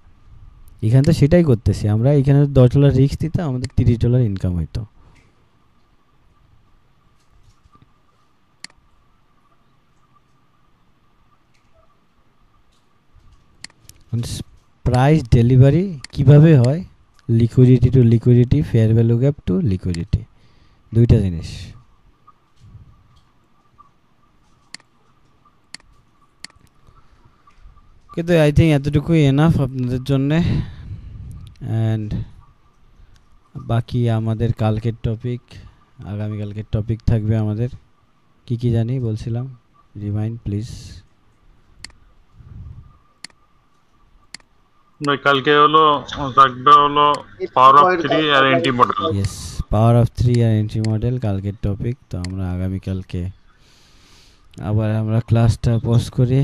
এখানে তো সেটাই করতেছি আমরা, এখানে $10 রিস্ক দিতে আমাদের $30 ইনকাম হইতো। প্রাইস ডেলিভারি কিভাবে হয়? Liquidity to liquidity, fair value gap to liquidity, দুইটা জিনিস। কিন্তু আই থিঙ্ক এতটুকুই এনাফ আপনাদের জন্যে। অ্যান্ড বাকি আমাদের কালকের টপিক, আগামীকালকের টপিক থাকবে আমাদের কি কি জানি বলছিলাম, রিমাইন্ড প্লিজ। কালকে হলো থাকবে হলো পাওয়ার অফ 3 আর entry model. Yes, power of 3 আর এন্ট্রি মডেল কালকের টপিক। তো আমরা আগামীকালকে আবার আমরা ক্লাসটা পজ করি।